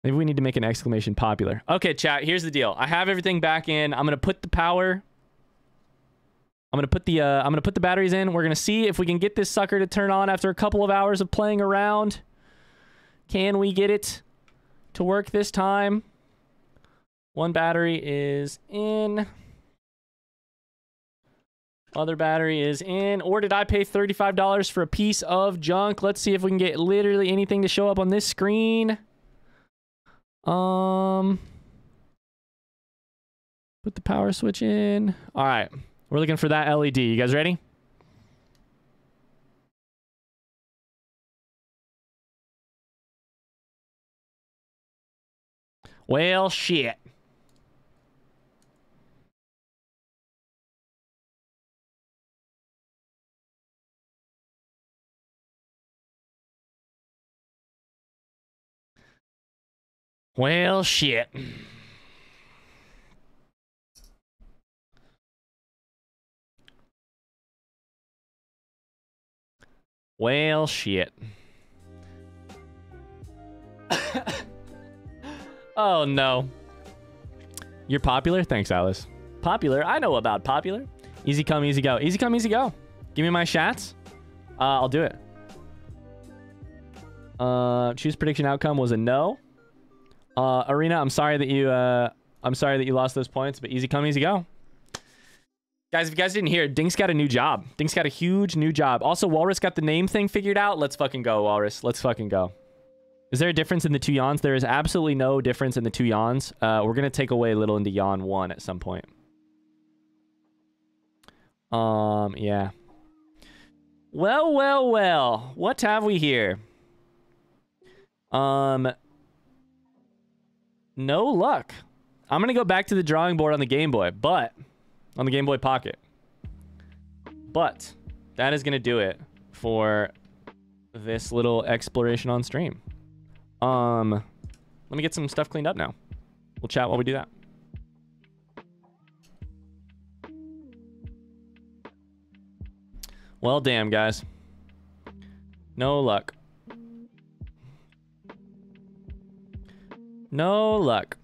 Maybe we need to make an exclamation popular. Okay, chat, here's the deal. I have everything back in. I'm going to put the power. I'm going to put the batteries in. We're going to see if we can get this sucker to turn on after a couple of hours of playing around. Can we get it to work this time? One battery is in. Other battery is in. Or did I pay $35 for a piece of junk? Let's see if we can get literally anything to show up on this screen. Put the power switch in. All right. We're looking for that LED. You guys ready? Well, shit. Well, shit. Well, shit. Oh, no. You're popular? Thanks, Alice. Popular? I know about popular. Easy come, easy go. Easy come, easy go. Give me my shots. I'll do it. Choose prediction outcome was a no. Arena, I'm sorry that you lost those points, but easy come, easy go. Guys, if you guys didn't hear, Dink's got a new job. Dink's got a huge new job. Also, Walrus got the name thing figured out. Let's fucking go, Walrus. Let's fucking go. Is there a difference in the 2 yawns? There is absolutely no difference in the 2 yawns. We're going to take away little into yawn 1 at some point. Yeah. Well, well, well. What have we here? No luck. I'm going to go back to the drawing board on the Game Boy, but... on the Game Boy Pocket. But that is going to do it for this little exploration on stream. Let me get some stuff cleaned up now. We'll chat while we do that. Well, damn, guys. No luck. No luck.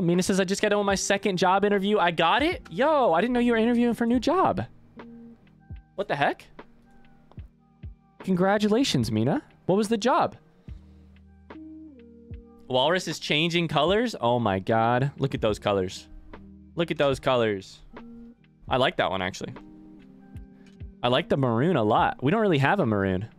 Mina says, I just got done with my second job interview. I got it? Yo, I didn't know you were interviewing for a new job. What the heck? Congratulations, Mina. What was the job? Walrus is changing colors? Oh my god. Look at those colors. Look at those colors. I like that one, actually. I like the maroon a lot. We don't really have a maroon.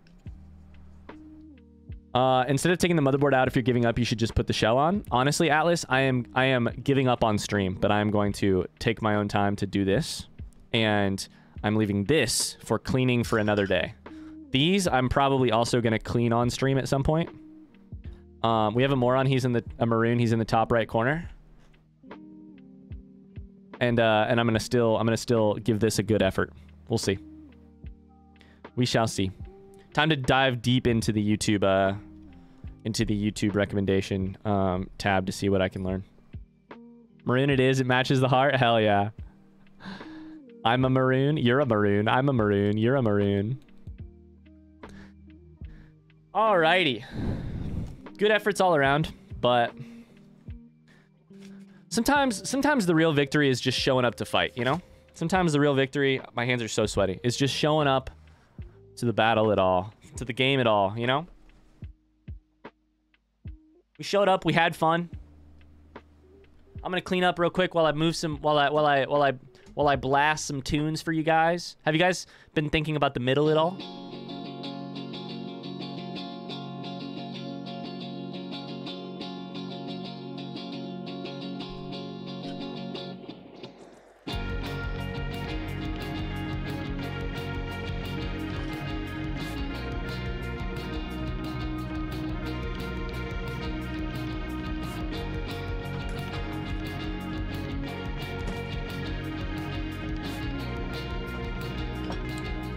Instead of taking the motherboard out, if you're giving up, you should just put the shell on. Honestly, Atlas, I am giving up on stream, but I am going to take my own time to do this. And I'm leaving this for cleaning for another day. These, I'm probably also going to clean on stream at some point. We have a moron. He's in a maroon. He's in the top right corner. And I'm gonna still give this a good effort. We'll see. We shall see. Time to dive deep into the YouTube recommendation tab to see what I can learn. Maroon it is. It matches the heart. Hell yeah. I'm a maroon. You're a maroon. I'm a maroon. You're a maroon. Alrighty. Good efforts all around, but sometimes the real victory is just showing up to fight, you know? Sometimes the real victory, my hands are so sweaty, is just showing up to the battle at all, to the game at all, you know? We showed up, we had fun. I'm gonna clean up real quick while I move some, while I blast some tunes for you guys. Have you guys been thinking about the middle at all?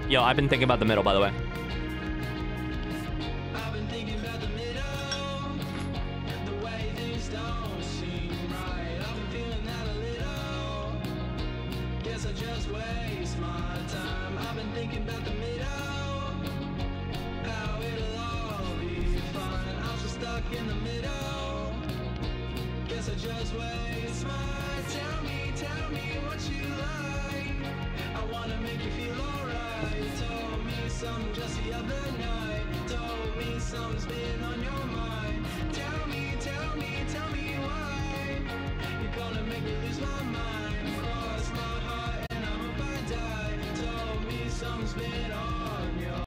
Yo, I've been thinking about the middle, by the way. I've been thinking about the middle, the way things don't seem right. I've been feeling that a little. Guess I just waste my time. I've been thinking about the middle, how it'll all be fine. I'm so stuck in the middle. Guess I just waste my time. Tell me what you like. I wanna make you feel alright. Told me something just the other night. Told me